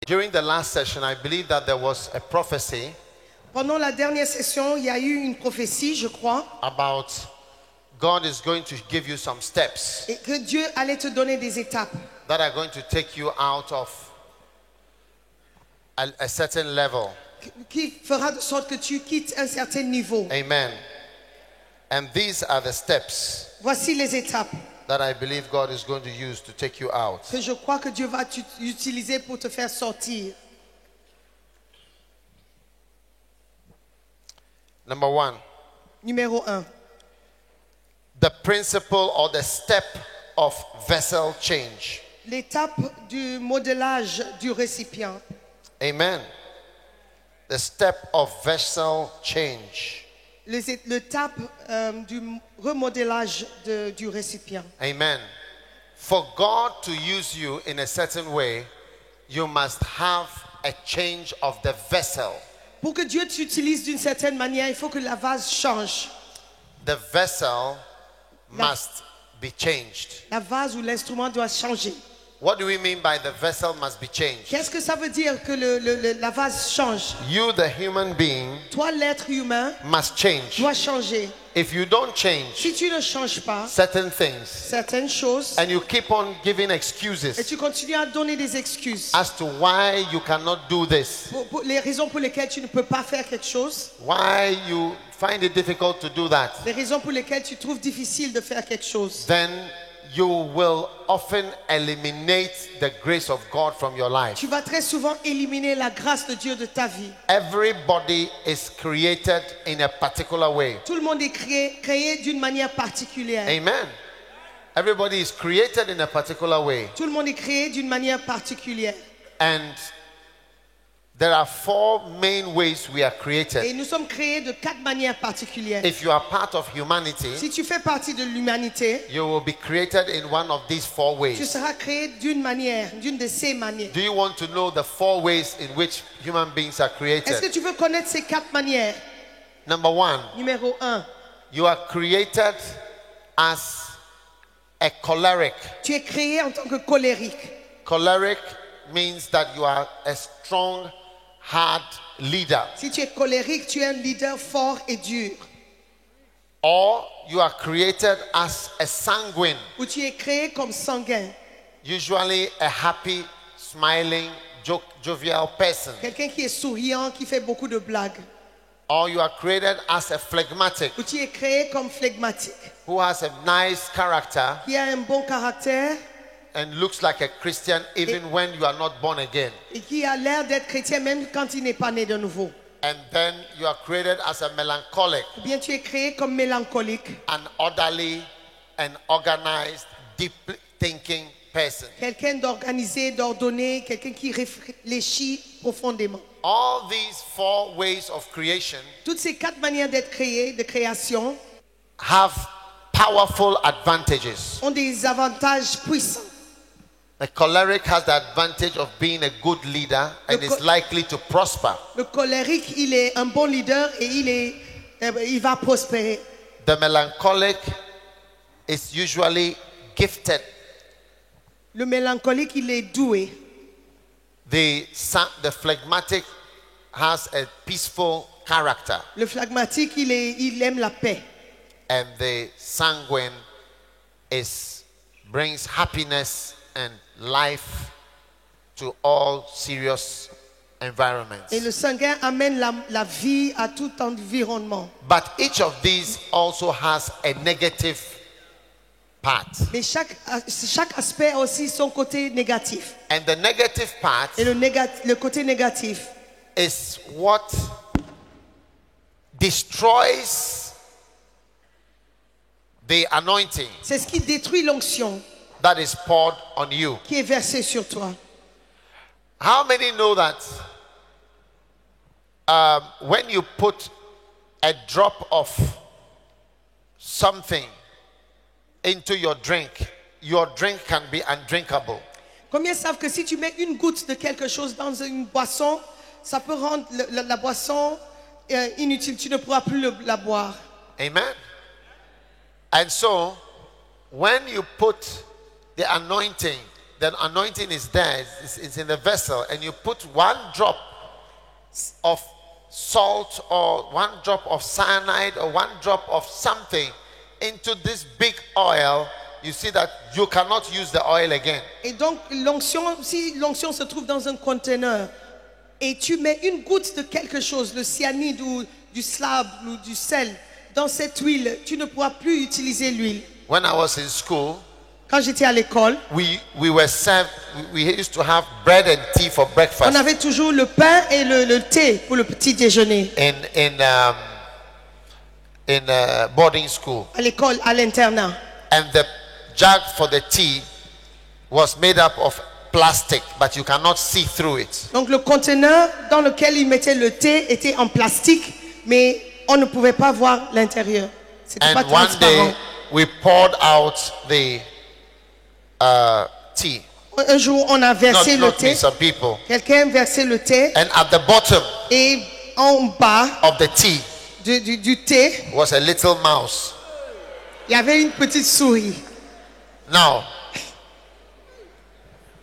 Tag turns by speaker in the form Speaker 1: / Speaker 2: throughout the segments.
Speaker 1: During the last session, I believe that there was a prophecy
Speaker 2: Pendant la dernière session, il y a eu une prophétie, je crois,
Speaker 1: about God is going to give you some steps
Speaker 2: et que Dieu allait te donner des étapes
Speaker 1: that are going to take you out of a certain level.
Speaker 2: qui fera de sorte que tu quittes un certain niveau.
Speaker 1: Amen. And these are the steps
Speaker 2: Voici les étapes
Speaker 1: that I believe God is going to use to take you out.
Speaker 2: que je crois que Dieu va utiliser pour te faire sortir.
Speaker 1: Number one,
Speaker 2: Numéro 1.
Speaker 1: the principle or the step of vessel change.
Speaker 2: L'étape du modelage du récipient.
Speaker 1: Amen. The step of vessel change.
Speaker 2: L'étape du remodelage du récipient.
Speaker 1: Amen. For God to use you in a certain way, you must have a change of the vessel.
Speaker 2: Pour que Dieu t'utilise d'une certaine manière, il faut que la vase change.
Speaker 1: The vessel must be changed.
Speaker 2: La vase ou l'instrument doit changer.
Speaker 1: What do we mean by the vessel must be changed?
Speaker 2: Qu'est-ce que ça veut dire que la vase change?
Speaker 1: You, the human being,
Speaker 2: Toi, l'être humain,
Speaker 1: must change.
Speaker 2: doit changer.
Speaker 1: If you don't change
Speaker 2: Si tu ne changes pas
Speaker 1: certain things
Speaker 2: certaines choses
Speaker 1: and you keep on giving
Speaker 2: et
Speaker 1: excuses
Speaker 2: tu continues à donner des excuses
Speaker 1: as to why you cannot do this,
Speaker 2: pour les raisons pour lesquelles tu ne peux pas faire quelque chose,
Speaker 1: why you find it difficult to do that,
Speaker 2: les raisons pour lesquelles tu trouves difficile de faire quelque chose,
Speaker 1: then you will often eliminate the grace of God from your life.
Speaker 2: tu vas très souvent éliminer la grâce de Dieu de ta vie.
Speaker 1: Everybody is created in a particular way.
Speaker 2: Tout le monde est créé d'une manière particulière.
Speaker 1: Amen. Everybody is created in a particular way.
Speaker 2: Tout le monde est créé d'une manière particulière.
Speaker 1: And there are four main ways we are
Speaker 2: Et
Speaker 1: created.
Speaker 2: nous sommes créés de 4 manières particulières.
Speaker 1: If you are part of humanity,
Speaker 2: Si tu fais partie de l'humanité,
Speaker 1: you will be created in one of these four
Speaker 2: tu
Speaker 1: ways.
Speaker 2: seras créé d'une manière, d'une de ces manières.
Speaker 1: Do you want to know the four ways in which human beings are
Speaker 2: Est-ce que
Speaker 1: created?
Speaker 2: tu veux connaître ces 4 manières?
Speaker 1: Number one,
Speaker 2: Numéro 1,
Speaker 1: you are created as a choleric.
Speaker 2: tu es créé en tant que colérique.
Speaker 1: Choleric means that you are a strong, hard leader.
Speaker 2: Si tu es colérique, tu es un leader fort et dur.
Speaker 1: Or you are created as a sanguine,
Speaker 2: Ou tu es créé comme sanguin.
Speaker 1: usually a happy, smiling, jovial person.
Speaker 2: Quelqu'un qui est souriant, qui fait beaucoup de blagues.
Speaker 1: Or you are created as a phlegmatic,
Speaker 2: Ou tu es créé comme flegmatique.
Speaker 1: who has a nice character
Speaker 2: Qui a un bon caractère
Speaker 1: and looks like a Christian even when you are not born again.
Speaker 2: et qui a l'air d'être chrétien même quand il n'est pas né de nouveau.
Speaker 1: And then you are created as a melancholic,
Speaker 2: Ou bien tu es créé comme mélancolique.
Speaker 1: an orderly and organized, deep thinking person.
Speaker 2: Quelqu'un d'organisé, d'ordonné, quelqu'un qui réfléchit profondément.
Speaker 1: All these four ways of creation
Speaker 2: Toutes ces 4 manières d'être créé, de création,
Speaker 1: have powerful advantages.
Speaker 2: ont des avantages puissants.
Speaker 1: The choleric has the advantage of being a good leader and is likely to prosper.
Speaker 2: Le colérique, il est un bon leader et il va prospérer.
Speaker 1: The melancholic is usually gifted.
Speaker 2: Le mélancolique, il est doué.
Speaker 1: The phlegmatic has a peaceful character.
Speaker 2: Le phlegmatique, il aime la paix.
Speaker 1: And the sanguine brings happiness and life to all serious environments.
Speaker 2: Et le sanguin amène la vie à tout environnement.
Speaker 1: But each of these also has a negative part.
Speaker 2: Mais chaque aspect a aussi son côté négatif.
Speaker 1: And the negative part
Speaker 2: Et le côté négatif,
Speaker 1: is what destroys the anointing
Speaker 2: c'est ce qui détruit l'onction
Speaker 1: that is poured on you.
Speaker 2: qui est versée sur toi.
Speaker 1: How many know that when you put a drop of something into your drink can be undrinkable?
Speaker 2: Combien savent que si tu mets une goutte de quelque chose dans une boisson, ça peut rendre la boisson inutile, tu ne pourras plus la boire.
Speaker 1: Amen. And so, when you put the anointing the anointing is there, it's in the vessel, and you put 1 drop of salt or 1 drop of cyanide or 1 drop of something into this big oil, you see that you cannot use the oil again.
Speaker 2: Et donc, l'onction, si l'onction se trouve dans un conteneur et tu mets une goutte de quelque chose, le cyanide ou du slab ou du sel, dans cette huile, tu ne pourras plus utiliser l'huile.
Speaker 1: When I was in school,
Speaker 2: Quand j'étais à l'école,
Speaker 1: we were served, we used to have bread and tea for
Speaker 2: on
Speaker 1: breakfast
Speaker 2: avait toujours le pain et le thé pour le petit déjeuner.
Speaker 1: in boarding school,
Speaker 2: À l'école, à l'internat.
Speaker 1: and the jug for the tea was made up of plastic, but you cannot see through it.
Speaker 2: Donc le conteneur dans lequel ils mettaient le thé était en plastique, mais on ne pouvait pas voir l'intérieur. C'était pas
Speaker 1: And one
Speaker 2: transparent.
Speaker 1: day we poured out the tea,
Speaker 2: Un jour, on a versé le
Speaker 1: not me,
Speaker 2: thé.
Speaker 1: some people,
Speaker 2: Quelqu'un versait le thé
Speaker 1: and at the bottom
Speaker 2: et en bas
Speaker 1: of the tea
Speaker 2: du thé,
Speaker 1: was a little mouse.
Speaker 2: il y avait une petite souris.
Speaker 1: Now,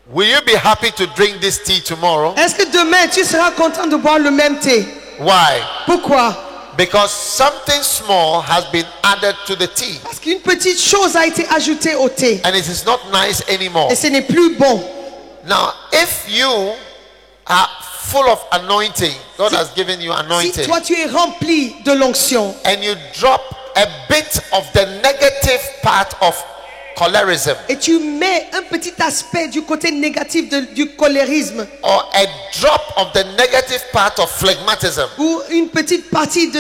Speaker 1: will you be happy to drink this tea tomorrow?
Speaker 2: Est-ce que demain, tu seras content de boire le même thé?
Speaker 1: Why?
Speaker 2: Pourquoi?
Speaker 1: Because something small has been added to the tea,
Speaker 2: Parce qu'une petite chose a été ajoutée au thé.
Speaker 1: and it is not nice anymore.
Speaker 2: Et ce n'est plus bon.
Speaker 1: Now, if you are full of anointing, God has given you
Speaker 2: Si
Speaker 1: anointing,
Speaker 2: toi, tu es rempli de l'onction
Speaker 1: and you drop a bit of the negative part of cholerism,
Speaker 2: et tu mets un petit aspect du côté négatif du cholérisme
Speaker 1: or a drop of the negative part of phlegmatism,
Speaker 2: ou une petite partie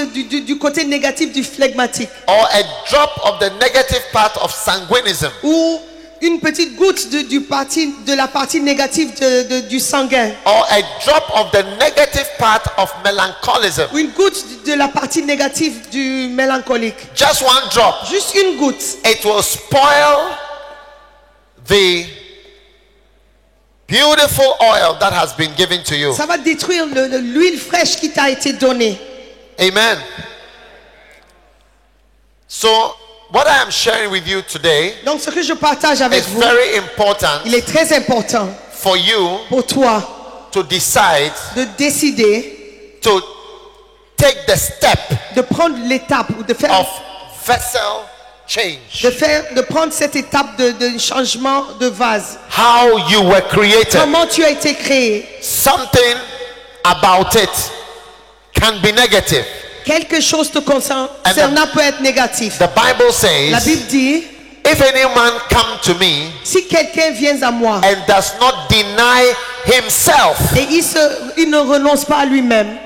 Speaker 2: du côté négatif du phlegmatique
Speaker 1: or a drop of the negative part of sanguinism,
Speaker 2: ou une petite goutte de la partie négative du sanguin
Speaker 1: or a drop of the negative part of melancholism,
Speaker 2: ou une goutte de la partie négative du mélancolique.
Speaker 1: just one drop,
Speaker 2: Juste une goutte.
Speaker 1: it will spoil the beautiful oil that has been given to you.
Speaker 2: Ça va détruire l'huile fraîche qui t'a été donnée.
Speaker 1: Amen. So, what I am sharing with you today
Speaker 2: Donc ce que je partage avec
Speaker 1: is
Speaker 2: vous,
Speaker 1: very important
Speaker 2: il est très important
Speaker 1: for you
Speaker 2: pour toi
Speaker 1: to decide
Speaker 2: de décider
Speaker 1: to take the step
Speaker 2: de prendre l'étape ou de faire
Speaker 1: of vessel change.
Speaker 2: de prendre cette étape de changement de vase.
Speaker 1: How you were created.
Speaker 2: Comment tu as été créé?
Speaker 1: Something about it can be negative.
Speaker 2: Quelque chose te concernant peut être négatif.
Speaker 1: The Bible
Speaker 2: La
Speaker 1: says,
Speaker 2: Bible dit,
Speaker 1: if any man come to me
Speaker 2: si quelqu'un vient à moi
Speaker 1: and does not deny himself,
Speaker 2: et il ne renonce pas à lui-même,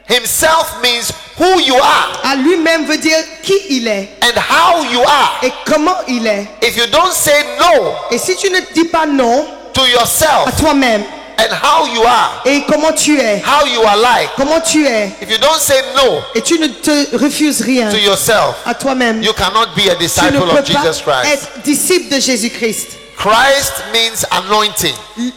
Speaker 1: himself means who you are
Speaker 2: à lui-même veut dire qui il est
Speaker 1: and how you are.
Speaker 2: et comment il est.
Speaker 1: If you don't say no
Speaker 2: Et si tu ne dis pas non
Speaker 1: to
Speaker 2: à
Speaker 1: yourself
Speaker 2: toi-même
Speaker 1: and how you are,
Speaker 2: et comment tu es,
Speaker 1: how you are like,
Speaker 2: comment tu es,
Speaker 1: if you don't say no
Speaker 2: et tu ne te refuses rien
Speaker 1: to yourself,
Speaker 2: à toi-même,
Speaker 1: you cannot be a
Speaker 2: tu ne
Speaker 1: disciple
Speaker 2: peux
Speaker 1: of Jesus
Speaker 2: pas
Speaker 1: Christ.
Speaker 2: être disciple de Jésus-Christ.
Speaker 1: Christ means anointing.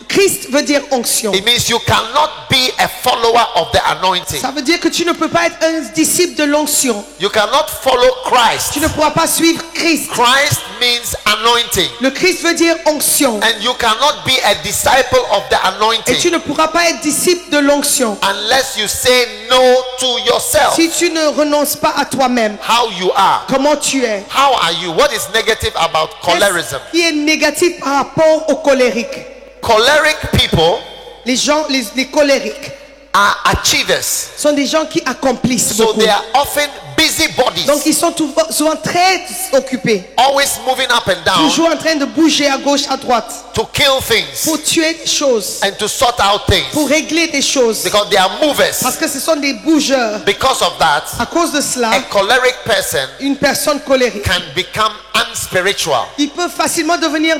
Speaker 2: Christ veut dire onction.
Speaker 1: It means you cannot be a follower of the anointing.
Speaker 2: Ça veut dire que tu ne peux pas être un disciple de l'onction.
Speaker 1: You cannot follow Christ.
Speaker 2: Tu ne pourras pas suivre Christ.
Speaker 1: Christ means anointing.
Speaker 2: Le Christ veut dire onction.
Speaker 1: And you cannot be a disciple of the
Speaker 2: Et tu
Speaker 1: anointing
Speaker 2: ne pourras pas être disciple de l'onction
Speaker 1: unless you say no to yourself.
Speaker 2: si tu ne renonces pas à toi-même.
Speaker 1: How you are.
Speaker 2: Comment tu es?
Speaker 1: How are you? What is negative about cholerism?
Speaker 2: Qu'est-ce qui est négatif par rapport aux colériques?
Speaker 1: Choleric people
Speaker 2: Les gens, les colériques
Speaker 1: are achievers.
Speaker 2: sont des gens qui accomplissent
Speaker 1: So
Speaker 2: beaucoup.
Speaker 1: they are often busybodies,
Speaker 2: Donc ils sont souvent très occupés,
Speaker 1: always moving up and down
Speaker 2: toujours en train de bouger à gauche, à droite,
Speaker 1: to kill things
Speaker 2: pour tuer des choses,
Speaker 1: and to sort out
Speaker 2: pour
Speaker 1: things
Speaker 2: régler des choses,
Speaker 1: because they are movers.
Speaker 2: parce que ce sont des bougeurs.
Speaker 1: Because of that,
Speaker 2: À cause de cela,
Speaker 1: a choleric person
Speaker 2: une personne colérique,
Speaker 1: can become unspiritual
Speaker 2: il peut facilement devenir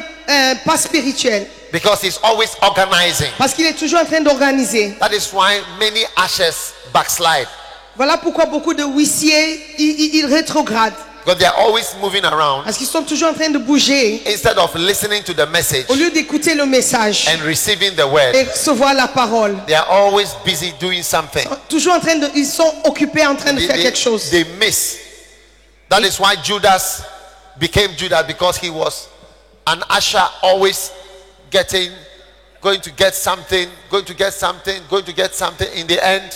Speaker 2: pas spirituel,
Speaker 1: because he's always organizing.
Speaker 2: parce qu'il est toujours en train d'organiser.
Speaker 1: That is why many ushers backslide
Speaker 2: Voilà pourquoi beaucoup de huissiers, ils rétrogradent,
Speaker 1: because they are always moving around
Speaker 2: parce qu'ils sont toujours en train de bouger,
Speaker 1: instead of listening to the message
Speaker 2: au lieu d'écouter le message
Speaker 1: and receiving the word.
Speaker 2: et recevoir la parole.
Speaker 1: They are always busy doing something.
Speaker 2: Toujours en train ils sont occupés en train de faire quelque chose.
Speaker 1: They miss. That is why Judas became Judas, because he was an usher always going to get something. In the end,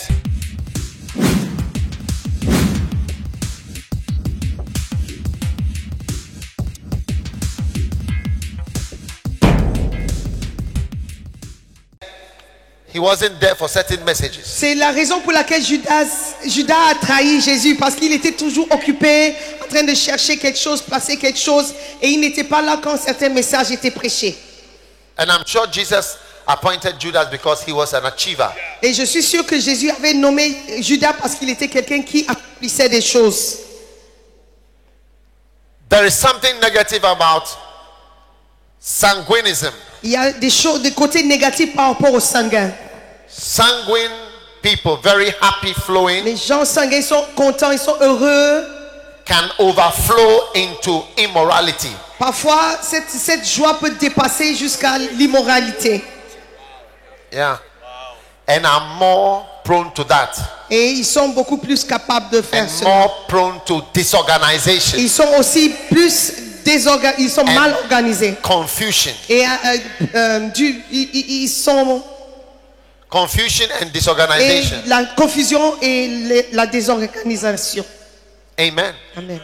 Speaker 1: he wasn't there for certain messages.
Speaker 2: C'est la raison pour laquelle Judas a trahi Jésus, parce qu'il était toujours occupé en train de chercher quelque chose, placer quelque chose, et il n'était pas là quand certains messages étaient prêchés.
Speaker 1: And I'm sure Jesus appointed Judas because he was an achiever.
Speaker 2: Et je suis sûr que Jésus avait nommé Judas parce qu'il était quelqu'un qui accomplissait des choses.
Speaker 1: There is something negative about sanguinism.
Speaker 2: Il y a des choses, des côtés négatifs par rapport aux sanguins.
Speaker 1: Sanguine people, very happy flowing,
Speaker 2: Les gens sanguins sont contents, ils sont heureux.
Speaker 1: can overflow into immorality.
Speaker 2: Parfois, cette joie peut dépasser jusqu'à l'immoralité.
Speaker 1: Yeah. And are more prone to that.
Speaker 2: Et ils sont beaucoup plus capables de faire
Speaker 1: And
Speaker 2: cela.
Speaker 1: more prone to disorganization,
Speaker 2: Ils sont aussi plus ils sont mal organisés.
Speaker 1: confusion.
Speaker 2: Et ils sont
Speaker 1: Confusion and
Speaker 2: et
Speaker 1: disorganization.
Speaker 2: la confusion et la désorganisation.
Speaker 1: Amen.
Speaker 2: Amen.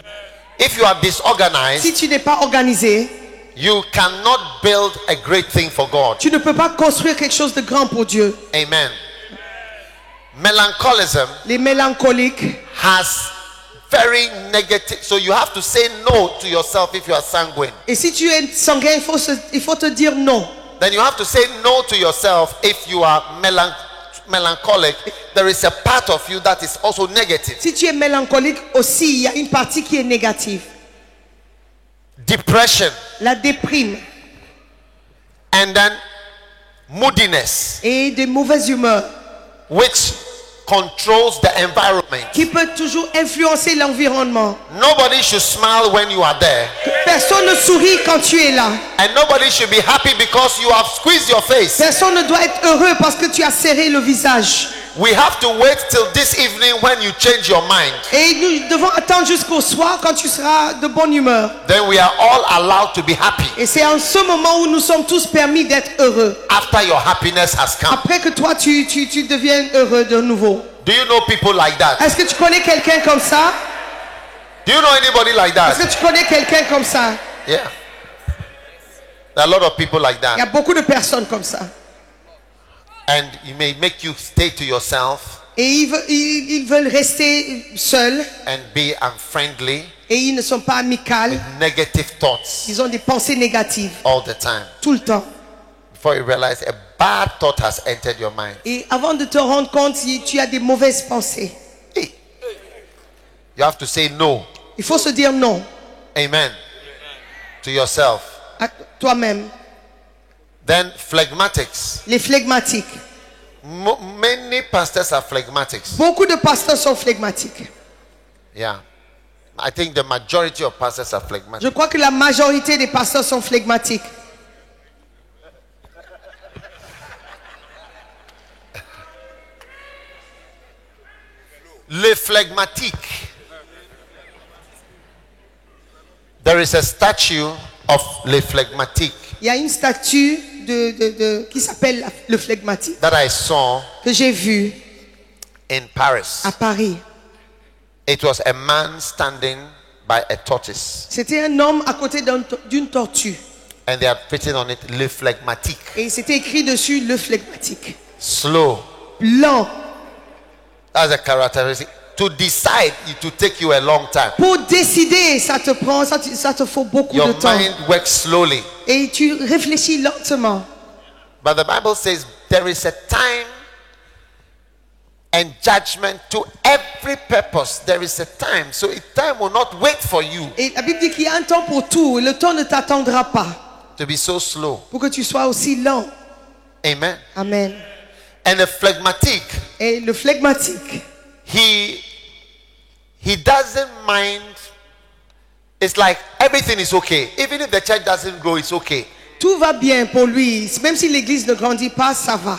Speaker 1: If you are disorganized,
Speaker 2: Si tu n'es pas organisé,
Speaker 1: you cannot build a great thing for God.
Speaker 2: tu ne peux pas construire quelque chose de grand pour Dieu.
Speaker 1: Amen. Melancholism
Speaker 2: Les mélancoliques,
Speaker 1: has very negative, so you have to say no to yourself if you are sanguine.
Speaker 2: et si tu es sanguin, il faut te dire non.
Speaker 1: Then you have to say no to yourself if you are melancholic. There is a part of you that is also negative.
Speaker 2: Si tu es mélancolique aussi, il y a une partie qui est négative.
Speaker 1: Depression,
Speaker 2: La déprime
Speaker 1: and then moodiness,
Speaker 2: et de mauvaise humeur
Speaker 1: which controls the environment.
Speaker 2: qui peut toujours influencer l'environnement.
Speaker 1: Nobody should smile when you are there,
Speaker 2: Personne ne sourit quand tu es là.
Speaker 1: and nobody should be happy because you have squeezed your face.
Speaker 2: Personne ne doit être heureux parce que tu as serré le visage.
Speaker 1: We have to wait till this evening when you change your mind.
Speaker 2: Et nous devons attendre jusqu'au soir quand tu seras de bonne humeur.
Speaker 1: Then we are all allowed to be happy
Speaker 2: Et c'est en ce moment où nous sommes tous permis d'être heureux.
Speaker 1: after your happiness has come.
Speaker 2: Après que toi, tu deviennes heureux de nouveau.
Speaker 1: Do you know people like that?
Speaker 2: Est-ce que tu connais quelqu'un comme ça?
Speaker 1: Do you know anybody like
Speaker 2: Est-ce
Speaker 1: that?
Speaker 2: que tu connais quelqu'un comme ça?
Speaker 1: Yeah. There are a lot of people like
Speaker 2: Il y a
Speaker 1: that.
Speaker 2: beaucoup de personnes comme ça.
Speaker 1: And it may make you stay to yourself
Speaker 2: Et ils veulent rester seuls.
Speaker 1: and be unfriendly,
Speaker 2: Et ils ne sont pas amicaux.
Speaker 1: negative thoughts
Speaker 2: Ils ont des pensées négatives
Speaker 1: all the time.
Speaker 2: tout le temps.
Speaker 1: Before you realize a bad thought has entered your mind.
Speaker 2: Et avant de te rendre compte, tu as des mauvaises pensées.
Speaker 1: Hey. You have to say no.
Speaker 2: Il faut se dire non
Speaker 1: Amen. To yourself.
Speaker 2: à toi-même.
Speaker 1: Then phlegmatics.
Speaker 2: Les flegmatiques.
Speaker 1: Many pastors are phlegmatics.
Speaker 2: Beaucoup de pasteurs sont flegmatiques.
Speaker 1: Yeah. I think the majority of pastors are phlegmatics.
Speaker 2: Je crois que la majorité des pasteurs sont flegmatiques.
Speaker 1: Les phlegmatiques. There is a statue of les phlegmatiques
Speaker 2: Il y a une statue qui s'appelle le flegmatique
Speaker 1: that I saw
Speaker 2: que j'ai vue
Speaker 1: in Paris.
Speaker 2: à Paris.
Speaker 1: It was a man standing by a tortoise,
Speaker 2: C'était un homme à côté d'une tortue.
Speaker 1: and they had written on it le phlegmatique.
Speaker 2: Et c'était écrit dessus le flegmatique.
Speaker 1: Slow.
Speaker 2: Lent.
Speaker 1: That's a characteristic. To decide, it will take you a long time.
Speaker 2: Pour décider, ça te faut beaucoup
Speaker 1: Your
Speaker 2: de temps.
Speaker 1: mind works slowly.
Speaker 2: Et tu réfléchis lentement.
Speaker 1: But the Bible says there is a time and judgment to every purpose. There is a time. So time will not wait for you
Speaker 2: Et la Bible dit qu'il y a un temps pour tout. Et le temps ne t'attendra pas
Speaker 1: to be so slow.
Speaker 2: pour que tu sois aussi lent.
Speaker 1: Amen.
Speaker 2: Amen.
Speaker 1: And the phlegmatic,
Speaker 2: Et le flegmatique,
Speaker 1: he doesn't mind. It's like everything is okay. Even if the church doesn't grow, it's okay.
Speaker 2: tout va bien pour lui. Même si l'église ne grandit pas, ça va.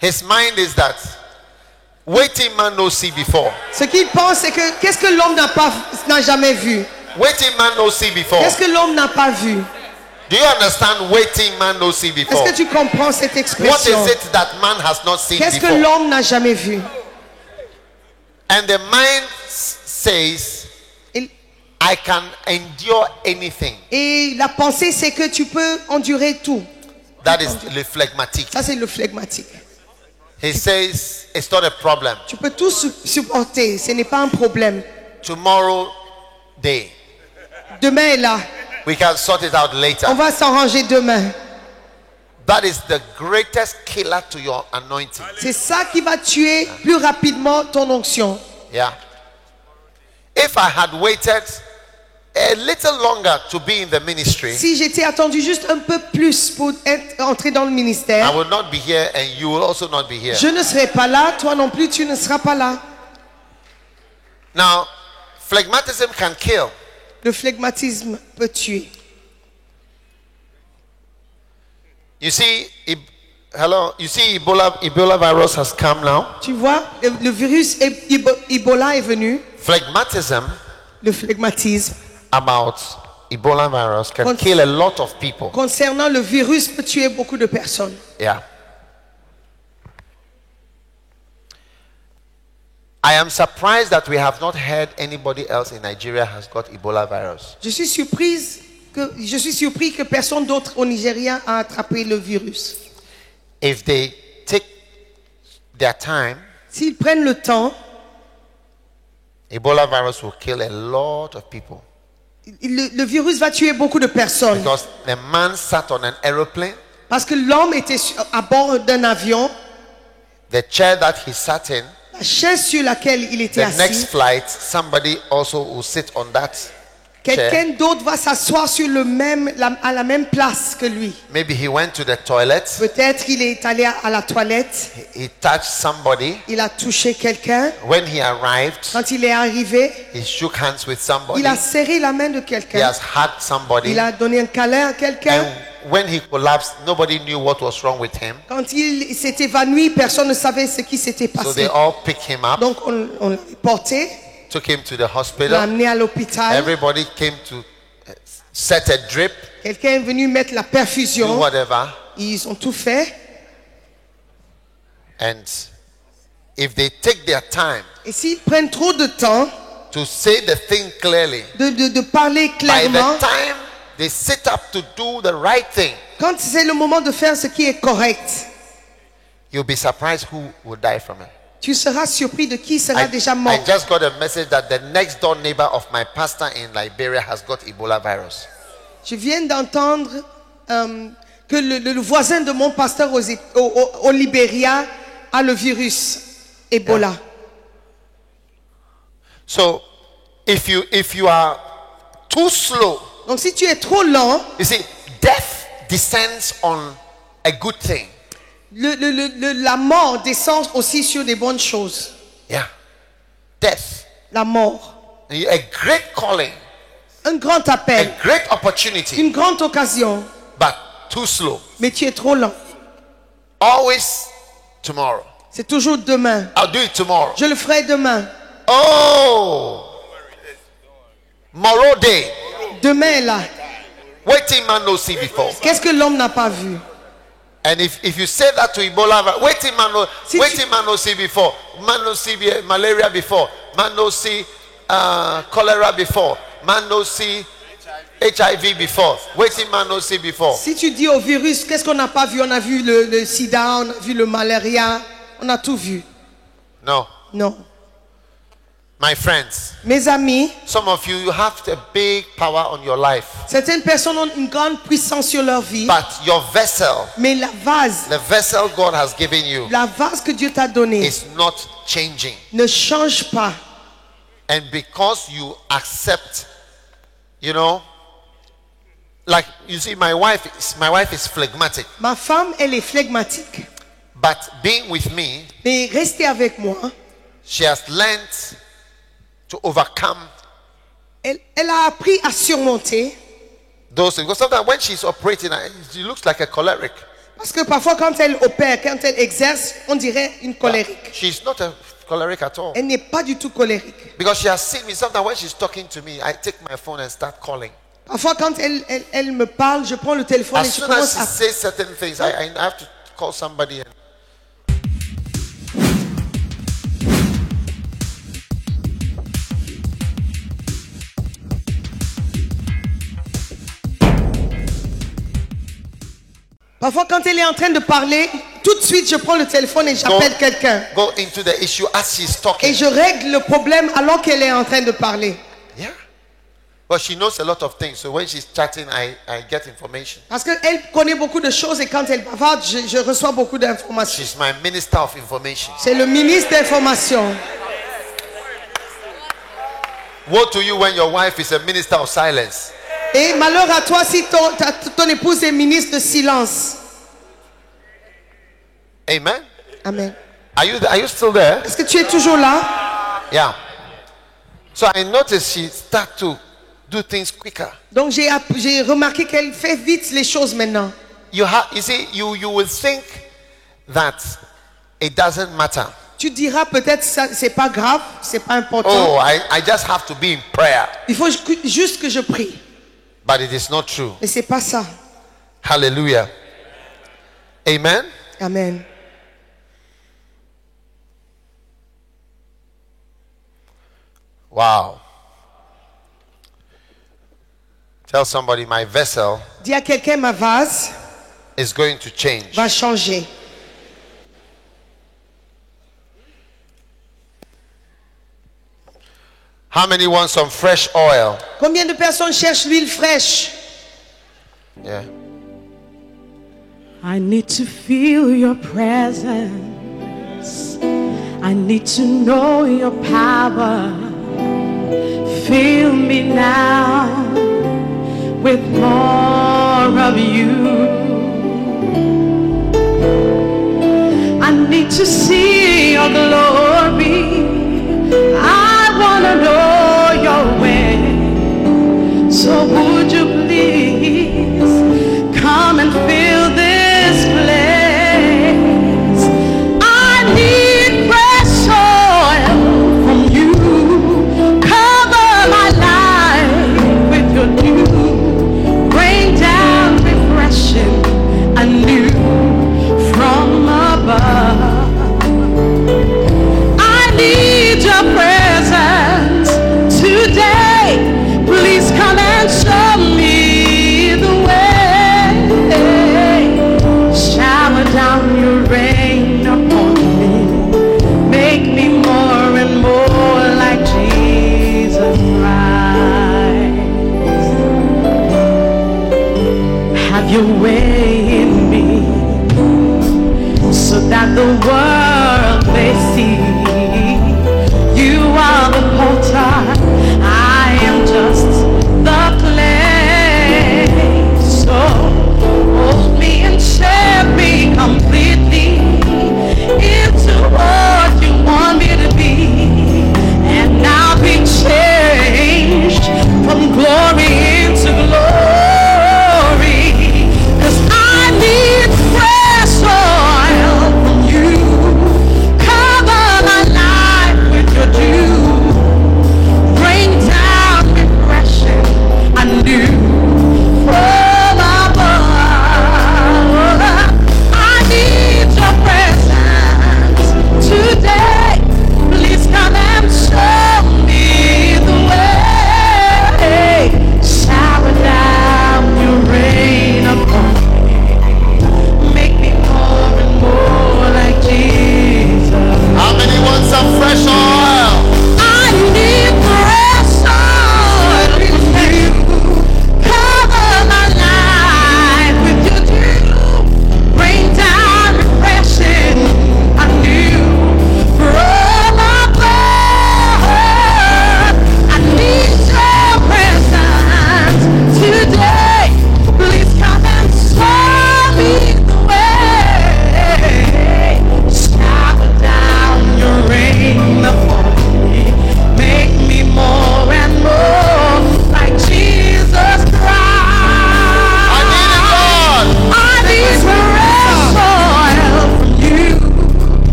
Speaker 1: His mind is that waiting man no see before.
Speaker 2: Ce qu'il pense, c'est que qu'est-ce que l'homme n'a jamais vu?
Speaker 1: Waiting man no see before.
Speaker 2: Qu'est-ce que l'homme n'a pas vu?
Speaker 1: Do you understand waiting man no see before?
Speaker 2: Est-ce que tu comprends cette
Speaker 1: What
Speaker 2: expression?
Speaker 1: is it that man has not seen
Speaker 2: Qu'est-ce que
Speaker 1: before?
Speaker 2: l'homme n'a jamais vu?
Speaker 1: And the mind says,
Speaker 2: Et,
Speaker 1: I can endure anything.
Speaker 2: et la pensée, c'est que tu peux endurer tout.
Speaker 1: That is the phlegmatic.
Speaker 2: Ça, c'est le phlegmatique.
Speaker 1: He says, it's not a problem.
Speaker 2: Tu peux tout supporter. Ce n'est pas un problème.
Speaker 1: Tomorrow day.
Speaker 2: Demain est là.
Speaker 1: We can sort it out later.
Speaker 2: On va s'arranger demain.
Speaker 1: That is the greatest killer to your anointing.
Speaker 2: C'est ça qui va tuer plus rapidement ton onction.
Speaker 1: Yeah. If I had waited a little longer to be in the ministry,
Speaker 2: Si j'étais attendu juste un peu plus pour entrer dans le
Speaker 1: I
Speaker 2: ministère,
Speaker 1: will not be here and you will also not be here.
Speaker 2: je ne serai pas là, toi non plus, tu ne seras pas là.
Speaker 1: Now, phlegmatism can kill.
Speaker 2: Le phlegmatisme peut tuer.
Speaker 1: You see, you see Ebola virus has come now.
Speaker 2: Tu vois, le virus Ebola est venu.
Speaker 1: Phlegmatism
Speaker 2: Le phlegmatisme.
Speaker 1: about Ebola virus can kill a lot of people.
Speaker 2: Concernant le virus, peut tuer beaucoup de personnes.
Speaker 1: Yeah. I am surprised that we have not heard anybody else in Nigeria has got Ebola virus.
Speaker 2: Je suis surpris que personne d'autre au Nigeria a attrapé le virus.
Speaker 1: If they take their time,
Speaker 2: S'ils prennent le temps,
Speaker 1: Ebola virus will kill a lot of people.
Speaker 2: le virus va tuer beaucoup de personnes.
Speaker 1: Because the man sat on an aeroplane,
Speaker 2: Parce que l'homme était à bord d'un avion,
Speaker 1: the chair that he sat in,
Speaker 2: la chaise sur laquelle il était
Speaker 1: the next
Speaker 2: assis,
Speaker 1: flight, somebody also will sit on that chair.
Speaker 2: quelqu'un d'autre va s'asseoir sur à la même place que lui.
Speaker 1: Maybe he went to the toilet,
Speaker 2: Peut-être il est allé à la toilette,
Speaker 1: he touched somebody.
Speaker 2: il a touché quelqu'un.
Speaker 1: When he arrived,
Speaker 2: Quand il est arrivé,
Speaker 1: he shook hands with somebody.
Speaker 2: il a serré la main de
Speaker 1: He
Speaker 2: quelqu'un.
Speaker 1: has hugged somebody.
Speaker 2: Il a donné un câlin à quelqu'un.
Speaker 1: And when he collapsed, nobody knew what was wrong with him.
Speaker 2: Quand il s'est évanoui, personne ne savait ce qui s'était
Speaker 1: So they
Speaker 2: passé.
Speaker 1: all picked him up,
Speaker 2: Donc on l'a porté,
Speaker 1: took him to the
Speaker 2: on l'a
Speaker 1: hospital.
Speaker 2: amené à l'hôpital.
Speaker 1: Everybody came to set a drip,
Speaker 2: Quelqu'un est venu mettre la
Speaker 1: do
Speaker 2: perfusion.
Speaker 1: whatever.
Speaker 2: Ils ont tout fait.
Speaker 1: And if they take their time
Speaker 2: Et s'ils prennent trop de temps
Speaker 1: to say the thing clearly,
Speaker 2: de parler
Speaker 1: by
Speaker 2: clairement,
Speaker 1: the time they sit up to do the right thing,
Speaker 2: quand c'est le moment de faire ce qui est correct,
Speaker 1: you'll be surprised who will die from it.
Speaker 2: tu seras surpris de qui sera déjà mort.
Speaker 1: I just got a message that the next door neighbor of my pastor in Liberia has got Ebola virus.
Speaker 2: Je viens d'entendre que le voisin de mon pasteur au Libéria a le virus Ebola.
Speaker 1: So if you are too slow,
Speaker 2: Donc si tu es trop lent,
Speaker 1: you see, death descends on a good thing.
Speaker 2: la mort descend aussi sur des bonnes choses.
Speaker 1: Yeah. Death.
Speaker 2: La mort.
Speaker 1: A great calling,
Speaker 2: Un grand
Speaker 1: a
Speaker 2: appel.
Speaker 1: great opportunity,
Speaker 2: Une grande occasion.
Speaker 1: but too slow.
Speaker 2: Mais tu es trop lent.
Speaker 1: Always tomorrow.
Speaker 2: C'est toujours demain.
Speaker 1: I'll do it tomorrow.
Speaker 2: Je le ferai demain.
Speaker 1: Oh, tomorrow day.
Speaker 2: Demain est là.
Speaker 1: Waiting man no see before.
Speaker 2: Qu'est-ce que l'homme n'a pas vu?
Speaker 1: And if you say that to Ebola, waiting man no see before. Man no see malaria before. Man no see cholera before. Man no see HIV before. Waiting man no see before.
Speaker 2: Si tu dis au virus, qu'est-ce qu'on n'a pas vu? On a vu le sida, on a vu le malaria, on a tout vu.
Speaker 1: No.
Speaker 2: Non.
Speaker 1: My friends,
Speaker 2: Mes amis,
Speaker 1: some of you have a big power on your life.
Speaker 2: certaines personnes ont une grande puissance sur leur vie,
Speaker 1: But your vessel,
Speaker 2: mais la vase
Speaker 1: God has given you,
Speaker 2: que Dieu t'a donnée
Speaker 1: is not changing.
Speaker 2: ne change pas.
Speaker 1: And because you accept, like you see, my wife is phlegmatic.
Speaker 2: Ma femme, elle est phlegmatique.
Speaker 1: But being with me,
Speaker 2: Mais restez avec moi.
Speaker 1: she has learned to overcome
Speaker 2: Elle a appris à surmonter.
Speaker 1: those things. Because sometimes when she's operating, she looks like a choleric.
Speaker 2: Parce que parfois, quand elle opère, quand elle exerce, on dirait une colérique.
Speaker 1: She's not a choleric at all.
Speaker 2: Elle n'est pas du tout colérique.
Speaker 1: Because she has seen me. Sometimes when she's talking to me, I take my phone and start calling.
Speaker 2: Parfois, quand elle me parle, je prends le téléphone et
Speaker 1: As
Speaker 2: je
Speaker 1: soon as
Speaker 2: commence
Speaker 1: she
Speaker 2: à...
Speaker 1: says certain things, I have to call somebody.
Speaker 2: Parfois, quand elle est en train de parler, tout de suite, je prends le téléphone et j'appelle quelqu'un.
Speaker 1: Go into the issue as she's
Speaker 2: Et
Speaker 1: talking.
Speaker 2: je règle le problème alors qu'elle est en train de parler.
Speaker 1: Yeah. Well, she knows a lot of things, so when she's chatting, I get information.
Speaker 2: Parce qu'elle connaît beaucoup de choses et quand elle bavarde, je reçois beaucoup d'informations.
Speaker 1: She's my minister of information.
Speaker 2: C'est le ministre d'information.
Speaker 1: Woe to you when your wife is a minister of silence.
Speaker 2: Et malheur à toi si ton épouse est ministre de silence.
Speaker 1: Amen.
Speaker 2: Amen.
Speaker 1: Are you still there?
Speaker 2: Est-ce que tu es toujours là?
Speaker 1: Yeah. So I noticed she start to do things quicker.
Speaker 2: Donc j'ai remarqué qu'elle fait vite les choses maintenant.
Speaker 1: You see, you will think that it doesn't matter.
Speaker 2: Tu diras peut-être ça c'est pas grave, c'est pas important.
Speaker 1: Oh, I just have to be in prayer.
Speaker 2: Il faut juste que je prie.
Speaker 1: But it is not true.
Speaker 2: Mais c'est pas ça.
Speaker 1: Hallelujah. Amen.
Speaker 2: Amen.
Speaker 1: Wow. Tell somebody my vessel
Speaker 2: Dis à quelqu'un ma vase
Speaker 1: is going to change.
Speaker 2: va changer.
Speaker 1: How many want some fresh oil?
Speaker 2: Combien de personnes cherchent l'huile fraîche?
Speaker 1: Yeah.
Speaker 3: I need to feel your presence. I need to know your power. Fill me now with more of you. I need to see your glory. I want to know your way. So would you please come and fill this place? I need fresh oil from you. Cover my life with your dew. Rain down refreshing anew from above. I need your presence today. Please come and show me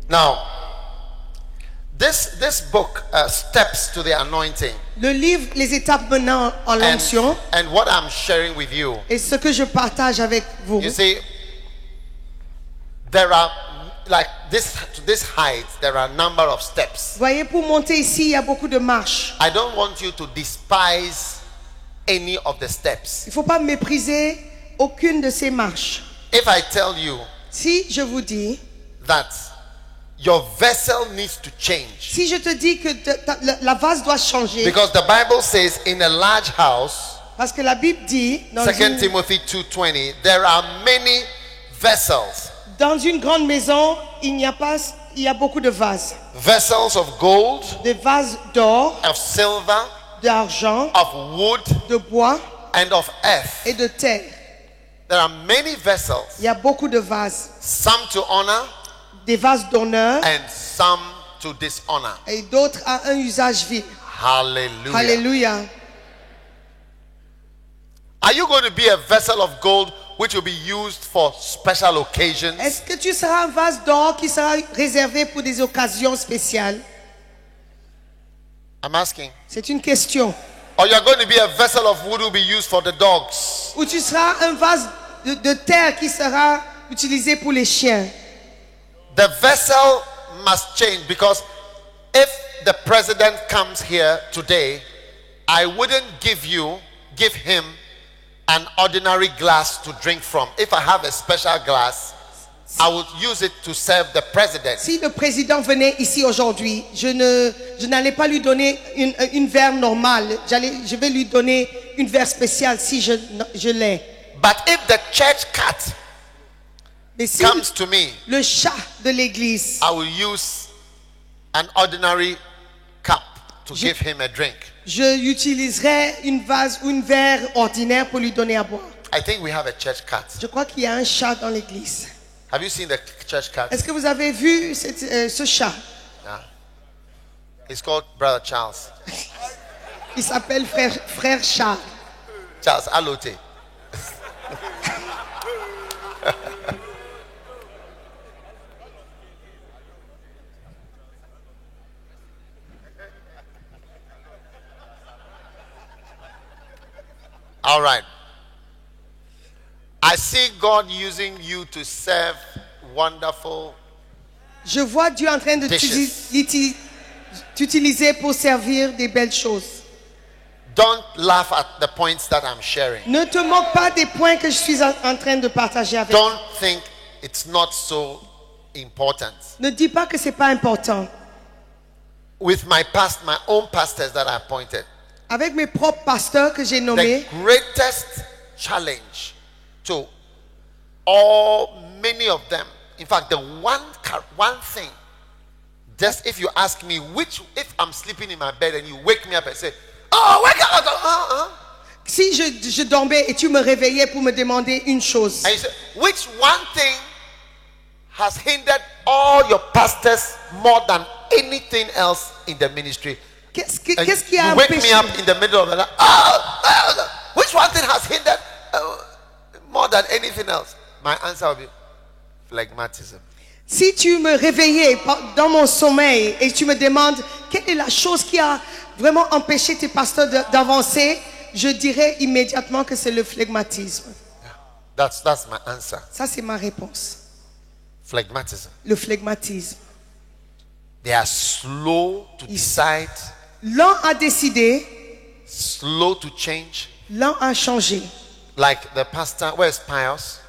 Speaker 1: Now, this book, Steps to the Anointing,
Speaker 2: Le livre Les étapes menant en l'onction
Speaker 1: and what I'm sharing with you,
Speaker 2: et ce que je partage avec vous.
Speaker 1: you see, there are, like this, to this height, there are a number of steps.
Speaker 2: Voyez, pour monter ici, il y a beaucoup de marches.
Speaker 1: I don't want you to despise any of the steps.
Speaker 2: Il ne faut pas mépriser aucune de ces marches.
Speaker 1: If I tell you
Speaker 2: Si je vous dis,
Speaker 1: that your vessel needs to change,
Speaker 2: si je te dis que la vase doit changer,
Speaker 1: because the Bible says in a large house,
Speaker 2: parce que la Bible dit,
Speaker 1: 2 Timothy 2:20, there are many vessels.
Speaker 2: dans une grande maison, il y a beaucoup de vases.
Speaker 1: Vessels of gold,
Speaker 2: Des vases d'or,
Speaker 1: of silver,
Speaker 2: d'argent,
Speaker 1: of wood,
Speaker 2: de bois
Speaker 1: and of earth.
Speaker 2: et de terre.
Speaker 1: There are many vessels,
Speaker 2: Il y a beaucoup de vases.
Speaker 1: some to honor
Speaker 2: Des vases d'honneur
Speaker 1: and some to dishonor.
Speaker 2: et d'autres à un usage vil.
Speaker 1: Hallelujah.
Speaker 2: Alléluia.
Speaker 1: Are you going to be a vessel of gold which will be used for special occasions?
Speaker 2: Est-ce que tu seras un vase d'or qui sera réservé pour des occasions spéciales?
Speaker 1: I'm asking.
Speaker 2: C'est une question.
Speaker 1: Or you are going to be a vessel of wood will be used for the dogs?
Speaker 2: Ou tu seras un vase de terre qui sera utilisé pour les chiens?
Speaker 1: The vessel must change, because if the president comes here today, I wouldn't give him an ordinary glass to drink from. If I have a special glass, I would use it to serve the president.
Speaker 2: Si le président venait ici aujourd'hui, je n'allais pas lui donner une verre normale. Je vais lui donner une verre spéciale si je l'ai.
Speaker 1: But if the church cat
Speaker 2: Mais si
Speaker 1: comes to me,
Speaker 2: le chat de l'église,
Speaker 1: I will use an ordinary cup to give him a drink.
Speaker 2: je utiliserai une vase ou une verre ordinaire pour lui donner à boire.
Speaker 1: I think we have a church cat.
Speaker 2: Je crois qu'il y a un chat dans l'église.
Speaker 1: Have you seen the church cat?
Speaker 2: Est-ce que vous avez vu ce chat?
Speaker 1: Yeah. It's called Brother Charles.
Speaker 2: Il s'appelle frère Charles.
Speaker 1: Charles Alote. All right. I see God using you to serve wonderful.
Speaker 2: Je vois Dieu en train de t'utiliser pour servir des belles choses.
Speaker 1: Don't laugh at the points that I'm sharing.
Speaker 2: Ne te moque pas des points que je suis en train de partager avec toi.
Speaker 1: Don't think it's not so important.
Speaker 2: Ne dis pas que c'est pas important.
Speaker 1: With my own pastors that I appointed,
Speaker 2: Avec mes propres pasteurs que j'ai nommés,
Speaker 1: the greatest challenge to many of them, in fact, the one thing, just if you ask me if I'm sleeping in my bed and you wake me up and say, oh, wake up,
Speaker 2: si je dormais et tu me réveillais pour me demander une chose,
Speaker 1: and you say, which one thing has hindered all your pastors more than anything else in the ministry?
Speaker 2: qu'est-ce
Speaker 1: And
Speaker 2: qui a
Speaker 1: you wake me
Speaker 2: empêché?
Speaker 1: up in the middle of the night. Which one thing has hindered more than anything else? My answer will be phlegmatism.
Speaker 2: Si tu me réveillais dans mon sommeil et tu me demandes quelle est la chose qui a vraiment empêché tes pasteurs d'avancer, je dirais immédiatement que c'est le phlegmatisme.
Speaker 1: That's my answer.
Speaker 2: Ça, c'est ma réponse.
Speaker 1: Phlegmatism.
Speaker 2: Le phlegmatisme.
Speaker 1: They are slow to decide,
Speaker 2: Lent à décider,
Speaker 1: slow to change.
Speaker 2: lent à changer.
Speaker 1: Like the pastor, where's Pius?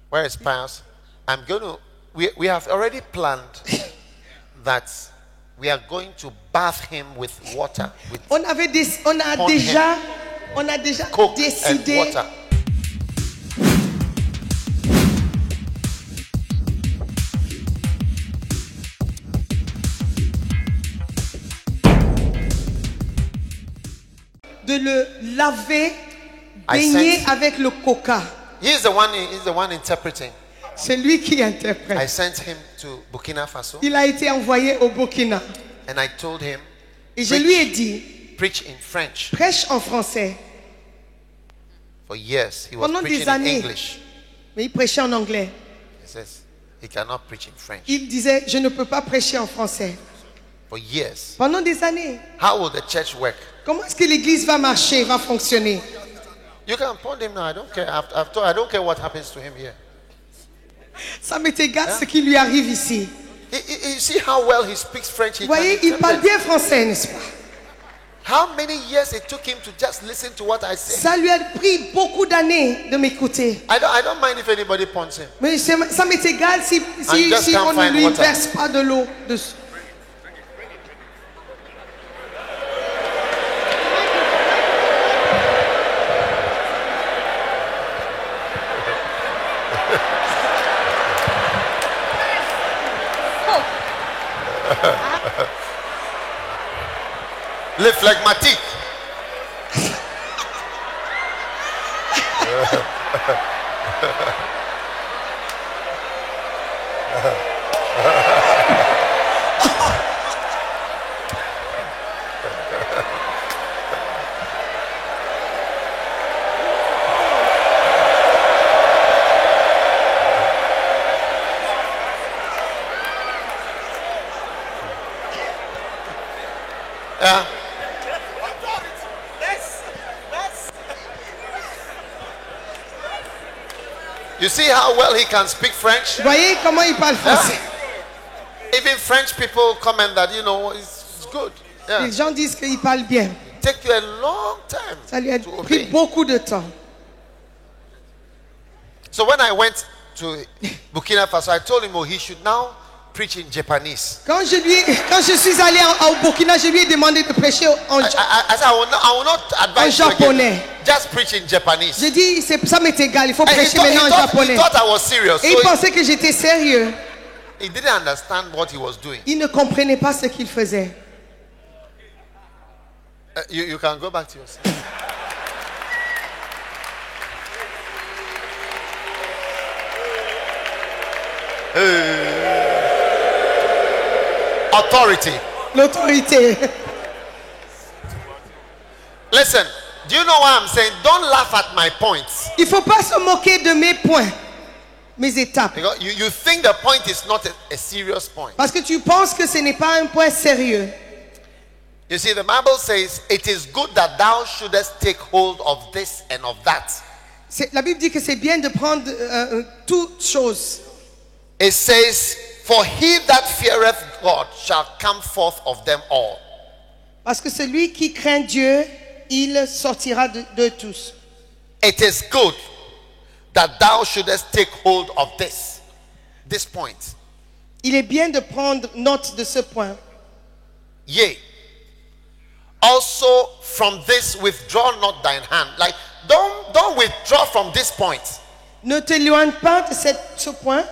Speaker 1: Where is Pius? We have already planned that we are going to bath him with water, with
Speaker 2: On a déjà
Speaker 1: coke and
Speaker 2: décidé.
Speaker 1: water.
Speaker 2: De le laver,
Speaker 1: I
Speaker 2: baigner
Speaker 1: sense-
Speaker 2: avec le coca.
Speaker 1: He's the one interpreting.
Speaker 2: C'est lui qui interprète.
Speaker 1: I sent him to Burkina Faso
Speaker 2: Il a été envoyé au Burkina.
Speaker 1: and I told him,
Speaker 2: Et je lui ai dit,
Speaker 1: preach in French.
Speaker 2: prêche en français.
Speaker 1: For years, he was
Speaker 2: Pendant
Speaker 1: preaching
Speaker 2: des
Speaker 1: in
Speaker 2: années.
Speaker 1: English.
Speaker 2: Mais il prêchait en anglais.
Speaker 1: he cannot preach in French
Speaker 2: Il disait, je ne peux pas prêcher en français.
Speaker 1: for years.
Speaker 2: Pendant des années.
Speaker 1: How will the church work?
Speaker 2: Comment est-ce que l'église va marcher, va fonctionner?
Speaker 1: You can point him now. I don't care. I've told, I don't care what happens to him here.
Speaker 2: Ça m'est égal ce qui lui arrive ici.
Speaker 1: You see how well he speaks French. He
Speaker 2: Vous voyez,
Speaker 1: can
Speaker 2: il parle
Speaker 1: interpret.
Speaker 2: bien français, n'est-ce pas?
Speaker 1: How many years it took him to just listen to what I say?
Speaker 2: Ça lui a pris beaucoup d'années de m'écouter.
Speaker 1: I don't mind if anybody points him.
Speaker 2: Mais ça m'est égal si
Speaker 1: just can't
Speaker 2: on ne
Speaker 1: find
Speaker 2: lui
Speaker 1: water.
Speaker 2: verse pas de l'eau dessus.
Speaker 1: Le phlegmatique. Yeah. You see how well he can speak French?
Speaker 2: Vous voyez comment il parle français?
Speaker 1: Even French people comment that, you know, it's good. Yeah.
Speaker 2: Les gens disent qu'il parle bien.
Speaker 1: Take you a long time
Speaker 2: Ça lui a
Speaker 1: to
Speaker 2: pris
Speaker 1: obey.
Speaker 2: beaucoup de temps.
Speaker 1: So when I went to Burkina Faso, I told him, oh, he should now preach in Japanese.
Speaker 2: Quand je suis allé au Burkina, je lui ai demandé de prêcher en
Speaker 1: I said, I will not advise
Speaker 2: En
Speaker 1: you again.
Speaker 2: japonais.
Speaker 1: Just preach in Japanese.
Speaker 2: J'ai dit, ça m'est égal, il faut
Speaker 1: And he
Speaker 2: prêcher
Speaker 1: thought,
Speaker 2: maintenant en japonais.
Speaker 1: he thought I was serious.
Speaker 2: Et
Speaker 1: So
Speaker 2: il pensait que j'étais sérieux.
Speaker 1: he didn't understand what he was doing.
Speaker 2: Il ne comprenait pas ce qu'il faisait.
Speaker 1: You can go back to your seat. Authority.
Speaker 2: L'autorité.
Speaker 1: Listen, do you know why I'm saying don't laugh at my points?
Speaker 2: Il ne faut pas se moquer de mes points, mes étapes.
Speaker 1: Because you think the point is not a serious point.
Speaker 2: Parce que tu penses que ce n'est pas un point sérieux.
Speaker 1: You see, the Bible says, it is good that thou shouldest take hold of this and of that.
Speaker 2: La Bible dit que c'est bien de prendre toutes choses.
Speaker 1: It says, for he that feareth God shall come forth of them all.
Speaker 2: Parce que celui qui craint Dieu, il sortira de tous.
Speaker 1: It is good that thou shouldest take hold of this point.
Speaker 2: Il est bien de prendre note de ce point.
Speaker 1: Yea. Also from this withdraw not thine hand. Like, don't withdraw from this point.
Speaker 2: Ne t'éloigne pas de ce point.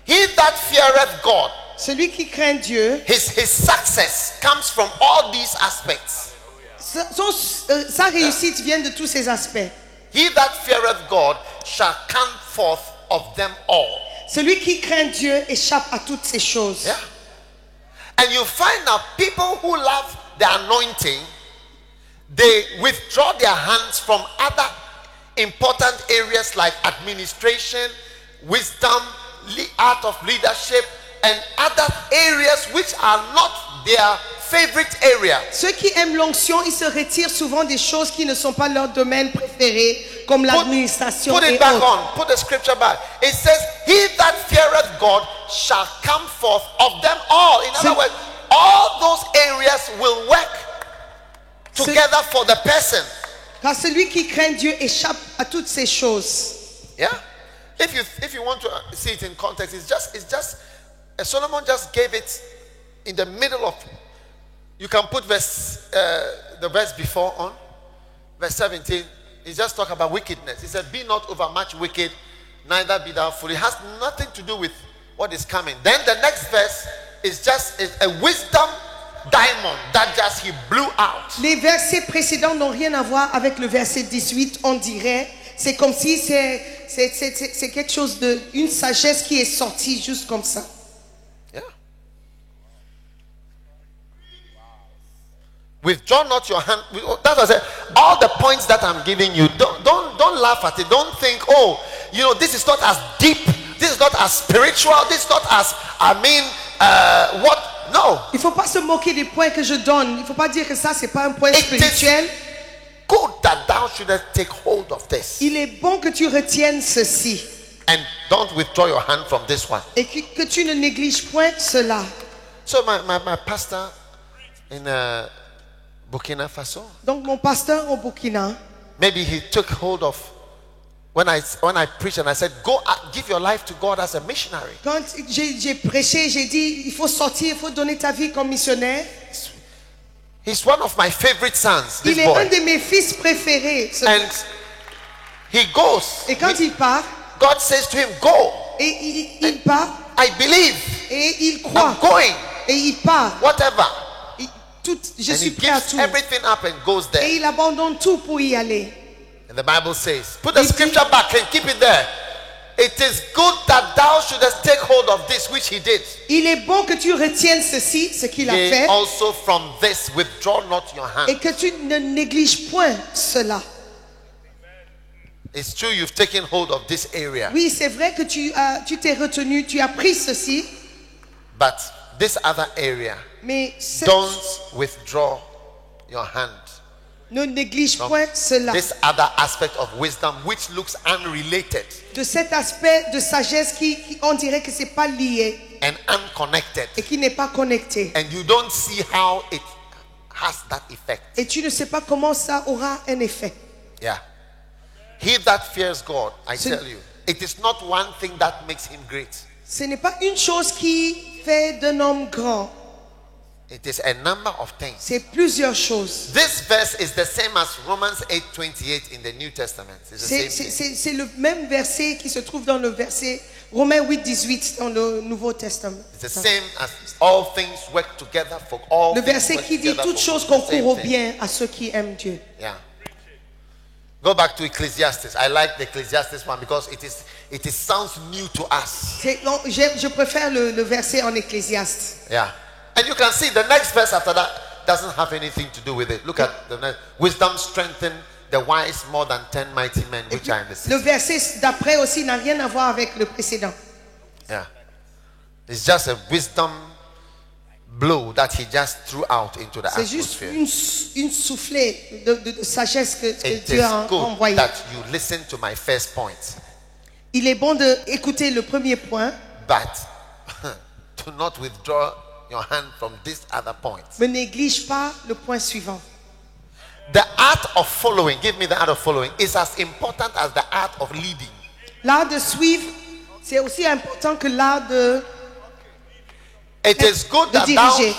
Speaker 1: He that feareth God,
Speaker 2: Celui qui craint Dieu,
Speaker 1: his success comes from all these aspects.
Speaker 2: sa réussite vient de tous ces aspects.
Speaker 1: He that feareth God shall come forth of them all.
Speaker 2: Celui qui craint Dieu échappe à toutes ces choses.
Speaker 1: Yeah. And you find out people who love the anointing, they withdraw their hands from other important areas like administration, wisdom, art of leadership, and other areas which are not their favorite area.
Speaker 2: Ceux qui aiment l'onction, ils se retirent souvent des choses qui ne sont pas leur domaine préféré, comme l'administration
Speaker 1: Put
Speaker 2: et
Speaker 1: it back
Speaker 2: autres.
Speaker 1: on. Put the scripture back. It says, he that feareth God shall come forth of them all. In other words, all those areas will work together for the person.
Speaker 2: Car celui qui craint Dieu échappe à toutes ces choses.
Speaker 1: Yeah. If you want to see it in context, it's just Solomon just gave it in the middle of. You can put the verse before on, verse 17. He just talk about wickedness. He said, "Be not overmuch wicked, neither be thou foolish." It has nothing to do with what is coming. Then the next verse is just a wisdom diamond that just he blew out.
Speaker 2: Les versets précédents n'ont rien à voir avec le verset 18. On dirait, c'est comme si c'est quelque chose une sagesse qui est sortie juste comme ça.
Speaker 1: Yeah. Withdraw not your hand. That's what I said. All the points that I'm giving you, don't laugh at it. Don't think, oh, this is not as deep. This is not not as spiritual. This is not as, what? No.
Speaker 2: Il ne faut pas se moquer des points que je donne. Il ne faut pas dire que ça, c'est pas un point
Speaker 1: It is
Speaker 2: spirituel.
Speaker 1: good that thou shouldest take hold of this.
Speaker 2: Il est bon que tu retiennes ceci
Speaker 1: And don't withdraw your hand from this one.
Speaker 2: et que tu ne négliges point cela.
Speaker 1: So my pastor in Burkina Faso,
Speaker 2: Donc mon pasteur au Burkina,
Speaker 1: maybe he took hold of when I preached and I said, go give your life to God as a missionary.
Speaker 2: quand j'ai prêché, j'ai dit, il faut sortir, il faut donner ta vie comme missionnaire.
Speaker 1: He's one of my favorite sons, this
Speaker 2: Il est un
Speaker 1: boy.
Speaker 2: de mes fils préférés.
Speaker 1: And he goes.
Speaker 2: Et quand il part,
Speaker 1: God says to him, go.
Speaker 2: et il part,
Speaker 1: I believe.
Speaker 2: et il croit,
Speaker 1: I'm going.
Speaker 2: et il part.
Speaker 1: Whatever.
Speaker 2: Je
Speaker 1: And
Speaker 2: suis
Speaker 1: he
Speaker 2: prêt à
Speaker 1: gives
Speaker 2: tout.
Speaker 1: everything up and goes
Speaker 2: Et
Speaker 1: there.
Speaker 2: il abandonne tout pour y aller.
Speaker 1: And the Bible says, put the scripture back and keep it there. It is good that thou shouldest take hold of this which he did.
Speaker 2: Il est bon que tu retiennes ceci, ce qu'il a
Speaker 1: Yea,
Speaker 2: fait,
Speaker 1: also from this withdraw not your hand.
Speaker 2: et que tu ne négliges point cela.
Speaker 1: It's true you've taken hold of this area,
Speaker 2: Oui, c'est vrai que tu t'es retenu, tu as pris ceci,
Speaker 1: but this other area,
Speaker 2: mais
Speaker 1: don't withdraw your hand
Speaker 2: ne néglige
Speaker 1: from
Speaker 2: point cela.
Speaker 1: this other aspect of wisdom which looks unrelated
Speaker 2: De cet aspect de sagesse qui on dirait que c'est pas lié
Speaker 1: and unconnected,
Speaker 2: et qui n'est pas connecté.
Speaker 1: and you don't see how it has that effect.
Speaker 2: Et tu ne sais pas comment ça aura un effet.
Speaker 1: Yeah. He that fears God, I
Speaker 2: Ce-
Speaker 1: tell you, it is not one thing that makes him great.
Speaker 2: Ce n'est pas une chose qui fait d'un homme grand,
Speaker 1: It is a number of things.
Speaker 2: c'est plusieurs choses.
Speaker 1: This verse is the same as Romans 8:28 in the New Testament. It's the same thing.
Speaker 2: C'est le même verset qui se trouve dans le verset Romains 8, 18 dans le Nouveau Testament.
Speaker 1: It's the same as all things work together for all
Speaker 2: Le
Speaker 1: things
Speaker 2: verset
Speaker 1: work
Speaker 2: qui dit
Speaker 1: together
Speaker 2: toutes
Speaker 1: for
Speaker 2: choses
Speaker 1: good. The same
Speaker 2: concourent au
Speaker 1: thing.
Speaker 2: bien à ceux qui aiment Dieu.
Speaker 1: Yeah. Go back to Ecclesiastes. I like the Ecclesiastes one because it sounds new to us.
Speaker 2: Non, je préfère le verset en Ecclésiaste.
Speaker 1: Yeah. And you can see the next verse after that doesn't have anything to do with it. Look at the next. Wisdom strengthen the wise more than 10 mighty men which are in the
Speaker 2: Le
Speaker 1: city.
Speaker 2: verset d'après aussi n'a rien à voir avec le précédent.
Speaker 1: Yeah. It's just a wisdom blow that he just threw out into the
Speaker 2: C'est juste
Speaker 1: atmosphere.
Speaker 2: une soufflée de sagesse que
Speaker 1: It
Speaker 2: Dieu
Speaker 1: is
Speaker 2: a
Speaker 1: good
Speaker 2: envoyée.
Speaker 1: that you listen to my first point,
Speaker 2: Il est bon d'écouter le premier point,
Speaker 1: but do not withdraw your hand from this other point.
Speaker 2: mais néglige pas le point suivant.
Speaker 1: The art of following, give me the art of following, is as important as the art of leading.
Speaker 2: L'art de suivre, c'est aussi important que l'art de
Speaker 1: It is good
Speaker 2: de
Speaker 1: that thou,
Speaker 2: diriger.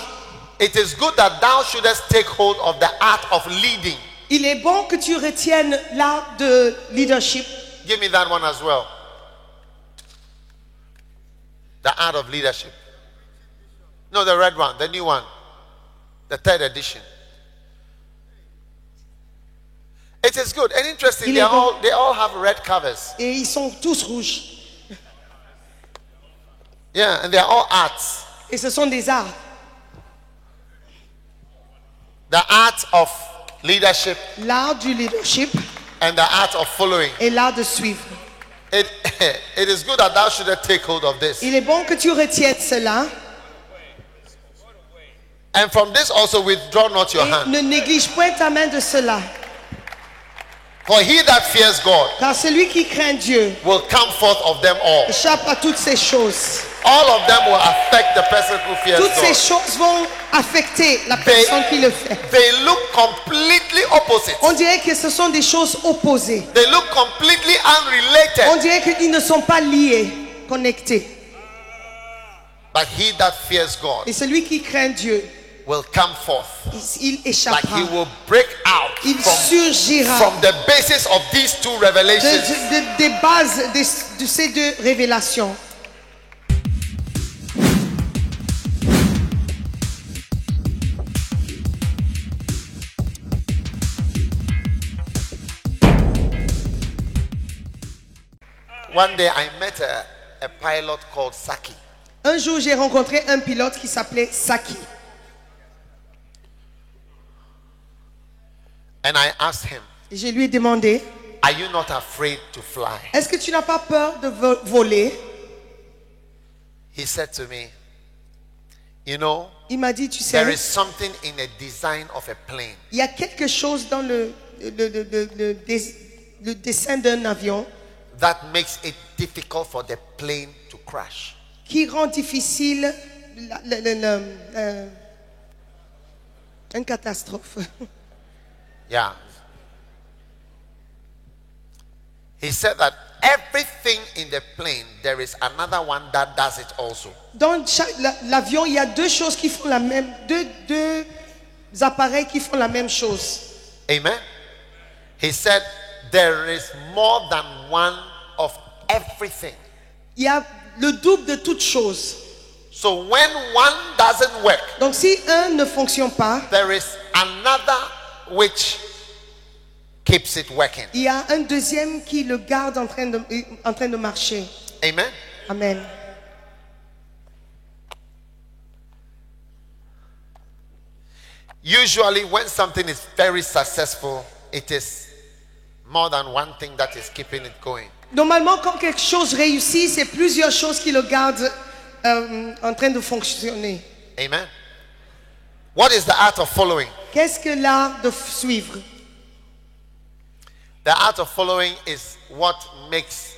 Speaker 1: it is good that thou shouldest take hold of the art of leading.
Speaker 2: Il est bon que tu retiennes l'art de leadership.
Speaker 1: Give me that one as well. The art of leadership. No, the red one, the new one, the third edition. It is good and interesting.
Speaker 2: Il est bon.
Speaker 1: They all have red covers.
Speaker 2: Et ils sont tous rouges.
Speaker 1: Yeah, and they are all arts.
Speaker 2: Et ce sont des arts.
Speaker 1: The art of leadership
Speaker 2: L'art du leadership
Speaker 1: and the art of following.
Speaker 2: et l'art de suivre.
Speaker 1: It, it is good that thou shouldest take hold of this.
Speaker 2: Il est bon que tu retiennes cela
Speaker 1: And from this also withdraw not your
Speaker 2: et
Speaker 1: hand.
Speaker 2: ne néglige point ta main de cela.
Speaker 1: For he that fears God
Speaker 2: Car celui qui craint Dieu
Speaker 1: will come forth of them all.
Speaker 2: échappe à toutes ces choses.
Speaker 1: All of them will affect the person who fears
Speaker 2: Toutes ces
Speaker 1: God.
Speaker 2: choses vont affecter la personne qui le fait.
Speaker 1: They look completely opposite.
Speaker 2: On dirait que ce sont des choses opposées.
Speaker 1: They look completely
Speaker 2: On
Speaker 1: unrelated.
Speaker 2: dirait qu'ils ne sont pas liés, connectés.
Speaker 1: But he that fears God
Speaker 2: Et celui qui craint Dieu,
Speaker 1: will come forth.
Speaker 2: il
Speaker 1: Like he
Speaker 2: échappera.
Speaker 1: will break out
Speaker 2: Il surgira
Speaker 1: from the basis of these two revelations.
Speaker 2: des bases de ces deux révélations.
Speaker 1: One day I met a pilot called Saki.
Speaker 2: Un jour, j'ai rencontré un pilote qui s'appelait Saki.
Speaker 1: And I asked him,
Speaker 2: Et je lui ai demandé,
Speaker 1: are you not afraid to fly?
Speaker 2: est-ce que tu n'as pas peur de voler?
Speaker 1: he said to me, you know,
Speaker 2: Il m'a dit, tu
Speaker 1: there
Speaker 2: sais,
Speaker 1: is something in the design of a plane
Speaker 2: il y a quelque chose dans le dessin d'un avion
Speaker 1: that makes it difficult for the plane to crash.
Speaker 2: qui rend difficile une catastrophe.
Speaker 1: Yeah. He said that everything in the plane, there is another one that does it also.
Speaker 2: Dans l'avion, il y a deux choses qui font la même, deux appareils qui font la même chose.
Speaker 1: Amen. He said there is more than one of everything.
Speaker 2: Il y a le double de toutes choses.
Speaker 1: So when one doesn't work,
Speaker 2: Donc si un ne fonctionne pas,
Speaker 1: there is another which keeps it working.
Speaker 2: il y a un deuxième qui le garde en train de marcher.
Speaker 1: Amen.
Speaker 2: Amen.
Speaker 1: Usually when something is very successful, it is more than one thing that is keeping it going.
Speaker 2: Normalement, quand quelque chose réussit, c'est plusieurs choses qui le gardent en train de fonctionner.
Speaker 1: Amen. What is the art of following?
Speaker 2: Qu'est-ce que l'art de suivre?
Speaker 1: The art of following is what makes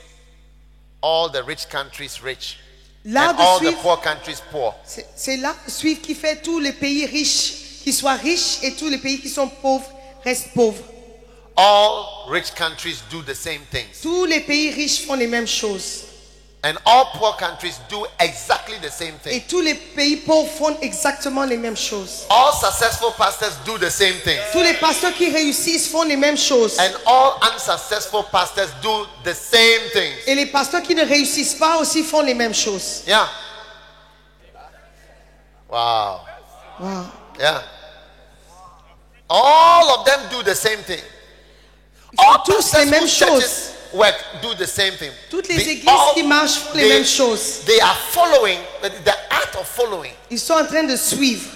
Speaker 1: all the rich countries rich
Speaker 2: L'art
Speaker 1: and
Speaker 2: de
Speaker 1: all the
Speaker 2: suivre,
Speaker 1: poor countries poor.
Speaker 2: c'est l'art de suivre qui fait tous les pays riches qui soient riches et tous les pays qui sont pauvres restent pauvres.
Speaker 1: All rich countries do the same things,
Speaker 2: Tous les pays riches font les mêmes choses.
Speaker 1: and all poor countries do exactly the same
Speaker 2: Et
Speaker 1: thing.
Speaker 2: tous les pays pauvres font exactement les mêmes choses.
Speaker 1: All successful pastors do the same thing,
Speaker 2: Tous les pasteurs qui réussissent font les mêmes choses.
Speaker 1: and all unsuccessful pastors do the same things.
Speaker 2: Et les pasteurs qui ne réussissent pas aussi font les mêmes choses.
Speaker 1: Yeah. Wow.
Speaker 2: Wow.
Speaker 1: Yeah. All of them do the same thing.
Speaker 2: Ils font
Speaker 1: All
Speaker 2: tous les mêmes
Speaker 1: successful
Speaker 2: choses.
Speaker 1: churches work do the same thing.
Speaker 2: Toutes les
Speaker 1: They
Speaker 2: églises
Speaker 1: all-
Speaker 2: qui marchent font les
Speaker 1: they-
Speaker 2: mêmes choses.
Speaker 1: They are following, but the art of following
Speaker 2: Ils sont en train de suivre.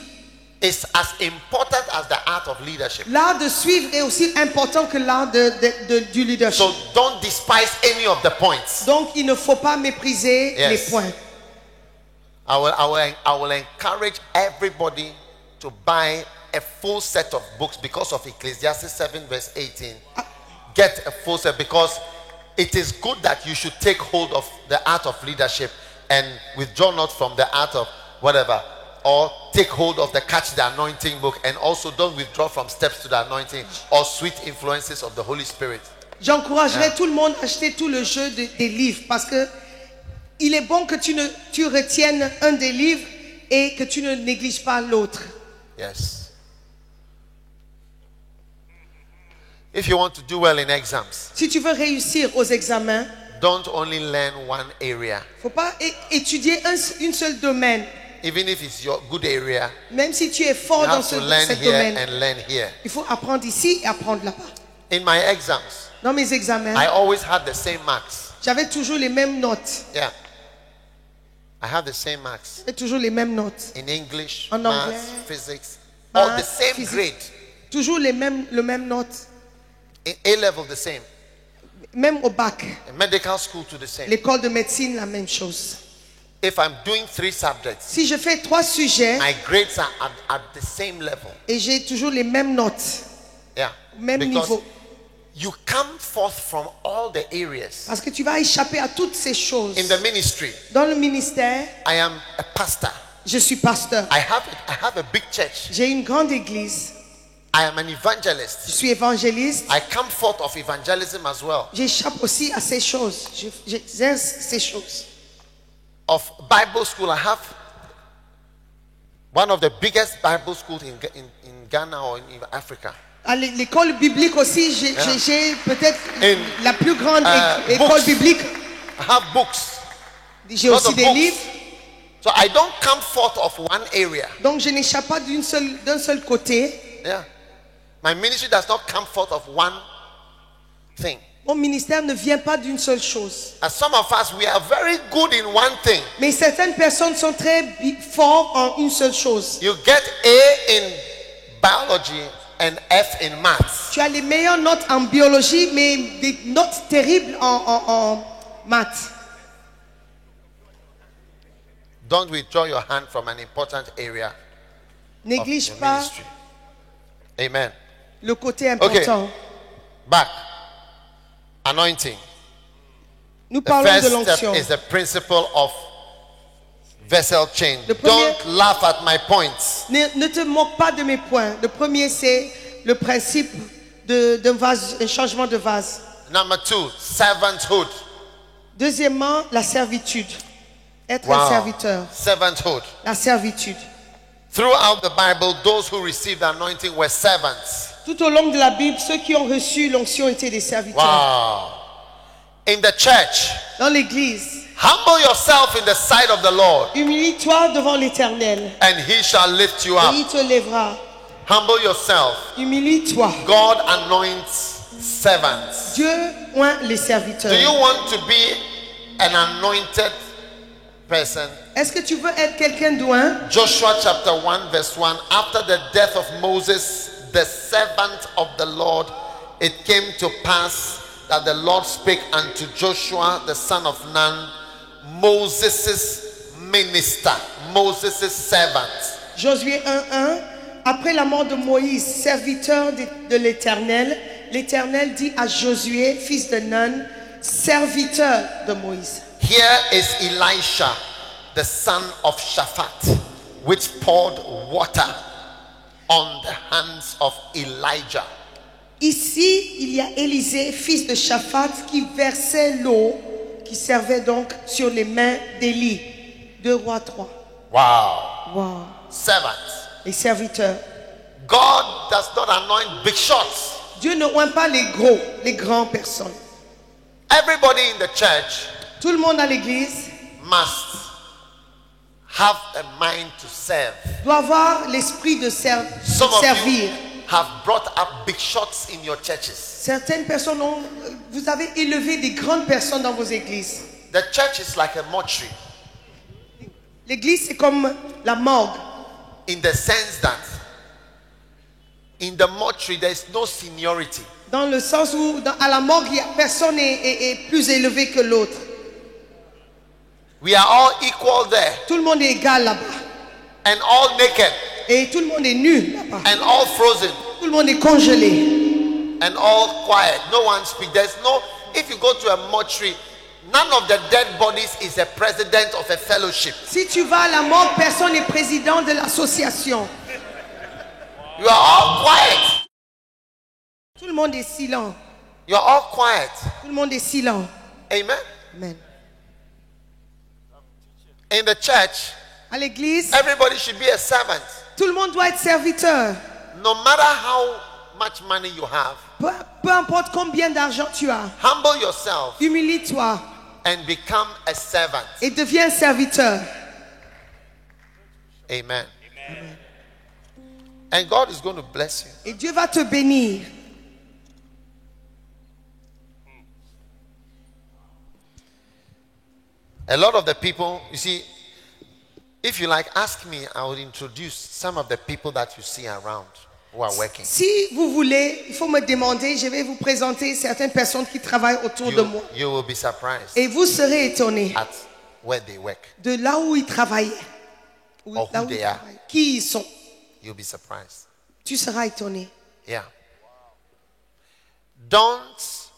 Speaker 1: is as important as the art of leadership.
Speaker 2: L'art de suivre est aussi important que l'art du leadership.
Speaker 1: So don't despise any of the points.
Speaker 2: Donc, il ne faut pas mépriser
Speaker 1: Yes.
Speaker 2: les points.
Speaker 1: I will encourage everybody to buy a full set of books because of Ecclesiastes 7 verse 18. Get a full set because it is good that you should take hold of the art of leadership and withdraw not from the art of whatever, or take hold of the Catch the Anointing book, and also don't withdraw from Steps to the Anointing or Sweet Influences of the Holy Spirit.
Speaker 2: J'encouragerais tout le monde à acheter tout le jeu des livres parce que il est bon que tu retiennes un des livres et que tu ne négliges pas l'autre.
Speaker 1: Yes. If you want to do well in exams,
Speaker 2: Si tu veux réussir aux examens,
Speaker 1: don't only learn one area.
Speaker 2: faut pas étudier une seule domaine.
Speaker 1: Even if it's your good area,
Speaker 2: Même si tu es
Speaker 1: you
Speaker 2: fort dans
Speaker 1: have to
Speaker 2: ce
Speaker 1: learn here
Speaker 2: domaine,
Speaker 1: and learn here.
Speaker 2: il faut apprendre ici et apprendre là-bas.
Speaker 1: In my exams,
Speaker 2: Dans mes examens,
Speaker 1: I always had the same marks.
Speaker 2: j'avais toujours les mêmes notes.
Speaker 1: Yeah. I have the same marks
Speaker 2: J'avais toujours les mêmes notes.
Speaker 1: in English,
Speaker 2: En
Speaker 1: maths,
Speaker 2: anglais,
Speaker 1: physics, all the
Speaker 2: Maths,
Speaker 1: same
Speaker 2: physique.
Speaker 1: grade.
Speaker 2: Toujours le même note.
Speaker 1: In A level, the same.
Speaker 2: Même au bac.
Speaker 1: In medical school, to the same.
Speaker 2: L'école de médecine, la même chose.
Speaker 1: If I'm doing 3 subjects,
Speaker 2: Si je fais 3 sujets
Speaker 1: my grades are at the same level.
Speaker 2: et j'ai toujours les mêmes notes,
Speaker 1: Yeah.
Speaker 2: même
Speaker 1: Because
Speaker 2: niveau.
Speaker 1: you come forth from all the areas.
Speaker 2: Parce que tu vas échapper à toutes ces choses.
Speaker 1: In the ministry,
Speaker 2: Dans le ministère,
Speaker 1: I am a pastor.
Speaker 2: je suis pasteur.
Speaker 1: I have a big church.
Speaker 2: J'ai une grande église.
Speaker 1: I am an
Speaker 2: Je
Speaker 1: evangelist.
Speaker 2: suis évangéliste.
Speaker 1: I come forth of evangelism as well.
Speaker 2: J'échappe aussi à ces choses. J'exerce ces choses.
Speaker 1: Of Bible school, I have one of the biggest Bible schools in Ghana or in Africa.
Speaker 2: À l'école biblique aussi, j'ai peut-être
Speaker 1: In,
Speaker 2: la plus grande école
Speaker 1: books.
Speaker 2: biblique.
Speaker 1: I have books.
Speaker 2: J'ai
Speaker 1: Lot
Speaker 2: aussi
Speaker 1: of
Speaker 2: des
Speaker 1: books.
Speaker 2: livres.
Speaker 1: So I don't come forth of one area.
Speaker 2: Donc je n'échappe pas d'un seul côté.
Speaker 1: Yeah. My ministry does not come forth of one thing.
Speaker 2: Mon ministère ne vient pas d'une seule chose.
Speaker 1: As some of us, we are very good in one thing.
Speaker 2: Mais certaines personnes sont très fortes en une seule chose.
Speaker 1: You get A in biology and F in maths.
Speaker 2: Tu as les meilleures notes en biologie, mais des notes terribles en maths.
Speaker 1: Don't withdraw your hand from an important area of
Speaker 2: Néglige
Speaker 1: your
Speaker 2: pas
Speaker 1: ministry. Amen.
Speaker 2: le côté important.
Speaker 1: Back. Anointing.
Speaker 2: Nous
Speaker 1: The
Speaker 2: parlons de
Speaker 1: first step
Speaker 2: l'onction.
Speaker 1: is the principle of vessel change.
Speaker 2: Le premier-
Speaker 1: Don't laugh at my points.
Speaker 2: Ne te moque pas de mes points. Le premier, c'est le principe d'un vase, un changement de vase.
Speaker 1: Number 2, servanthood.
Speaker 2: Deuxièmement, la servitude. Être un serviteur.
Speaker 1: Servanthood.
Speaker 2: La servitude.
Speaker 1: Throughout the Bible, those who received the anointing were servants.
Speaker 2: Tout au long de la Bible, ceux qui ont reçu l'onction étaient des serviteurs.
Speaker 1: Wow. In the church,
Speaker 2: Dans l'église,
Speaker 1: humble yourself in the sight of the Lord,
Speaker 2: humilie-toi devant l'Éternel
Speaker 1: and he shall lift you
Speaker 2: et
Speaker 1: up.
Speaker 2: il te lèvera.
Speaker 1: Humble yourself.
Speaker 2: Humilie-toi.
Speaker 1: God anoints servants.
Speaker 2: Dieu oint les serviteurs.
Speaker 1: Do you want to be an anointed person?
Speaker 2: Est-ce que tu veux être quelqu'un d'oint?
Speaker 1: Joshua chapter 1 verse 1. After the death of Moses, the servant of the Lord, it came to pass that the Lord spake unto Joshua the son of Nun, Moses' minister, Moses' servant.
Speaker 2: Josué 1:1. Après la mort de Moïse, serviteur de l'Éternel, l'Éternel dit à Josué, fils de Nun, serviteur de Moïse.
Speaker 1: Here is Elisha, the son of Shaphat, which poured water on the hands of Elijah.
Speaker 2: Ici, il y a Élisée, fils de Shaphat, qui versait l'eau, qui servait donc sur les mains d'Élie. 2 Rois 3.
Speaker 1: Wow.
Speaker 2: Wow.
Speaker 1: Servants.
Speaker 2: Les serviteurs.
Speaker 1: God does not anoint big shots.
Speaker 2: Dieu ne oint pas les gros, les grandes personnes.
Speaker 1: Everybody in the church
Speaker 2: Tout le monde à l'église
Speaker 1: must have a mind to serve.
Speaker 2: doit avoir l'esprit de
Speaker 1: Some
Speaker 2: servir.
Speaker 1: of you have brought up big shots in your churches.
Speaker 2: Certaines personnes ont, vous avez élevé des grandes personnes dans vos églises.
Speaker 1: The church is like a mortuary
Speaker 2: L'église, c'est comme la morgue.
Speaker 1: in the sense that in the mortuary there is no seniority.
Speaker 2: Dans le sens où, à la morgue, personne est plus élevé que l'autre.
Speaker 1: We are all equal there
Speaker 2: Tout le monde est égal là-bas.
Speaker 1: and all naked
Speaker 2: Et tout le monde est nu là-bas.
Speaker 1: and all frozen
Speaker 2: Tout le monde est congelé.
Speaker 1: and all quiet. No one speaks. There's no, if you go to a mortuary, none of the dead bodies is a president of a fellowship.
Speaker 2: Si tu vas à la morgue, personne n'est président de l'association.
Speaker 1: You are all quiet.
Speaker 2: Tout le monde est silent.
Speaker 1: You are all quiet.
Speaker 2: Tout le monde est silent.
Speaker 1: Amen.
Speaker 2: Amen.
Speaker 1: In the church,
Speaker 2: À l'église,
Speaker 1: everybody should be a servant.
Speaker 2: tout le monde doit être serviteur.
Speaker 1: No matter how much money you have,
Speaker 2: Peu importe combien d'argent tu as,
Speaker 1: humble yourself
Speaker 2: humilie-toi
Speaker 1: and become a servant.
Speaker 2: et deviens serviteur.
Speaker 1: Amen. And God is going to bless you.
Speaker 2: Et Dieu va te bénir.
Speaker 1: A lot of the people, you see, if you like, ask me, I will introduce some of the people that you see around who are working.
Speaker 2: Si vous voulez, il faut me demander, je vais vous présenter certaines personnes qui travaillent autour de moi.
Speaker 1: You will be surprised
Speaker 2: Et vous serez étonnés
Speaker 1: at where they work.
Speaker 2: de là où ils travaillaient.
Speaker 1: Or
Speaker 2: Là
Speaker 1: who
Speaker 2: où
Speaker 1: they
Speaker 2: ils
Speaker 1: are.
Speaker 2: travaillent. Qui ils sont.
Speaker 1: You'll be surprised.
Speaker 2: Tu seras étonné.
Speaker 1: Yeah. Don't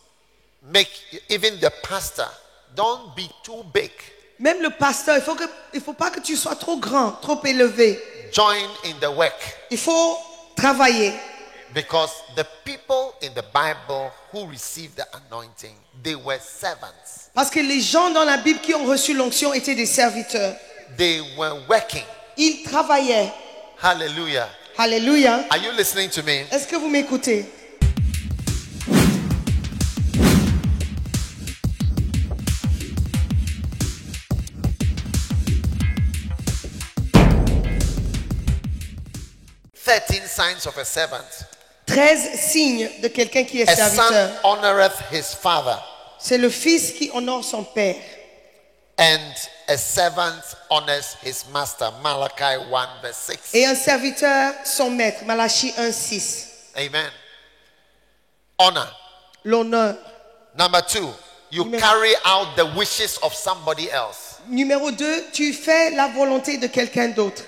Speaker 1: make, even the pastor, don't be too big.
Speaker 2: Même le pasteur, il faut pas que tu sois trop grand, trop élevé.
Speaker 1: Join in the work.
Speaker 2: Il faut travailler.
Speaker 1: Because the people in the Bible who received the anointing, they were servants.
Speaker 2: Parce que les gens dans la Bible qui ont reçu l'onction étaient des serviteurs.
Speaker 1: They were working.
Speaker 2: Ils travaillaient.
Speaker 1: Hallelujah.
Speaker 2: Alléluia.
Speaker 1: Are you listening to me?
Speaker 2: Est-ce que vous m'écoutez?
Speaker 1: Signs of a servant.
Speaker 2: 13 signes de quelqu'un qui est
Speaker 1: A son
Speaker 2: serviteur.
Speaker 1: honoreth his father,
Speaker 2: C'est le fils qui honore son père.
Speaker 1: and a servant honors his master. Malachi 1 verse 6.
Speaker 2: Et un serviteur son maître. Malachie 1:6.
Speaker 1: Amen. Honor.
Speaker 2: L'honneur.
Speaker 1: Number 2, you
Speaker 2: Amen.
Speaker 1: carry out the wishes of somebody else.
Speaker 2: Numéro 2, tu fais la volonté de quelqu'un d'autre.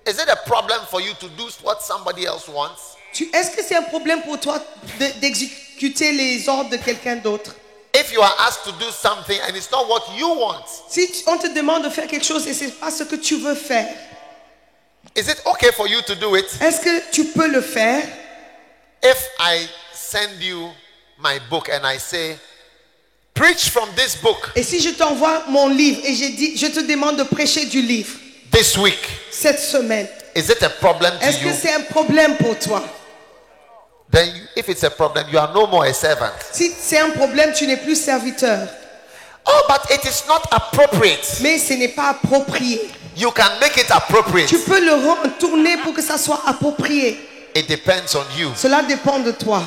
Speaker 1: Is it a problem for you to do what somebody else wants?
Speaker 2: Est-ce que c'est un problème pour toi d'exécuter les ordres de quelqu'un d'autre?
Speaker 1: If you are asked to do something and it's not what you want,
Speaker 2: Si on te demande de faire quelque chose et ce n'est pas ce que tu veux faire,
Speaker 1: is it okay for you to do it?
Speaker 2: est-ce que tu peux le faire?
Speaker 1: If I send you my book and I say, preach from this book
Speaker 2: Et si je t'envoie mon livre et je te demande de prêcher du livre
Speaker 1: this week,
Speaker 2: cette semaine,
Speaker 1: is it a problem to
Speaker 2: est-ce que
Speaker 1: you?
Speaker 2: c'est un problème pour toi?
Speaker 1: Then if it's a problem, you are no more a servant.
Speaker 2: Si c'est un problème, tu n'es plus serviteur.
Speaker 1: Oh, but it is not appropriate.
Speaker 2: Mais ce n'est pas approprié.
Speaker 1: You can make it appropriate.
Speaker 2: Tu peux le tourner pour que ça soit approprié.
Speaker 1: It depends on you.
Speaker 2: Cela dépend de toi.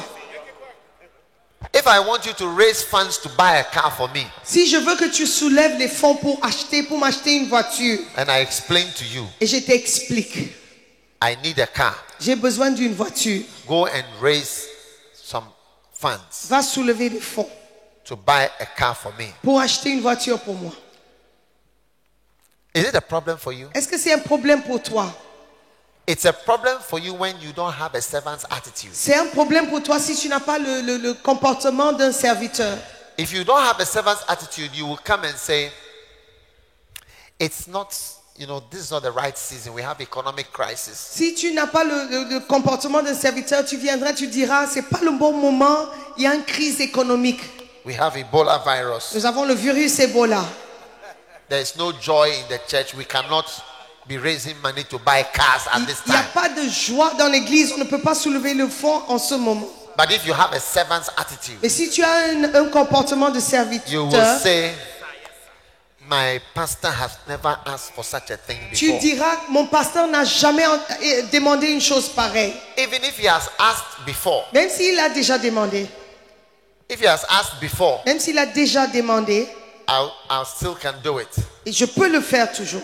Speaker 1: If I want you to raise funds to buy a car for me,
Speaker 2: Si je veux que tu soulèves les fonds pour m'acheter une voiture,
Speaker 1: and I explain to you,
Speaker 2: et je t'explique,
Speaker 1: I need a car,
Speaker 2: j'ai besoin d'une voiture,
Speaker 1: go and raise some funds
Speaker 2: va soulever les fonds
Speaker 1: to buy a car for me.
Speaker 2: pour acheter une voiture pour moi.
Speaker 1: Is it a problem for you?
Speaker 2: Est-ce que c'est un problème pour toi?
Speaker 1: It's a problem for you when you don't have a servant's attitude.
Speaker 2: C'est un problème pour toi si tu n'as pas le comportement d'un serviteur.
Speaker 1: If you don't have a servant's attitude, you will come and say, it's not, this is not the right season. We have economic crisis.
Speaker 2: Si tu n'as pas le comportement d'un serviteur, tu viendras, tu diras, c'est pas le bon moment, il y a une crise économique.
Speaker 1: We have Ebola virus.
Speaker 2: Nous avons le virus Ebola.
Speaker 1: There is no joy in the church. We cannot be raising money to buy cars at this
Speaker 2: Il n'y a
Speaker 1: time.
Speaker 2: pas de joie dans l'église, on ne peut pas soulever le fonds en ce moment.
Speaker 1: But if you have a servant's attitude,
Speaker 2: Mais si tu as un comportement de
Speaker 1: you will
Speaker 2: serviteur,
Speaker 1: say, my pastor has never asked for such a thing
Speaker 2: tu
Speaker 1: before.
Speaker 2: diras, mon pasteur n'a jamais demandé une chose pareille.
Speaker 1: Even if he has asked before,
Speaker 2: Même s'il a déjà demandé,
Speaker 1: if he has asked before,
Speaker 2: même s'il a déjà demandé,
Speaker 1: I still can do it.
Speaker 2: et je peux le faire toujours.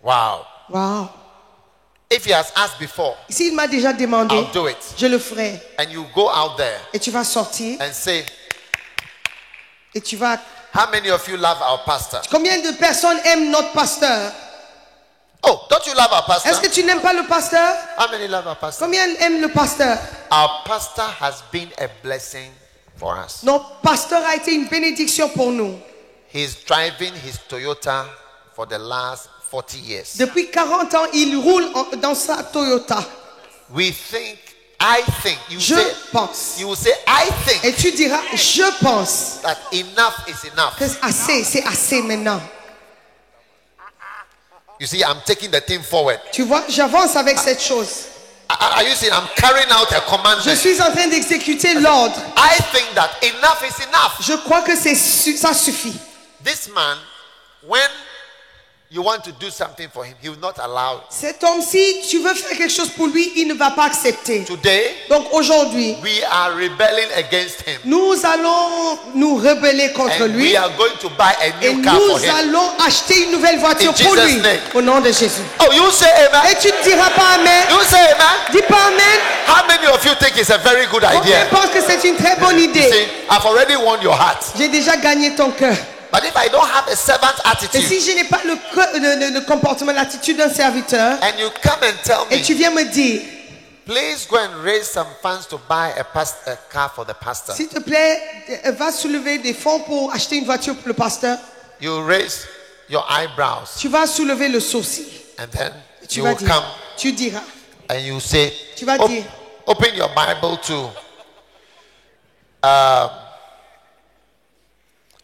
Speaker 1: Wow.
Speaker 2: Wow.
Speaker 1: If he has asked before,
Speaker 2: S'il m'a déjà demandé,
Speaker 1: I'll do it.
Speaker 2: je le ferai.
Speaker 1: And you go out there
Speaker 2: Et tu vas sortir
Speaker 1: and say,
Speaker 2: et tu vas...
Speaker 1: how many of you love our pastor?
Speaker 2: Combien de personnes aiment notre pasteur?
Speaker 1: Oh, don't you love our pastor?
Speaker 2: Est-ce que tu n'aimes pas le pasteur?
Speaker 1: How many love our pastor?
Speaker 2: Combien aiment le pasteur?
Speaker 1: Our pastor has been a blessing for us.
Speaker 2: Notre pasteur a été une bénédiction pour nous.
Speaker 1: He's driving his Toyota for the last 40 years.
Speaker 2: Depuis 40 ans, il roule dans sa Toyota.
Speaker 1: We think, I think,
Speaker 2: Je pense.
Speaker 1: you will say, I think
Speaker 2: Et tu diras, je pense
Speaker 1: that enough is enough.
Speaker 2: que c'est assez maintenant.
Speaker 1: You see, I'm taking the thing forward.
Speaker 2: Tu vois, j'avance avec cette chose.
Speaker 1: Are you seeing? I'm carrying out a
Speaker 2: Je
Speaker 1: commandment.
Speaker 2: suis en train d'exécuter l'ordre.
Speaker 1: I think that enough is enough.
Speaker 2: Je crois que ça suffit.
Speaker 1: This man, when you want to do something for him, he will not allow it.
Speaker 2: Cet homme, si tu veux faire quelque chose pour lui, il ne va pas accepter.
Speaker 1: Today,
Speaker 2: Donc aujourd'hui,
Speaker 1: we are rebelling against him.
Speaker 2: nous allons nous rebeller contre
Speaker 1: And
Speaker 2: lui
Speaker 1: we are going to buy a
Speaker 2: et
Speaker 1: new car for
Speaker 2: nous
Speaker 1: him.
Speaker 2: allons acheter une nouvelle voiture
Speaker 1: In
Speaker 2: pour
Speaker 1: Jesus'
Speaker 2: lui.
Speaker 1: name.
Speaker 2: Au nom de Jésus.
Speaker 1: Oh, you say
Speaker 2: Et
Speaker 1: amen?
Speaker 2: tu ne diras pas Amen.
Speaker 1: You say amen?
Speaker 2: Dis pas Amen.
Speaker 1: How many of you think it's a very good
Speaker 2: Combien
Speaker 1: idea?
Speaker 2: pensent que c'est une très bonne
Speaker 1: You
Speaker 2: idée?
Speaker 1: see, I've already won your heart.
Speaker 2: J'ai déjà gagné ton cœur.
Speaker 1: But if I don't have a servant
Speaker 2: Et
Speaker 1: attitude,
Speaker 2: si je n'ai pas le comportement, l'attitude d'un serviteur,
Speaker 1: and you come and tell
Speaker 2: et
Speaker 1: me,
Speaker 2: tu viens me dire,
Speaker 1: please go and raise some funds to buy a car for the pastor.
Speaker 2: s'il te plaît, va soulever des fonds pour acheter une voiture pour le pasteur,
Speaker 1: You raise your eyebrows,
Speaker 2: tu vas soulever le sourcil.
Speaker 1: and then
Speaker 2: Tu
Speaker 1: you
Speaker 2: vas
Speaker 1: will
Speaker 2: dire,
Speaker 1: come
Speaker 2: tu diras,
Speaker 1: and you say,
Speaker 2: Tu vas
Speaker 1: "Op-
Speaker 2: dire.
Speaker 1: open your Bible to.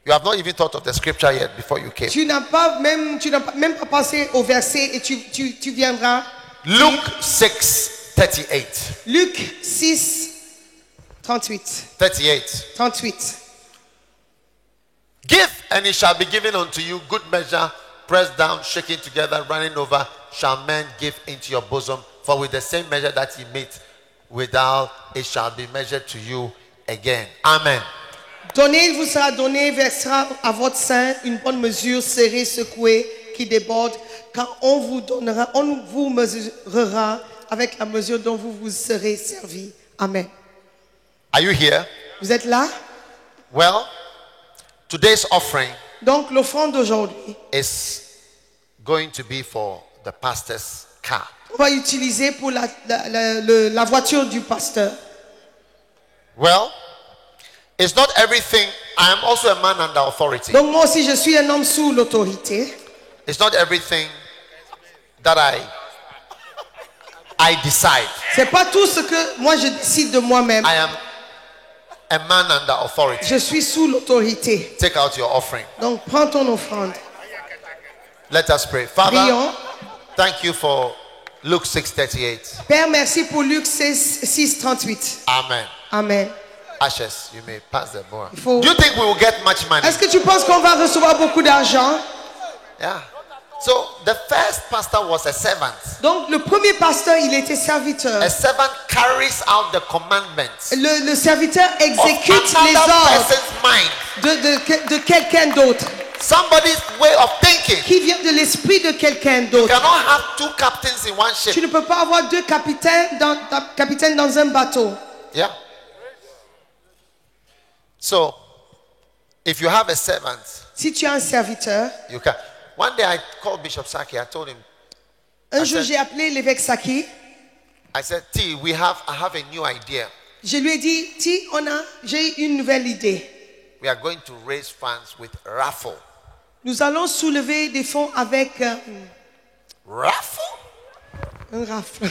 Speaker 1: You have not even thought of the scripture yet before you came.
Speaker 2: tu n'as même pas pensé au verset et tu viendras.
Speaker 1: Luke 6:38.
Speaker 2: Luc 6, 38.
Speaker 1: 38. Give, and it shall be given unto you, good measure, pressed down, shaken together, running over, shall men give into your bosom. For with the same measure that ye mete withal, it shall be measured to you again. Amen.
Speaker 2: Donnez, il vous sera donné, versera à votre sein une bonne mesure, serrée, secouée, qui déborde. Quand on vous donnera, on vous mesurera avec la mesure dont vous vous serez servi. Amen.
Speaker 1: Are you here?
Speaker 2: Vous êtes là?
Speaker 1: Well, today's offering
Speaker 2: Donc l'offrande d'aujourd'hui,
Speaker 1: is going to be for the pastor's car.
Speaker 2: on va utiliser pour la voiture du pasteur.
Speaker 1: Well, it's not everything. I am also a man under authority.
Speaker 2: Donc moi aussi je suis un homme sous l'autorité.
Speaker 1: It's not everything that I decide.
Speaker 2: C'est pas tout ce que moi je décide de moi-même.
Speaker 1: I am a man under authority.
Speaker 2: Je suis sous l'autorité.
Speaker 1: Take out your offering.
Speaker 2: Donc prends ton offrande.
Speaker 1: Let us pray. Father,
Speaker 2: Prions.
Speaker 1: thank you for Luke 6:38.
Speaker 2: Père, merci pour Luc 6:38.
Speaker 1: Amen.
Speaker 2: Amen.
Speaker 1: Ashes, you may pass the more.
Speaker 2: Il faut-
Speaker 1: Do you think we will get much money?
Speaker 2: Est-ce que tu penses qu'on va recevoir beaucoup d'argent?
Speaker 1: Yeah. So the first pastor was a servant.
Speaker 2: Donc le premier pasteur, il était serviteur.
Speaker 1: A servant carries out the commandments
Speaker 2: Le serviteur
Speaker 1: of
Speaker 2: exécute les
Speaker 1: another
Speaker 2: ordres
Speaker 1: person's mind.
Speaker 2: de quelqu'un d'autre,
Speaker 1: Somebody's way of thinking.
Speaker 2: qui vient de l'esprit de quelqu'un
Speaker 1: You
Speaker 2: d'autre.
Speaker 1: cannot have two captains in one
Speaker 2: Tu
Speaker 1: ship.
Speaker 2: ne peux pas avoir deux capitaines dans un bateau.
Speaker 1: Yeah. So, if you have a servant,
Speaker 2: Si tu as un serviteur,
Speaker 1: you can. One day I called Bishop Saki. I told him,
Speaker 2: un jour
Speaker 1: said-
Speaker 2: j'ai appelé l'évêque Saki.
Speaker 1: I said, T, I have a new idea.
Speaker 2: Je lui ai dit, j'ai une nouvelle idée.
Speaker 1: We are going to raise funds with raffle.
Speaker 2: Nous allons soulever des fonds avec
Speaker 1: Raffle?
Speaker 2: un rafle.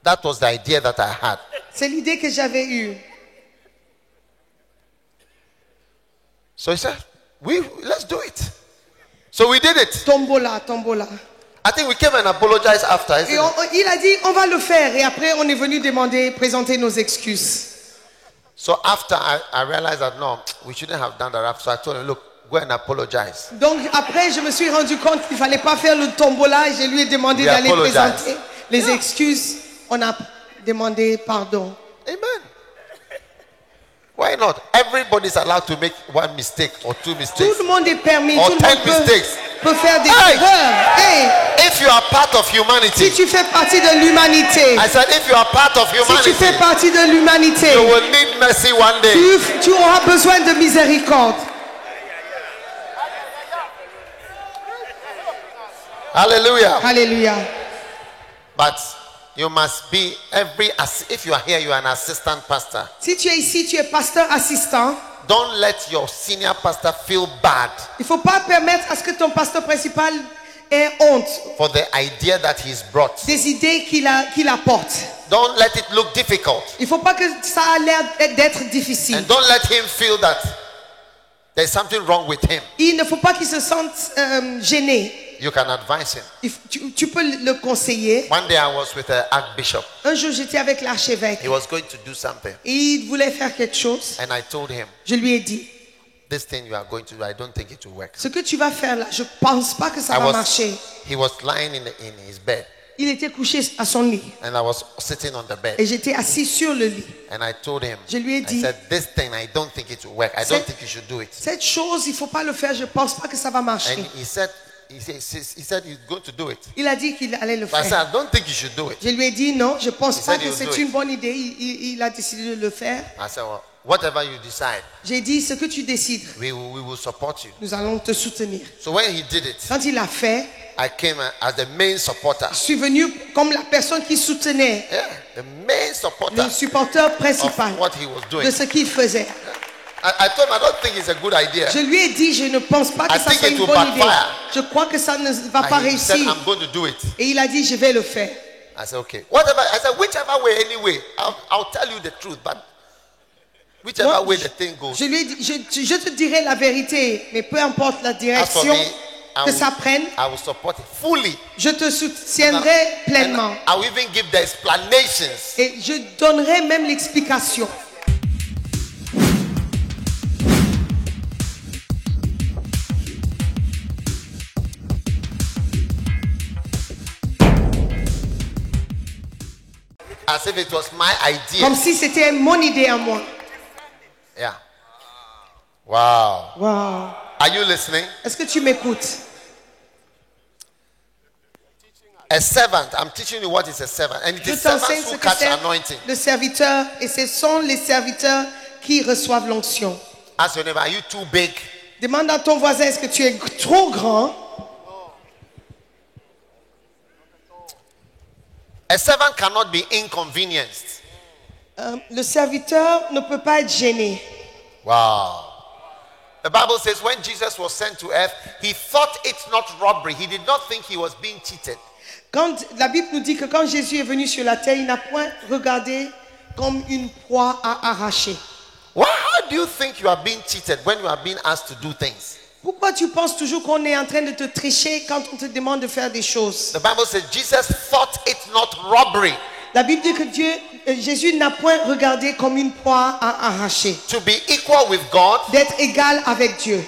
Speaker 1: That was the idea that I had.
Speaker 2: C'est l'idée que j'avais eue.
Speaker 1: So he said, let's do it. So we did it.
Speaker 2: Tombola, tombola.
Speaker 1: I think we came and apologized after. Isn't
Speaker 2: Et
Speaker 1: it?
Speaker 2: il a dit, on va le faire. Et après, on est venu présenter nos excuses.
Speaker 1: So after I realized that no, we shouldn't have done the raffle. So I told him, look, go and apologize.
Speaker 2: Donc après, je me suis rendu compte qu'il ne fallait pas faire le tombola. Et je lui ai demandé
Speaker 1: We
Speaker 2: d'aller
Speaker 1: apologize.
Speaker 2: présenter les excuses. On a demandé pardon.
Speaker 1: Amen. Why not? Everybody's allowed to make one mistake or two
Speaker 2: Tout
Speaker 1: mistakes.
Speaker 2: le monde est permis.
Speaker 1: Or
Speaker 2: Tout le
Speaker 1: 10
Speaker 2: monde
Speaker 1: mistakes.
Speaker 2: peut faire des
Speaker 1: Hey!
Speaker 2: erreurs. Hey,
Speaker 1: If you are part of
Speaker 2: si
Speaker 1: humanity,
Speaker 2: tu fais partie de l'humanité,
Speaker 1: I said, if you are part of
Speaker 2: si
Speaker 1: humanity,
Speaker 2: tu fais partie de l'humanité,
Speaker 1: you will need mercy one day.
Speaker 2: tu auras besoin de miséricorde.
Speaker 1: Hallelujah.
Speaker 2: Alléluia.
Speaker 1: But you must be if you are here, you are an assistant pastor.
Speaker 2: Si tu es ici, tu es pasteur assistant.
Speaker 1: Don't let your senior pastor feel bad
Speaker 2: Il ne faut pas permettre à ce que ton pasteur principal ait honte
Speaker 1: for the idea that he's brought.
Speaker 2: des idées qu'il apporte.
Speaker 1: Don't let it look difficult.
Speaker 2: Il ne faut pas que ça a l'air d'être difficile.
Speaker 1: And don't let him feel that there's something wrong with him.
Speaker 2: Il ne faut pas qu'il se sente gêné.
Speaker 1: You can advise him.
Speaker 2: Tu peux le conseiller.
Speaker 1: One day I was with an archbishop.
Speaker 2: Un jour, j'étais avec l'archevêque.
Speaker 1: He was going to do something.
Speaker 2: Et il voulait faire quelque chose.
Speaker 1: And I told him,
Speaker 2: Je lui ai dit,
Speaker 1: this thing you are going to do, I don't think it will work.
Speaker 2: ce que tu vas faire là, je ne pense pas que ça va marcher.
Speaker 1: He was lying in his bed.
Speaker 2: Il était couché à son lit.
Speaker 1: And I was sitting on the bed.
Speaker 2: Et j'étais assis sur le lit.
Speaker 1: And I told him,
Speaker 2: Je lui ai
Speaker 1: I
Speaker 2: dit,
Speaker 1: said, this thing, I don't think it will work. I don't think you should do it.
Speaker 2: cette chose, il ne faut pas le faire, je ne pense pas que ça va marcher.
Speaker 1: And he said he's going to do it.
Speaker 2: Il a dit qu'il allait le
Speaker 1: But I said,
Speaker 2: faire.
Speaker 1: I don't think you should do it.
Speaker 2: Je lui ai dit non, je ne pense
Speaker 1: He
Speaker 2: pas
Speaker 1: said
Speaker 2: que
Speaker 1: he'll do
Speaker 2: c'est
Speaker 1: it.
Speaker 2: une bonne idée. Il a décidé de le faire.
Speaker 1: I said, well, whatever you decide,
Speaker 2: J'ai dit ce que tu décides,
Speaker 1: we will support you.
Speaker 2: nous allons te soutenir.
Speaker 1: So when he did it,
Speaker 2: Quand il l'a fait,
Speaker 1: I came as the main supporter.
Speaker 2: je suis venu comme la personne qui soutenait,
Speaker 1: Yeah, the main supporter
Speaker 2: le supporteur principal
Speaker 1: of what he was doing.
Speaker 2: de ce qu'il faisait.
Speaker 1: I told him, I don't think it's a good idea.
Speaker 2: Je lui ai dit, je ne pense pas que
Speaker 1: I
Speaker 2: ça
Speaker 1: think
Speaker 2: soit
Speaker 1: it
Speaker 2: une
Speaker 1: will
Speaker 2: bonne idée.
Speaker 1: backfire.
Speaker 2: Je crois que ça ne va pas
Speaker 1: And he said,
Speaker 2: réussir.
Speaker 1: I'm going to do it.
Speaker 2: Et il a dit, je vais le faire.
Speaker 1: I said, okay. Whatever. I said, whichever way, anyway, I'll tell you the truth. But whichever
Speaker 2: Moi,
Speaker 1: way the thing goes,
Speaker 2: Je lui ai dit, je te dirai la vérité, mais peu importe la
Speaker 1: as for
Speaker 2: direction
Speaker 1: me,
Speaker 2: que ça prenne,
Speaker 1: I will support it fully.
Speaker 2: je te soutiendrai pleinement.
Speaker 1: And I will even give the explanations.
Speaker 2: Et je donnerai même l'explication.
Speaker 1: As if it was my idea.
Speaker 2: Comme si c'était mon idée à moi.
Speaker 1: Yeah. Wow.
Speaker 2: Wow.
Speaker 1: Are you listening?
Speaker 2: Est-ce que tu m'écoutes?
Speaker 1: A servant. I'm teaching you what is a servant. And it
Speaker 2: Je
Speaker 1: is
Speaker 2: t'enseigne
Speaker 1: servants
Speaker 2: ce
Speaker 1: who
Speaker 2: que
Speaker 1: catch
Speaker 2: c'est
Speaker 1: anointing.
Speaker 2: le serviteur. Et ce sont les serviteurs qui reçoivent l'onction.
Speaker 1: Ask your neighbor, are you too big?
Speaker 2: Demande à ton voisin, est-ce que tu es trop grand?
Speaker 1: A servant cannot be inconvenienced.
Speaker 2: Le serviteur ne peut pas être gêné.
Speaker 1: Wow. The Bible says when Jesus was sent to earth, he thought it not robbery. He did not think he was being cheated.
Speaker 2: Quand la Bible nous dit que quand Jésus est venu sur la terre, il n'a point regardé comme une proie à arracher.
Speaker 1: How do you think you are being cheated when you are being asked to do things?
Speaker 2: Pourquoi tu penses toujours qu'on est en train de te tricher quand on te demande de faire des choses?
Speaker 1: The Bible says Jesus thought it not robbery
Speaker 2: La Bible dit que Jésus n'a point regardé comme une proie à arracher,
Speaker 1: to be equal with God,
Speaker 2: d'être égal avec Dieu.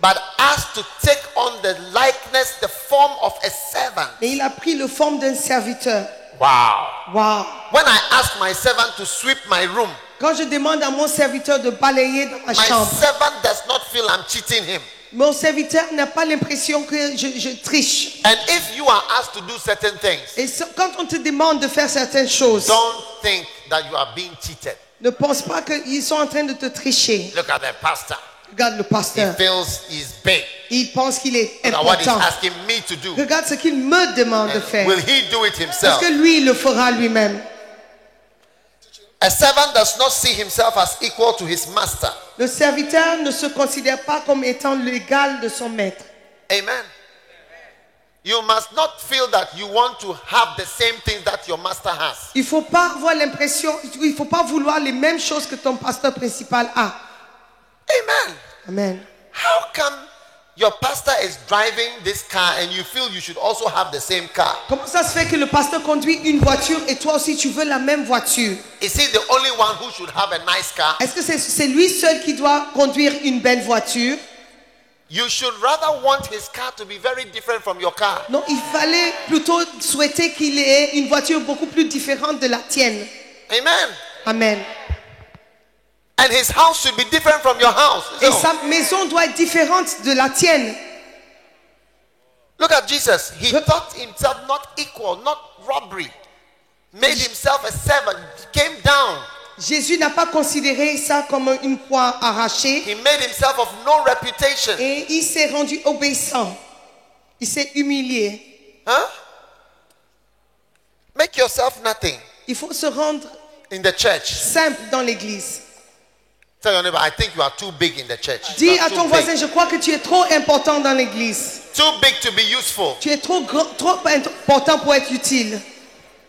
Speaker 1: but asked to take on the likeness, the form of a servant.
Speaker 2: Mais il a pris la forme d'un serviteur.
Speaker 1: Wow.
Speaker 2: Wow.
Speaker 1: When I ask my servant to sweep my room,
Speaker 2: Quand je demande à mon serviteur de balayer dans ma
Speaker 1: my
Speaker 2: chambre,
Speaker 1: servant does not feel I'm cheating him.
Speaker 2: mon serviteur n'a pas l'impression que je triche.
Speaker 1: And if you are asked to do certain things,
Speaker 2: Et quand on te demande de faire certaines choses,
Speaker 1: don't think that you are being cheated.
Speaker 2: ne pense pas qu'ils sont en train de te tricher.
Speaker 1: Look at the pastor.
Speaker 2: Regarde le
Speaker 1: He
Speaker 2: pasteur.
Speaker 1: feels he's big.
Speaker 2: Il pense qu'il est
Speaker 1: Look at what he's
Speaker 2: important.
Speaker 1: asking me to do.
Speaker 2: Regarde ce qu'il me demande de faire.
Speaker 1: Will he do it
Speaker 2: Est-ce
Speaker 1: himself?
Speaker 2: que lui, il le fera lui-même?
Speaker 1: A servant does not see himself as equal to his master.
Speaker 2: Le serviteur ne se considère pas comme étant l'égal de son maître.
Speaker 1: Amen. You must not feel that you want to have the same things that your master has.
Speaker 2: Il faut pas avoir l'impression, il faut pas vouloir les mêmes choses que ton pasteur principal a.
Speaker 1: Amen.
Speaker 2: Amen.
Speaker 1: How come your pastor is driving this car and you feel you should also have the same car?
Speaker 2: Comment ça se fait que le pasteur conduit une voiture et toi aussi tu veux la même voiture?
Speaker 1: Is he the only one who should have a nice car?
Speaker 2: Est-ce que c'est lui seul qui doit conduire une belle voiture?
Speaker 1: You should rather want his car to be very different from your car.
Speaker 2: Non, il fallait plutôt souhaiter qu'il ait une voiture beaucoup plus différente de la tienne.
Speaker 1: Amen.
Speaker 2: Amen.
Speaker 1: And his house should be different from your house.
Speaker 2: Et
Speaker 1: So,
Speaker 2: sa maison doit être différente de la tienne.
Speaker 1: look at Jesus. He thought himself not equal, not robbery. Made himself a servant. Came down.
Speaker 2: Jésus n'a pas considéré ça comme une proie arrachée
Speaker 1: He made himself of no reputation.
Speaker 2: et il s'est rendu obéissant. Il s'est humilié.
Speaker 1: Huh? Make yourself nothing
Speaker 2: Il faut se rendre
Speaker 1: in the church.
Speaker 2: simple dans l'église.
Speaker 1: Tell your neighbor, I think you are too big in the church. You
Speaker 2: Dis
Speaker 1: are
Speaker 2: à
Speaker 1: too
Speaker 2: ton
Speaker 1: big.
Speaker 2: voisin, je crois que tu es trop important dans l'église.
Speaker 1: Too big to be useful.
Speaker 2: Tu es trop important pour être utile.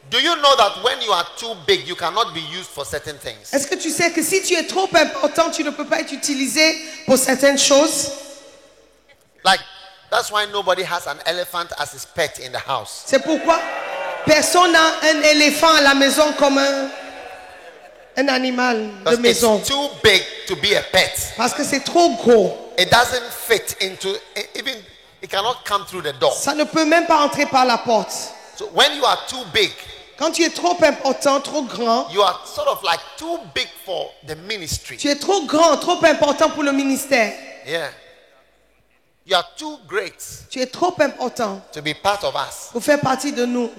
Speaker 1: Do you know that when you are too big, you cannot be used for certain things?
Speaker 2: Est-ce que tu sais que si tu es trop important, tu ne peux pas être utilisé pour certaines choses?
Speaker 1: Like, that's why nobody has an elephant as his pet in the house.
Speaker 2: C'est pourquoi personne n'a un éléphant à la maison comme un animal de
Speaker 1: Because
Speaker 2: maison.
Speaker 1: it's too big to be a pet.
Speaker 2: Parce que c'est trop gros.
Speaker 1: It doesn't fit into, even, it cannot come through the door.
Speaker 2: Ça ne peut même pas entrer par la porte.
Speaker 1: So when you are too big,
Speaker 2: Quand tu es trop important, trop grand,
Speaker 1: you are sort of like too big for the ministry.
Speaker 2: tu es trop grand, trop important pour le ministère.
Speaker 1: Yeah. You are too great
Speaker 2: Tu es trop important
Speaker 1: to be part of us.
Speaker 2: pour faire partie de nous.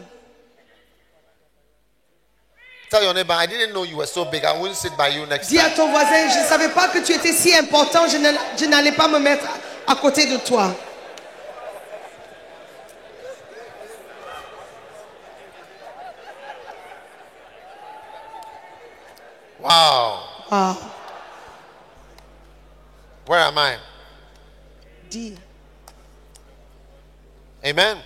Speaker 1: Tell your neighbor, I didn't know you were so big. I wouldn't sit by you next
Speaker 2: Dis à
Speaker 1: time.
Speaker 2: ton voisin, je ne savais pas que tu étais si important, je n'allais pas me mettre à côté de toi.
Speaker 1: Wow.
Speaker 2: Ah,
Speaker 1: Where am I?
Speaker 2: dis.
Speaker 1: Amen.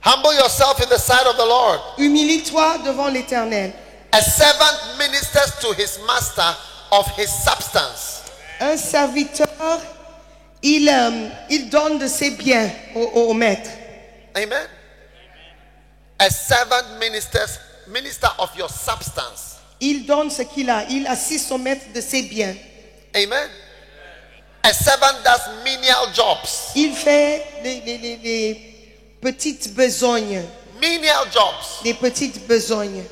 Speaker 1: Humble yourself in the sight of the Lord.
Speaker 2: Humilie-toi devant l'Éternel.
Speaker 1: A servant ministers to his master of his substance.
Speaker 2: Un serviteur, il donne de ses biens au maître.
Speaker 1: Amen. A servant minister of your substance.
Speaker 2: Il donne ce qu'il a. Il assiste son maître de ses biens.
Speaker 1: Amen. A servant does menial jobs.
Speaker 2: Il fait les petites besognes.
Speaker 1: Menial jobs.
Speaker 2: Les petites besognes.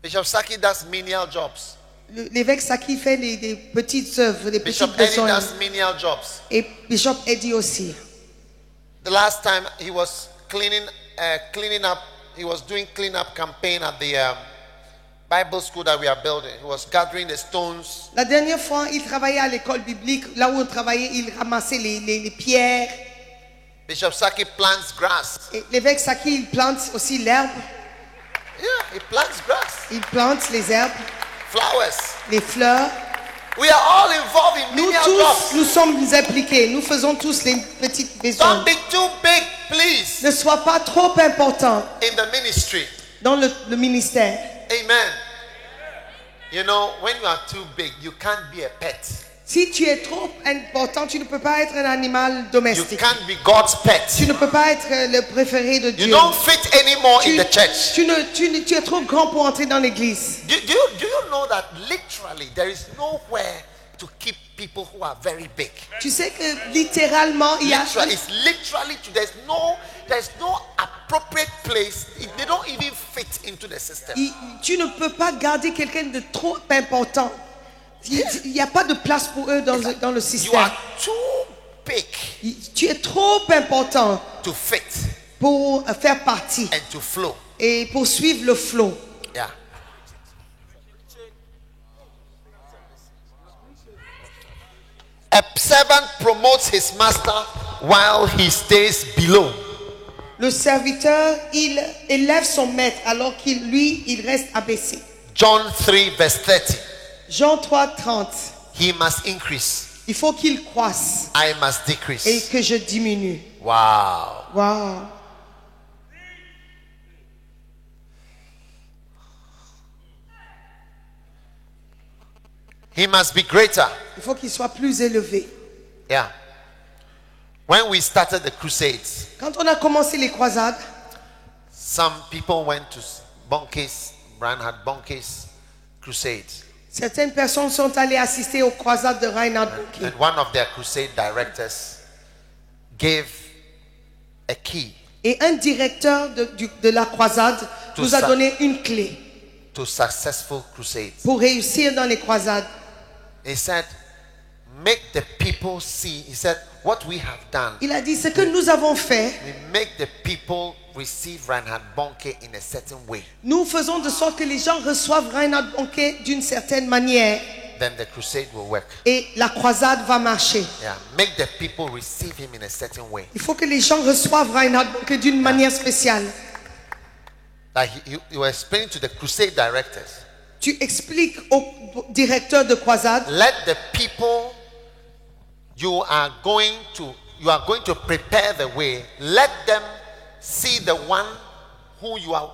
Speaker 1: Bishop Saki does menial jobs.
Speaker 2: L'évêque Saki fait les petites œuvres, les
Speaker 1: Bishop
Speaker 2: petites
Speaker 1: Eddie
Speaker 2: besognes.
Speaker 1: does menial jobs.
Speaker 2: Et Bishop Eddie aussi.
Speaker 1: The last time he was cleaning up, he was doing cleanup campaign at the Bible school that we are building. He was gathering the stones.
Speaker 2: La dernière fois, il travaillait à l'école biblique. Là où on travaillait, il ramassait les pierres.
Speaker 1: Bishop Saki plants grass.
Speaker 2: Et l'évêque Saki, il plante aussi l'herbe.
Speaker 1: Yeah, he plants grass.
Speaker 2: Il plante les herbes,
Speaker 1: Flowers.
Speaker 2: les fleurs.
Speaker 1: We are all involved in
Speaker 2: Nous
Speaker 1: menial
Speaker 2: tous,
Speaker 1: jobs.
Speaker 2: nous sommes impliqués. Nous faisons tous les petites besoins.
Speaker 1: Don't be too big, please,
Speaker 2: Ne sois pas trop important
Speaker 1: in the ministry.
Speaker 2: dans le ministère.
Speaker 1: Amen. You know, when you are too big, you can't be a pet.
Speaker 2: Si tu es trop important, tu ne peux pas être un animal
Speaker 1: You
Speaker 2: domestique.
Speaker 1: can't be God's
Speaker 2: Tu
Speaker 1: pet.
Speaker 2: ne peux pas être le préféré de
Speaker 1: You
Speaker 2: Dieu.
Speaker 1: don't fit anymore in
Speaker 2: Tu,
Speaker 1: the church.
Speaker 2: tu es trop grand pour entrer dans l'église.
Speaker 1: Do you know that literally there is nowhere to keep people who are very big?
Speaker 2: Tu sais que littéralement, il y a...
Speaker 1: It's literally there's no appropriate place. They don't even fit into the system.
Speaker 2: Tu ne peux pas garder quelqu'un de trop important. Il n'y a pas de place pour eux dans le
Speaker 1: You
Speaker 2: système.
Speaker 1: are too big
Speaker 2: Tu es trop important
Speaker 1: to fit
Speaker 2: pour faire partie
Speaker 1: and to flow.
Speaker 2: et pour suivre le flot.
Speaker 1: Yeah. A servant promotes his master while he stays below.
Speaker 2: Le serviteur, il élève son maître alors il reste abaissé.
Speaker 1: John 3 verse 30.
Speaker 2: Jean 3, 30.
Speaker 1: He must increase.
Speaker 2: Il faut qu'il croisse
Speaker 1: I must
Speaker 2: et
Speaker 1: decrease.
Speaker 2: que je diminue.
Speaker 1: Wow.
Speaker 2: Wow.
Speaker 1: He must be greater.
Speaker 2: Il faut qu'il soit plus élevé.
Speaker 1: Yeah. When we started the crusades,
Speaker 2: Quand on a commencé les croisades,
Speaker 1: some people went to Bonke's, Reinhard Bonke's crusades.
Speaker 2: certaines personnes sont allées assister aux croisades de Reinhard Bonnke.
Speaker 1: And one of their crusade directors gave a key
Speaker 2: Et un directeur de la croisade
Speaker 1: Tout
Speaker 2: nous a
Speaker 1: ça.
Speaker 2: donné une clé
Speaker 1: to successful crusades.
Speaker 2: pour réussir dans les croisades.
Speaker 1: He said, make the people see. He said, what we have done,
Speaker 2: Il a dit, ce que nous avons fait,
Speaker 1: we make the people receive Reinhard Bonnke in a certain way.
Speaker 2: nous faisons de sorte que les gens reçoivent Reinhard Bonnke d'une certaine manière
Speaker 1: Then the crusade will work.
Speaker 2: et la croisade va marcher.
Speaker 1: Yeah. Make the people receive him in a certain way.
Speaker 2: Il faut que les gens reçoivent Reinhard Bonnke d'une manière spéciale.
Speaker 1: Like he was explaining to the crusade directors,
Speaker 2: Tu expliques au directeur de croisade,
Speaker 1: let the people you are going to prepare the way, let them see the one whom you are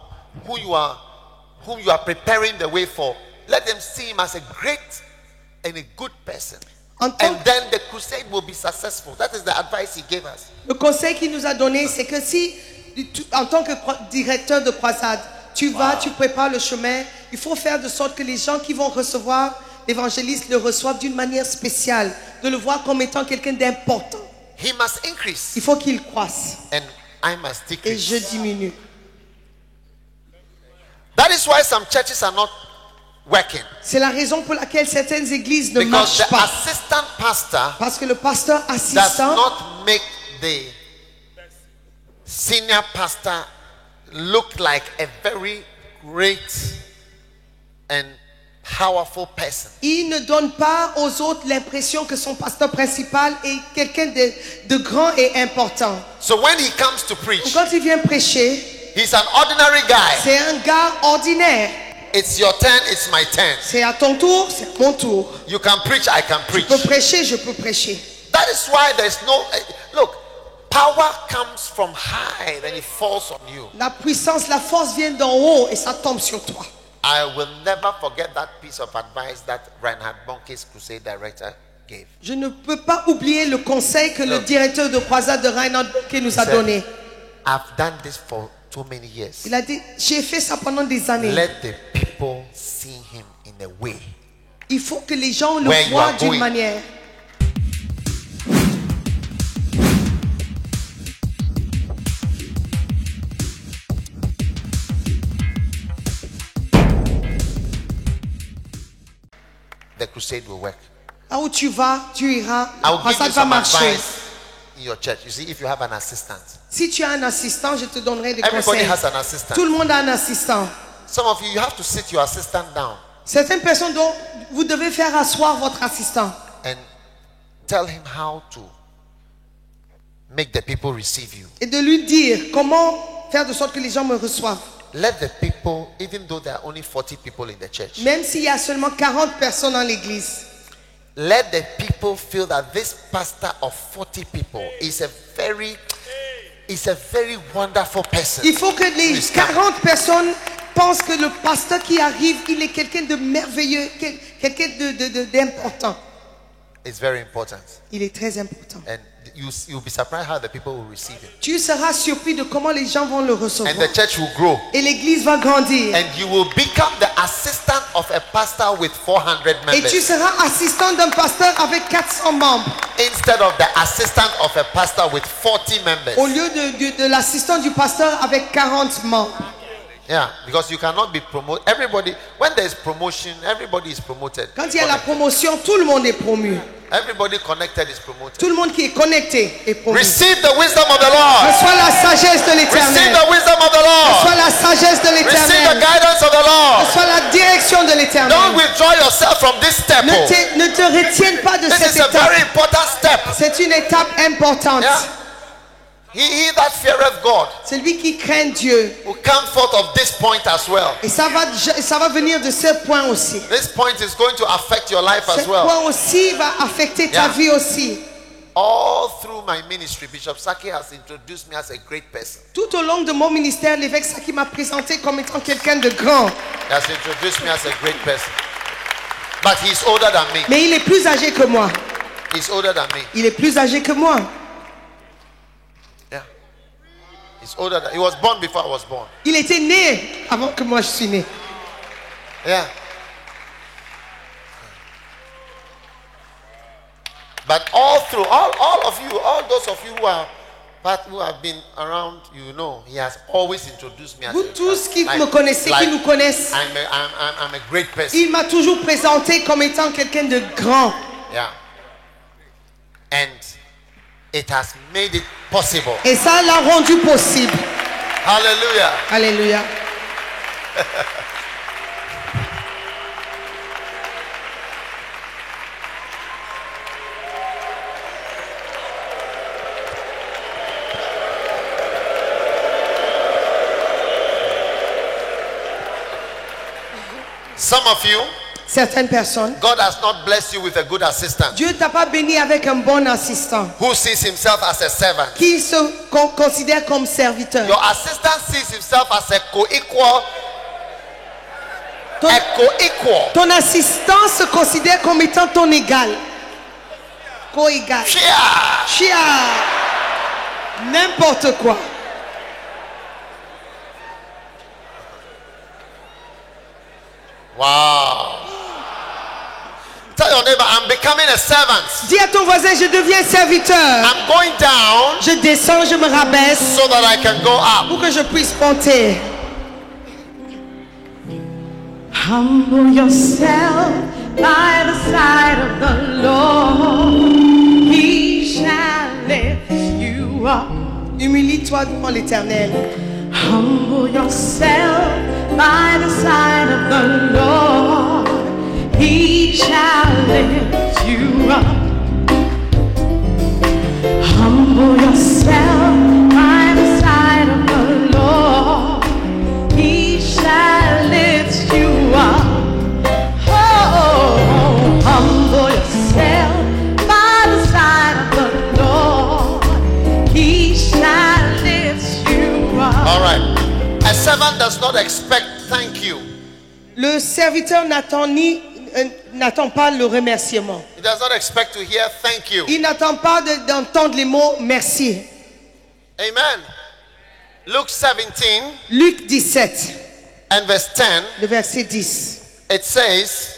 Speaker 1: preparing the way for. Let them see him as a great and a good person.
Speaker 2: En tant
Speaker 1: And then the crusade will be successful. That is the advice he gave us.
Speaker 2: Le conseil qu'il nous a donné, c'est que si, en tant que directeur de croisade, tu vas, tu prépares le chemin, il faut faire de sorte que les gens qui vont recevoir l'évangéliste le reçoivent d'une manière spéciale, de le voir comme étant quelqu'un d'important.
Speaker 1: He must increase
Speaker 2: Il faut qu'il croisse
Speaker 1: and I must
Speaker 2: et je
Speaker 1: decrease.
Speaker 2: diminue.
Speaker 1: That is why some churches are not working.
Speaker 2: C'est la raison pour laquelle certaines églises ne
Speaker 1: Because
Speaker 2: marchent
Speaker 1: the
Speaker 2: pas.
Speaker 1: assistant pastor
Speaker 2: Parce que le pasteur
Speaker 1: does
Speaker 2: assistant
Speaker 1: not make the senior pastor look like a very great and powerful person.
Speaker 2: il ne donne pas aux autres l'impression que son pasteur principal est quelqu'un de grand et important.
Speaker 1: So when he comes to preach,
Speaker 2: Quand il vient prêcher,
Speaker 1: he's an ordinary guy.
Speaker 2: c'est un gars ordinaire.
Speaker 1: It's your turn, it's my turn.
Speaker 2: C'est à ton tour, c'est à mon tour.
Speaker 1: You can preach, I can
Speaker 2: Je
Speaker 1: preach.
Speaker 2: peux prêcher, je peux prêcher.
Speaker 1: That is why there's no look, power comes from high, then it falls on you.
Speaker 2: La puissance, la force vient d'en haut et ça tombe sur toi.
Speaker 1: I will never forget that piece of advice that Reinhard Bonnke's crusade director gave.
Speaker 2: Je ne peux pas oublier le conseil que le
Speaker 1: Look.
Speaker 2: directeur de croisade de Reinhard Bonnke nous a
Speaker 1: said,
Speaker 2: donné.
Speaker 1: I've done this for too many years.
Speaker 2: Il a dit, j'ai fait ça pendant des années.
Speaker 1: Let the people see him in a way.
Speaker 2: Il faut que les gens le
Speaker 1: Where you
Speaker 2: voient
Speaker 1: are
Speaker 2: d'une
Speaker 1: going.
Speaker 2: manière.
Speaker 1: The crusade will work.
Speaker 2: Là où tu vas, tu iras.
Speaker 1: I
Speaker 2: La
Speaker 1: will give you
Speaker 2: croisade va
Speaker 1: some
Speaker 2: marcher.
Speaker 1: advice in your church. You see, if you have an assistant,
Speaker 2: Si tu as un assistant, je te donnerai des
Speaker 1: everybody
Speaker 2: conseils.
Speaker 1: has an assistant.
Speaker 2: Tout le monde a un assistant.
Speaker 1: Some of you have to sit your assistant down
Speaker 2: Certaines personnes dont vous devez faire asseoir votre assistant
Speaker 1: and tell him how to make the people receive you.
Speaker 2: et de lui dire comment faire de sorte que les gens me reçoivent.
Speaker 1: Let the people, even though there are only 40 people in the church,
Speaker 2: Même s'il y a seulement 40 personnes dans l'église,
Speaker 1: let the people feel that this pastor of 40 people is a very wonderful person.
Speaker 2: il faut que les
Speaker 1: Please come.
Speaker 2: 40 personnes pensent que le pasteur qui arrive, il est quelqu'un de merveilleux, quelqu'un d'important.
Speaker 1: It's very important.
Speaker 2: Il est très important.
Speaker 1: And you'll be surprised how the people will receive him.
Speaker 2: Tu seras surpris de comment les gens vont le recevoir.
Speaker 1: And the church will grow.
Speaker 2: Et l'église va grandir.
Speaker 1: And you will become the assistant of a pastor with 400
Speaker 2: Et tu
Speaker 1: members
Speaker 2: seras assistant d'un pasteur avec 400 membres.
Speaker 1: instead of the assistant of a pastor with 40 members.
Speaker 2: Au lieu de l'assistant du pasteur avec 40 membres.
Speaker 1: Yeah, because you cannot be promoted. Everybody, when there is promotion, everybody is promoted.
Speaker 2: Quand il y a la promotion, tout le monde est promu.
Speaker 1: Everybody connected is promoted.
Speaker 2: Tout le monde qui est connecté est promu.
Speaker 1: Receive the wisdom of the Lord.
Speaker 2: Reçois la sagesse de
Speaker 1: Receive
Speaker 2: l'Éternel.
Speaker 1: the wisdom of the
Speaker 2: Reçois
Speaker 1: Lord.
Speaker 2: la sagesse de
Speaker 1: Receive the
Speaker 2: l'Éternel.
Speaker 1: guidance of the Lord.
Speaker 2: Reçois la direction de
Speaker 1: Don't
Speaker 2: l'Éternel.
Speaker 1: withdraw yourself from this step.
Speaker 2: Ne te retienne pas de
Speaker 1: This
Speaker 2: cette
Speaker 1: is a
Speaker 2: étape.
Speaker 1: very important step.
Speaker 2: C'est une étape importante.
Speaker 1: Yeah. He that feareth God
Speaker 2: C'est lui qui craint Dieu.
Speaker 1: will come forth of this point as well.
Speaker 2: Et ça va venir de ce point aussi.
Speaker 1: This point is going to affect your life
Speaker 2: Ce
Speaker 1: as well.
Speaker 2: point aussi va affecter ta
Speaker 1: Yeah.
Speaker 2: vie aussi.
Speaker 1: All through my ministry, Bishop Saki has introduced me as a great person.
Speaker 2: Tout au long de mon ministère, l'évêque Saki m'a présenté comme étant quelqu'un de grand.
Speaker 1: He has introduced me as a great person. But he's older than me.
Speaker 2: Mais il est plus âgé que moi.
Speaker 1: He's older than me.
Speaker 2: Il est plus âgé que moi.
Speaker 1: Yeah. He's older than, he was born before I was born.
Speaker 2: Il était né avant que moi je suis né.
Speaker 1: Yeah. But all through, all of you, all those of you who have been around, you know, he has always introduced me as
Speaker 2: Vous tous qui me connaissez, qui nous connaissent,
Speaker 1: I'm a great person.
Speaker 2: il m'a toujours présenté comme étant quelqu'un de grand.
Speaker 1: Yeah. And it has made it possible.
Speaker 2: Et ça l'a rendu possible.
Speaker 1: Hallelujah.
Speaker 2: Alléluia.
Speaker 1: Some of you,
Speaker 2: Certaines personnes,
Speaker 1: God has not blessed you with a good assistant
Speaker 2: Dieu t'a pas béni avec un bon assistant
Speaker 1: who sees himself as a servant.
Speaker 2: qui se considère comme serviteur.
Speaker 1: Your assistant sees himself as a co-equal.
Speaker 2: Ton,
Speaker 1: A co-equal.
Speaker 2: ton assistant se considère comme étant ton égal. Co-égal.
Speaker 1: Yeah.
Speaker 2: Chia. N'importe quoi.
Speaker 1: Wow. Tell your neighbor, I'm becoming a servant.
Speaker 2: Dis à ton voisin, je deviens serviteur.
Speaker 1: I'm going down
Speaker 2: Je descends, je me rabaisse
Speaker 1: so that I can go up.
Speaker 2: pour que je puisse monter.
Speaker 3: Humble yourself by the side of the Lord. He shall lift you up.
Speaker 2: Humilie-toi devant l'Éternel.
Speaker 3: Humble yourself by the side of the Lord. He shall lift you up. Humble yourself by the side of the Lord. He shall lift you up. Oh, humble yourself by the side of the Lord. He shall lift you up.
Speaker 1: All right. A servant does not expect thank you.
Speaker 2: Le serviteur n'attend pas le remerciement.
Speaker 1: He does not expect to hear thank you.
Speaker 2: Il n'attend pas d'entendre les mots merci.
Speaker 1: Amen. Luke 17
Speaker 2: Luc 17,
Speaker 1: and verse 10,
Speaker 2: le verset 10.
Speaker 1: it says,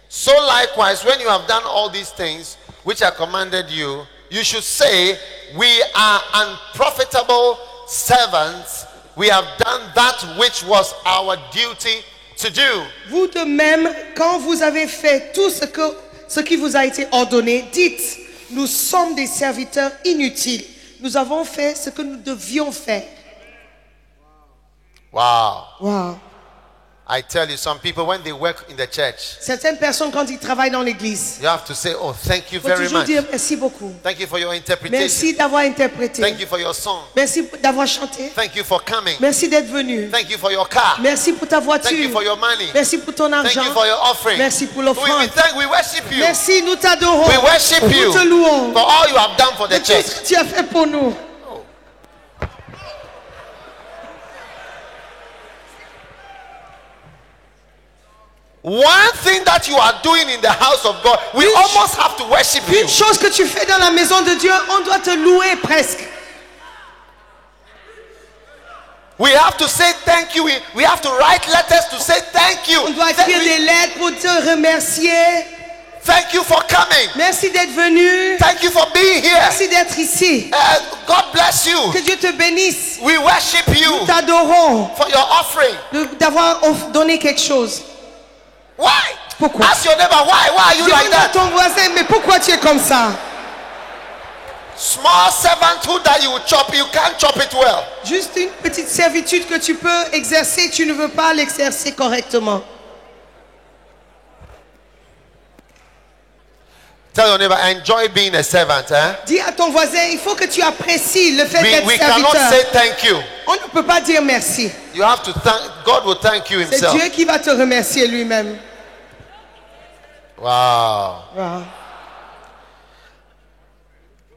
Speaker 1: so likewise, when you have done all these things which I commanded you, you should say, we are unprofitable servants. We have done that which was our duty to do.
Speaker 2: Vous de même, quand vous avez fait tout ce qui vous a été ordonné, dites, nous sommes des serviteurs inutiles. Nous avons fait ce que nous devions faire.
Speaker 1: Wow.
Speaker 2: Wow.
Speaker 1: I tell you, some people, when they work in the church,
Speaker 2: Certaines personnes, quand ils travaillent dans l'église,
Speaker 1: you have to say, oh, thank you
Speaker 2: il faut
Speaker 1: very
Speaker 2: toujours
Speaker 1: much.
Speaker 2: dire merci beaucoup.
Speaker 1: Thank you for your interpretation.
Speaker 2: Merci d'avoir interprété.
Speaker 1: Thank you for your song.
Speaker 2: Merci d'avoir chanté.
Speaker 1: Thank you for coming.
Speaker 2: Merci d'être venu.
Speaker 1: Thank you for your car.
Speaker 2: Merci pour ta
Speaker 1: Thank you
Speaker 2: voiture.
Speaker 1: for your money.
Speaker 2: Merci pour ton
Speaker 1: Thank
Speaker 2: argent.
Speaker 1: you for your offering.
Speaker 2: Merci pour
Speaker 1: We
Speaker 2: l'offrande.
Speaker 1: we worship you.
Speaker 2: Merci, nous t'adorons.
Speaker 1: We worship you
Speaker 2: Nous te louons.
Speaker 1: for all you have done for
Speaker 2: De
Speaker 1: the
Speaker 2: tout ce
Speaker 1: church.
Speaker 2: que tu as fait pour nous.
Speaker 1: One thing that you are doing in the house of God, we
Speaker 2: Une-
Speaker 1: almost have to worship you.
Speaker 2: Une chose que tu fais dans la maison de Dieu, on doit te louer presque.
Speaker 1: We have to say thank you. We have to write letters to say thank you.
Speaker 2: On doit écrire des lettres pour te remercier.
Speaker 1: Thank you for coming.
Speaker 2: Merci d'être venu.
Speaker 1: Thank you for being here.
Speaker 2: Merci d'être ici.
Speaker 1: God bless you.
Speaker 2: Que Dieu te bénisse.
Speaker 1: We worship you
Speaker 2: Nous t'adorons
Speaker 1: for your offering.
Speaker 2: d'avoir donné quelque chose.
Speaker 1: Why?
Speaker 2: Pourquoi?
Speaker 1: Ask your neighbor, why are you like
Speaker 2: Demande à
Speaker 1: that?
Speaker 2: ton voisin, mais pourquoi tu es comme ça?
Speaker 1: Small servanthood that you chop, you can't chop it well.
Speaker 2: Juste une petite servitude que tu peux exercer, tu ne veux pas l'exercer correctement.
Speaker 1: Tell your neighbor, enjoy being a servant.
Speaker 2: Dis à ton voisin, il faut que tu apprécies le fait d'être
Speaker 1: We cannot
Speaker 2: serviteur.
Speaker 1: say thank you.
Speaker 2: On ne peut pas dire merci.
Speaker 1: You have to thank God. Will thank you
Speaker 2: C'est
Speaker 1: Himself.
Speaker 2: Dieu qui va te remercier lui-même.
Speaker 1: Wow.
Speaker 2: Wow.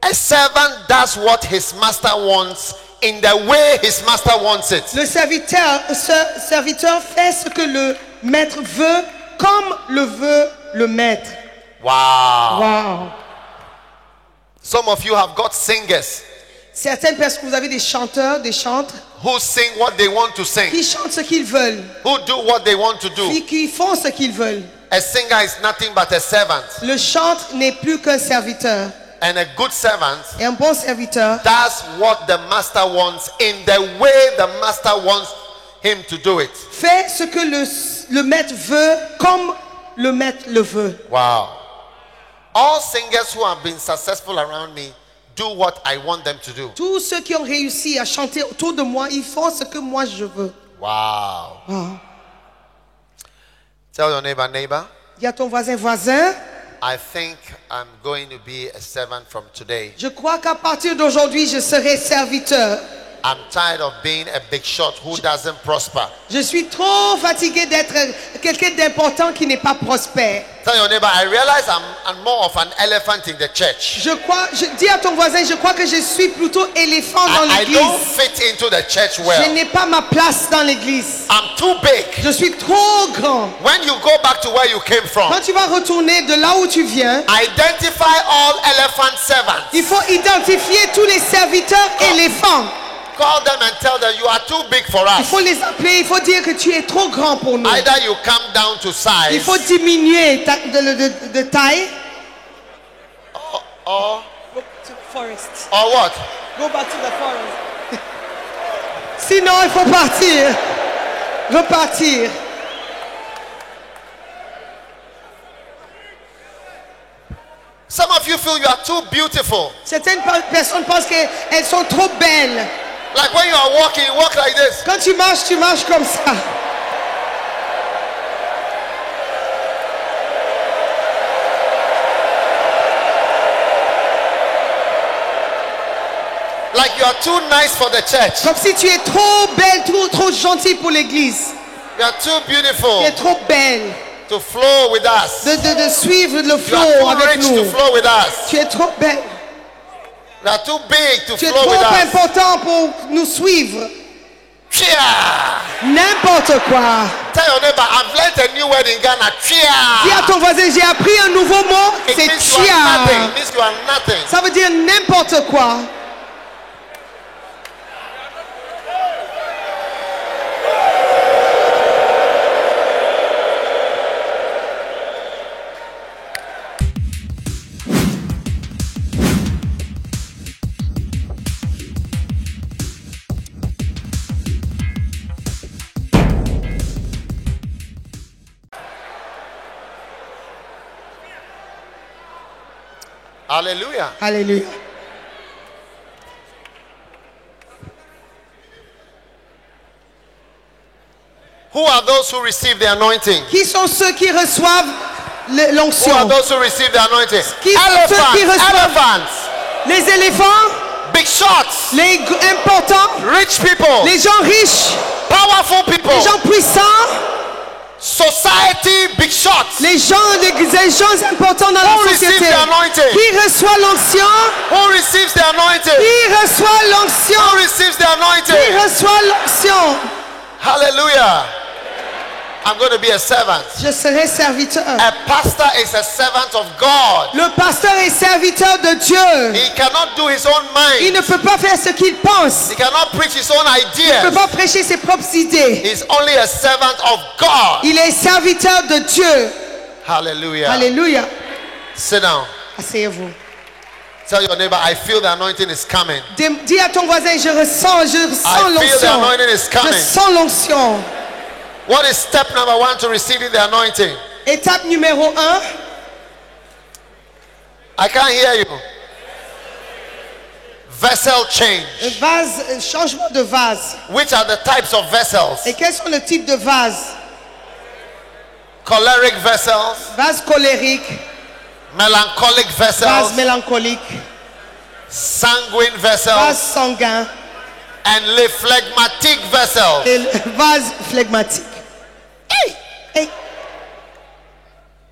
Speaker 1: A servant does what his master wants in the way his master wants it.
Speaker 2: Le serviteur fait ce que le maître veut, comme le veut le maître.
Speaker 1: Wow.
Speaker 2: Wow.
Speaker 1: Some of you have got singers
Speaker 2: Certaines personnes, vous avez des chanteurs, des chantres,
Speaker 1: who sing what they want to sing,
Speaker 2: qui chantent ce qu'ils veulent,
Speaker 1: who do what they want to do.
Speaker 2: qui font ce qu'ils veulent.
Speaker 1: A singer is nothing but a servant,
Speaker 2: Le chantre n'est plus qu'un serviteur.
Speaker 1: and a good servant
Speaker 2: Et un bon serviteur
Speaker 1: does what the master wants in the way the master wants him to do it.
Speaker 2: fait ce que le maître veut, comme le maître le veut.
Speaker 1: Wow. All singers who have been successful around me do what I want them to do.
Speaker 2: Tous ceux qui ont réussi à chanter autour de moi, ils font ce que moi je veux.
Speaker 1: Wow.
Speaker 2: Wow.
Speaker 1: Tell your neighbor,
Speaker 2: Dis à ton voisin,
Speaker 1: I think I'm going to be a servant from today.
Speaker 2: je crois qu'à partir d'aujourd'hui, je serai serviteur.
Speaker 1: I'm tired of being a big shot who doesn't prosper.
Speaker 2: Je suis trop fatigué d'être quelqu'un d'important qui n'est pas prospère.
Speaker 1: Tell your neighbor, I realize I'm more of an elephant in the church.
Speaker 2: Je dis à ton voisin, je crois que je suis plutôt éléphant dans
Speaker 1: I
Speaker 2: l'église.
Speaker 1: don't fit into the church
Speaker 2: Je
Speaker 1: well.
Speaker 2: n'ai pas ma place dans l'église.
Speaker 1: I'm too big.
Speaker 2: Je suis trop grand.
Speaker 1: When you go back to where you came from,
Speaker 2: Quand tu vas retourner de là où tu viens,
Speaker 1: identify all elephant servants.
Speaker 2: il faut identifier tous les serviteurs éléphants.
Speaker 1: Call them and tell them you are too big for
Speaker 2: Il
Speaker 1: us.
Speaker 2: faut les appeler, il faut dire que tu es trop grand pour nous.
Speaker 1: Either you come down to
Speaker 2: Il
Speaker 1: size
Speaker 2: faut diminuer de taille.
Speaker 1: or
Speaker 2: Go to the forest.
Speaker 1: what?
Speaker 2: Go back to the forest. Sinon, il faut partir. Repartir.
Speaker 1: Some of you feel you are too beautiful.
Speaker 2: Certaines personnes pensent qu'elles sont trop belles.
Speaker 1: Like when you are walking, you walk like this.
Speaker 2: Quand tu marches comme ça.
Speaker 1: Like you are too nice for the church.
Speaker 2: Comme si tu es trop belle, trop gentille pour l'église.
Speaker 1: You are too beautiful
Speaker 2: Tu es trop belle
Speaker 1: to flow with us.
Speaker 2: de suivre le
Speaker 1: You
Speaker 2: flow
Speaker 1: are too
Speaker 2: avec
Speaker 1: rich to
Speaker 2: nous.
Speaker 1: flow with us.
Speaker 2: Tu es trop belle.
Speaker 1: You are too big to
Speaker 2: Tu es
Speaker 1: flow
Speaker 2: trop
Speaker 1: with us.
Speaker 2: important pour nous suivre.
Speaker 1: Cheer.
Speaker 2: N'importe quoi.
Speaker 1: Tell your neighbor, I've learned a new word in Ghana.
Speaker 2: Dis à
Speaker 1: Cheer.
Speaker 2: ton voisin, j'ai appris un nouveau mot,
Speaker 1: It
Speaker 2: c'est
Speaker 1: means you are nothing.
Speaker 2: chia.
Speaker 1: It means you are nothing.
Speaker 2: Ça veut dire n'importe quoi.
Speaker 1: Hallelujah.
Speaker 2: Alléluia.
Speaker 1: Who are those who receive the anointing?
Speaker 2: Qui sont ceux qui reçoivent
Speaker 1: Who are
Speaker 2: l'onction?
Speaker 1: those who receive the anointing?
Speaker 2: Qui sont ceux qui reçoivent-
Speaker 1: Elephants,
Speaker 2: Les éléphants,
Speaker 1: big shots,
Speaker 2: les importants,
Speaker 1: rich people,
Speaker 2: les gens riches,
Speaker 1: powerful people,
Speaker 2: les gens puissants,
Speaker 1: society, big shots.
Speaker 2: les gens importants dans
Speaker 1: Who
Speaker 2: la
Speaker 1: receives
Speaker 2: société.
Speaker 1: the anointing?
Speaker 2: Qui reçoit l'onction?
Speaker 1: Who receives the anointing?
Speaker 2: Qui reçoit l'onction?
Speaker 1: Who receives the
Speaker 2: Qui
Speaker 1: anointing?
Speaker 2: reçoit l'onction?
Speaker 1: Hallelujah. I'm going to be a servant.
Speaker 2: Je serai serviteur.
Speaker 1: A pastor is a servant of God.
Speaker 2: Le pasteur est serviteur de Dieu.
Speaker 1: He cannot do his own
Speaker 2: Il
Speaker 1: mind.
Speaker 2: ne peut pas faire ce qu'il pense.
Speaker 1: He cannot preach his own
Speaker 2: Il ne peut
Speaker 1: ideas.
Speaker 2: pas prêcher ses propres idées.
Speaker 1: He's only a servant of God.
Speaker 2: Il est serviteur de Dieu.
Speaker 1: Hallelujah.
Speaker 2: Alléluia.
Speaker 1: Sit down.
Speaker 2: Asseyez-vous.
Speaker 1: Tell your neighbor, I feel the anointing is coming.
Speaker 2: Dis à ton voisin, je ressens
Speaker 1: I feel the
Speaker 2: l'onction.
Speaker 1: anointing is
Speaker 2: Je
Speaker 1: coming.
Speaker 2: sens l'onction.
Speaker 1: What is step number 1 to receiving the anointing?
Speaker 2: Étape numéro 1.
Speaker 1: I can't hear you. Vessel change.
Speaker 2: Vase, changement de vase.
Speaker 1: Which are the types of vessels?
Speaker 2: Et quels sont les types de vases?
Speaker 1: Choleric vessels,
Speaker 2: Vase colérique,
Speaker 1: melancholic
Speaker 2: vase
Speaker 1: vessels,
Speaker 2: mélancolique,
Speaker 1: sanguine
Speaker 2: vase
Speaker 1: vessels,
Speaker 2: sanguin
Speaker 1: and phlegmatic vessels.
Speaker 2: et le vase flegmatique. Hey! Hey!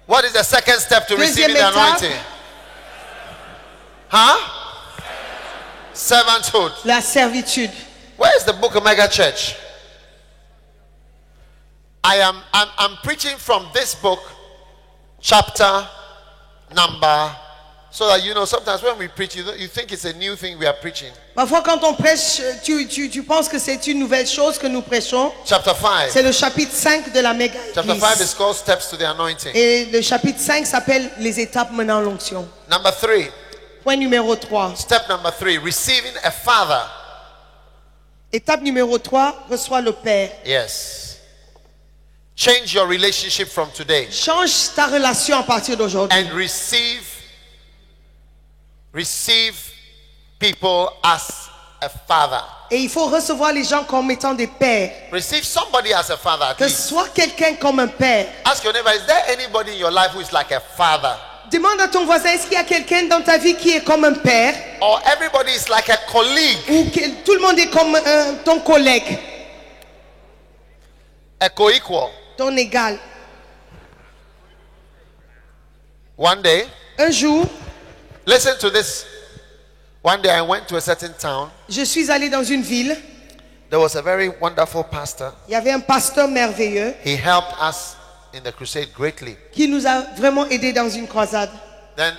Speaker 1: What is the second step to
Speaker 2: Deuxième
Speaker 1: receiving the
Speaker 2: étape.
Speaker 1: anointing? Huh? Servanthood.
Speaker 2: La servitude.
Speaker 1: Where is the book of Mega Church? I'm preaching from this book, chapter number, so that you know sometimes when we preach, you think it's a new thing we are preaching.
Speaker 2: Parfois quand on prêche, tu penses que c'est une nouvelle chose que nous prêchons.
Speaker 1: Chapter 5.
Speaker 2: C'est le chapitre 5 de la méga
Speaker 1: Chapter 5 is
Speaker 2: église.
Speaker 1: called Steps to the Anointing.
Speaker 2: Et le chapitre 5 s'appelle les étapes menant l'onction.
Speaker 1: Number 3.
Speaker 2: Point numéro 3.
Speaker 1: Step number 3. Receiving a father.
Speaker 2: Étape numéro 3, reçois le Père.
Speaker 1: Yes. Change your relationship from today
Speaker 2: Change ta relation à partir d'aujourd'hui.
Speaker 1: and receive people as a father.
Speaker 2: Et il faut recevoir les gens comme étant des pères.
Speaker 1: Receive somebody as a father at
Speaker 2: Que
Speaker 1: least.
Speaker 2: soit quelqu'un comme un père.
Speaker 1: Ask your neighbor, is there anybody in your life who is like a father?
Speaker 2: Demande à ton voisin, est-ce qu'il y a quelqu'un dans ta vie qui est comme un père?
Speaker 1: Or everybody is like a colleague?
Speaker 2: Ou que tout le monde est comme ton collègue,
Speaker 1: A co-equal?
Speaker 2: ton égal?
Speaker 1: One day,
Speaker 2: Un jour,
Speaker 1: listen to this. One day I went to a certain town.
Speaker 2: je suis allé dans une ville.
Speaker 1: There was a very wonderful pastor.
Speaker 2: Il y avait un pasteur merveilleux
Speaker 1: He helped us in the crusade greatly.
Speaker 2: qui nous a vraiment aidés dans une croisade.
Speaker 1: Then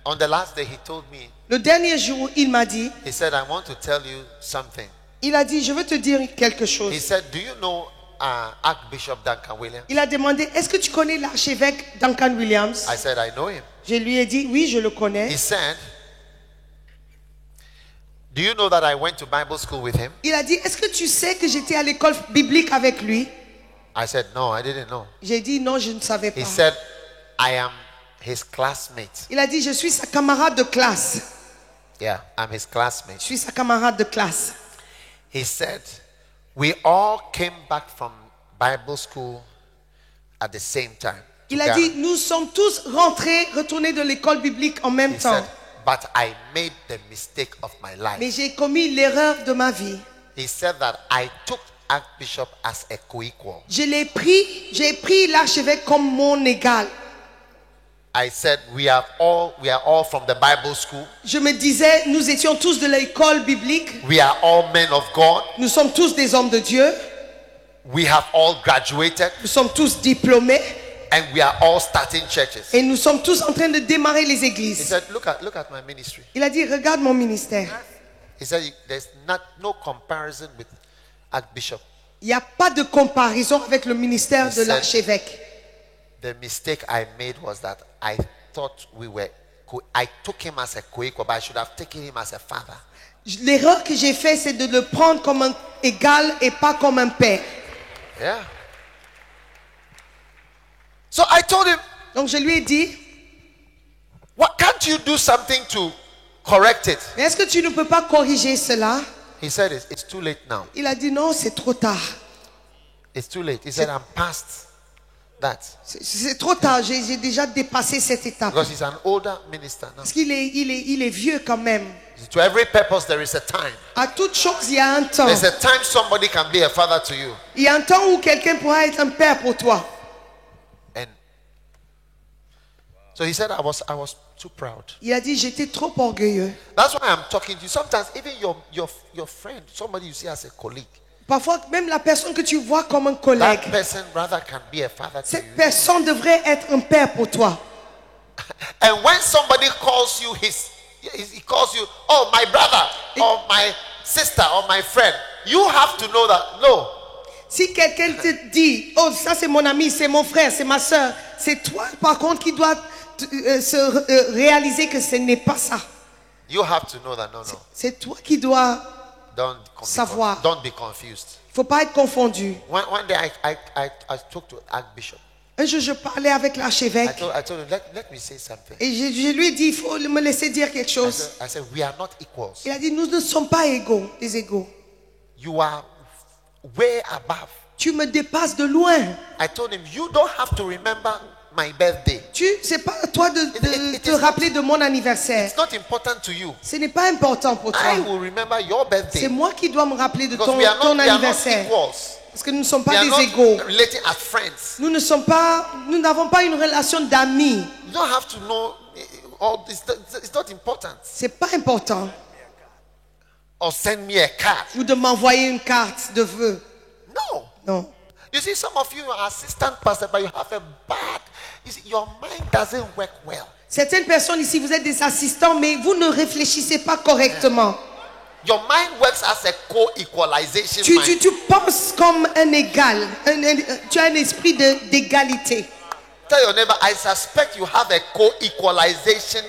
Speaker 1: on the last day he told me,
Speaker 2: Le dernier jour, il m'a dit,
Speaker 1: he said, I want to tell you something.
Speaker 2: il a dit, je veux te dire quelque chose.
Speaker 1: He said, do you know Archbishop Duncan Williams?
Speaker 2: Il a demandé, est-ce que tu connais l'archevêque Duncan Williams?
Speaker 1: I said, I know him.
Speaker 2: Je lui ai dit, oui, je le connais.
Speaker 1: He said, do you know that I went to Bible school with him?
Speaker 2: Il a dit, est-ce que tu sais que j'étais à l'école biblique avec lui?
Speaker 1: I said, no, I didn't know.
Speaker 2: J'ai dit, non, je ne savais pas.
Speaker 1: He said, I am his classmate.
Speaker 2: Il a dit, je suis sa camarade de classe.
Speaker 1: Yeah, I'm his classmate.
Speaker 2: Je suis sa camarade de classe.
Speaker 1: He said, we all came back from Bible school at the same time. to
Speaker 2: Il a
Speaker 1: Ghana.
Speaker 2: dit, nous sommes tous retournés de l'école biblique en même
Speaker 1: He
Speaker 2: temps.
Speaker 1: said, but I made the mistake of my life.
Speaker 2: Mais j'ai commis l'erreur de ma vie.
Speaker 1: He said that I took Archbishop as a co-equal.
Speaker 2: J'ai pris l'archevêque comme mon égal.
Speaker 1: I said, we are all from the Bible school.
Speaker 2: Je me disais, nous étions tous de l'école biblique.
Speaker 1: We are all men of God.
Speaker 2: Nous sommes tous des hommes de Dieu.
Speaker 1: We have all graduated
Speaker 2: Nous sommes tous diplômés.
Speaker 1: and we are all starting churches.
Speaker 2: Et nous sommes tous en train de démarrer les
Speaker 1: He
Speaker 2: églises.
Speaker 1: said, look at my ministry.
Speaker 2: Il a dit, regarde mon ministère.
Speaker 1: He said, there's no comparison with Archbishop.
Speaker 2: Il n'y a pas de comparaison avec le ministère de
Speaker 1: said-
Speaker 2: l'archevêque.
Speaker 1: The mistake I made was that I thought I took him as a co-equal, but I should have taken him as a father.
Speaker 2: L'erreur que j'ai faite, c'est de le prendre comme un égal et pas comme un père.
Speaker 1: Yeah. So I told him,
Speaker 2: Donc je lui ai dit,
Speaker 1: what can't you do something to correct it?
Speaker 2: mais est-ce que tu ne peux pas corriger cela?
Speaker 1: He said, it's too late now.
Speaker 2: Il a dit, non, c'est trop tard.
Speaker 1: It's too late. He said, I'm past that.
Speaker 2: C'est trop tard, j'ai déjà dépassé cette étape.
Speaker 1: Because he's an older minister now.
Speaker 2: Parce qu'il il est vieux quand même.
Speaker 1: To every purpose, there is a time.
Speaker 2: À toute chose, il y a un temps.
Speaker 1: There's a time somebody can be a father to you.
Speaker 2: Il y a un temps où quelqu'un pourra être un père pour toi.
Speaker 1: And so he said, I was too proud.
Speaker 2: Il a dit, j'étais trop orgueilleux.
Speaker 1: That's why I'm talking to you. Sometimes even your friend, somebody you see as a colleague,
Speaker 2: Parfois, même la personne que tu vois comme un collègue,
Speaker 1: that person rather can be a father to
Speaker 2: cette
Speaker 1: you.
Speaker 2: personne devrait être un père pour toi.
Speaker 1: And when somebody calls you he calls you, oh, my brother, or my sister, or my friend, you have to know that, no.
Speaker 2: Si quelqu'un te dit, oh, ça c'est mon ami, c'est mon frère, c'est ma soeur, c'est toi par contre qui dois réaliser que ce n'est pas ça.
Speaker 1: You have to know that, no.
Speaker 2: C'est toi qui dois savoir.
Speaker 1: Don't be confused.
Speaker 2: Il ne faut pas être confondu.
Speaker 1: One day I talked to Archbishop.
Speaker 2: Un jour, je parlais avec l'archevêque.
Speaker 1: I told him, let me say something.
Speaker 2: Et je lui ai dit, il faut me laisser dire quelque chose.
Speaker 1: I said, we are not equals.
Speaker 2: Il a dit, nous ne sommes pas égaux, des égaux.
Speaker 1: You are way above.
Speaker 2: Tu me dépasses de loin.
Speaker 1: I told him, you don't have to remember my birthday.
Speaker 2: C'est pas à toi de te rappeler de mon anniversaire.
Speaker 1: It's not important to you.
Speaker 2: Ce n'est pas important pour toi.
Speaker 1: I will remember your birthday.
Speaker 2: C'est moi qui dois me rappeler de
Speaker 1: Because
Speaker 2: ton
Speaker 1: we are not
Speaker 2: anniversaire.
Speaker 1: equals.
Speaker 2: Parce que nous ne sommes
Speaker 1: We
Speaker 2: pas
Speaker 1: are
Speaker 2: des
Speaker 1: not
Speaker 2: égaux.
Speaker 1: relating as friends.
Speaker 2: Nous n'avons pas une relation d'amis.
Speaker 1: You don't have to know all this. It's not important.
Speaker 2: C'est pas important.
Speaker 1: Or send me a card.
Speaker 2: Ou de m'envoyer une carte de vœux.
Speaker 1: No.
Speaker 2: Non.
Speaker 1: You see, some of you are assistant pastor, but you have a bad. You see, your mind doesn't work well.
Speaker 2: Certaines personnes ici, vous êtes des assistants, mais vous ne réfléchissez pas correctement.
Speaker 1: Your mind works as a co-equalization mind.
Speaker 2: Tu penses comme un égal. Tu as un esprit d'égalité.
Speaker 1: Tell your neighbor, I suspect you have a co-equalization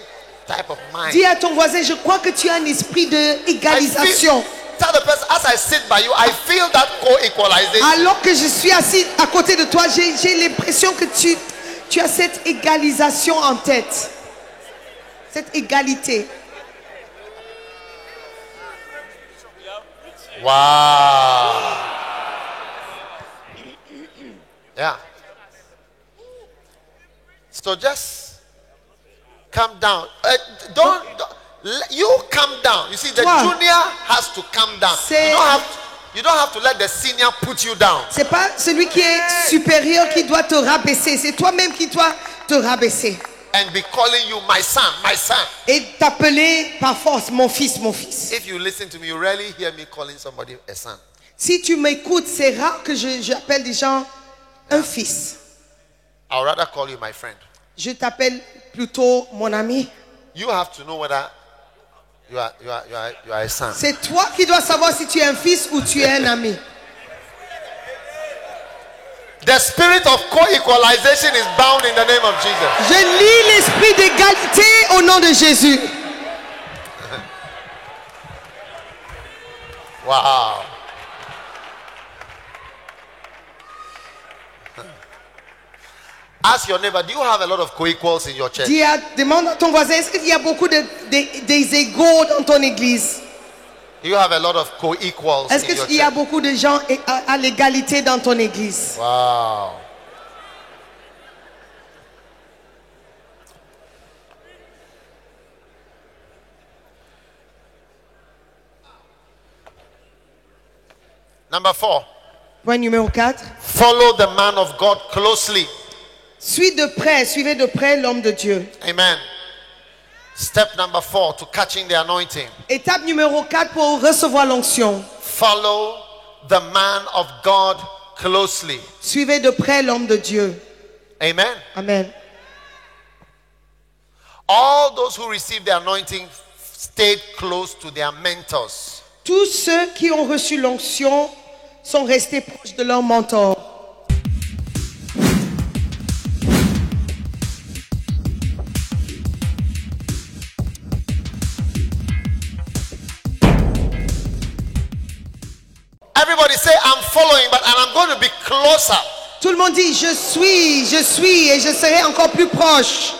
Speaker 1: type of mind.
Speaker 2: Dis à ton voisin, je crois que tu as un esprit d'égalisation.
Speaker 1: Tell the person, as I sit by you, I feel that co-equalization.
Speaker 2: Alors que je suis assis à côté de toi, j'ai l'impression que tu as cette égalisation en tête. Cette égalité.
Speaker 1: Wow. Yeah. So just calm down. Don't you calm down. You see, the junior has to calm down. You don't have to let the senior put you down.
Speaker 2: C'est pas celui qui est supérieur qui doit te rabaisser. C'est toi-même qui dois te rabaisser.
Speaker 1: And be calling you my son, my son.
Speaker 2: Et t'appeler par force mon fils, mon fils.
Speaker 1: If you listen to me, you rarely hear me calling somebody a son.
Speaker 2: Si tu m'écoutes, c'est rare que j'appelle des gens un fils.
Speaker 1: I'd rather call you my friend.
Speaker 2: Je t'appelle plutôt mon ami.
Speaker 1: You have to know whether you are a son.
Speaker 2: C'est toi qui dois savoir si tu es un fils ou tu es un ami.
Speaker 1: The spirit of co-equalization is bound in the name of Jesus.
Speaker 2: Je lis l'esprit d'égalité au nom de Jésus.
Speaker 1: Wow. Ask your neighbor, do you have a lot of co-equals in your church?
Speaker 2: Demande à ton voisin, est-ce qu'il y a beaucoup des égaux dans ton église?
Speaker 1: Do you have a lot of co-equals
Speaker 2: Est-ce
Speaker 1: in your
Speaker 2: qu'il y a
Speaker 1: church?
Speaker 2: beaucoup de gens à l'égalité dans ton église?
Speaker 1: Wow. Number 4.
Speaker 2: Point numéro 4.
Speaker 1: Follow the man of God closely.
Speaker 2: Suivez de près l'homme de Dieu.
Speaker 1: Amen. Step number 4 to catching the anointing.
Speaker 2: Étape numéro 4 pour recevoir l'onction.
Speaker 1: Follow the man of God closely.
Speaker 2: Suivez de près l'homme de Dieu.
Speaker 1: Amen.
Speaker 2: Amen.
Speaker 1: All those who received the anointing stayed close to their mentors.
Speaker 2: Tous ceux qui ont reçu l'onction sont restés proches de leur mentor.
Speaker 1: Everybody say, I'm following, but I'm going to be closer.
Speaker 2: Tout le monde dit, je suis et je serai encore plus proche.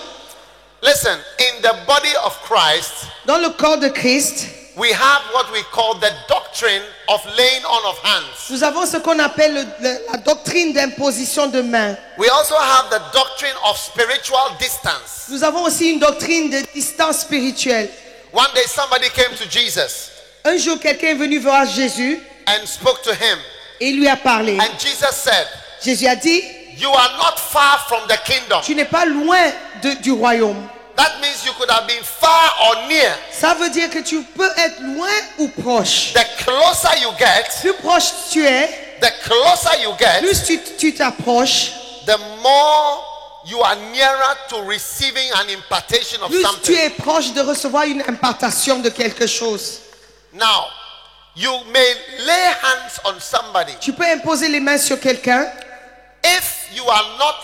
Speaker 1: Listen, in the body of Christ,
Speaker 2: Dans le corps de Christ,
Speaker 1: we have what we call the doctrine of laying on of hands.
Speaker 2: Nous avons ce qu'on appelle la doctrine d'imposition de main.
Speaker 1: We also have the doctrine of spiritual distance.
Speaker 2: Nous avons aussi une doctrine de distance spirituelle.
Speaker 1: One day somebody came to Jesus
Speaker 2: Un jour, quelqu'un est venu voir Jésus
Speaker 1: and spoke to him.
Speaker 2: et il lui a parlé.
Speaker 1: And Jesus said,
Speaker 2: Jésus a dit,
Speaker 1: you are not far from the kingdom.
Speaker 2: tu n'es pas loin du royaume.
Speaker 1: That means you could have been far or near.
Speaker 2: Ça veut dire que tu peux être loin ou proche.
Speaker 1: The closer you get,
Speaker 2: Plus proche tu es,
Speaker 1: the closer you get,
Speaker 2: plus tu t'approches,
Speaker 1: the more you are nearer to receiving an impartation of
Speaker 2: plus tu
Speaker 1: something.
Speaker 2: es proche de recevoir une impartation de quelque chose.
Speaker 1: Now, you may lay hands on somebody.
Speaker 2: Tu peux imposer les mains sur quelqu'un.
Speaker 1: If you are not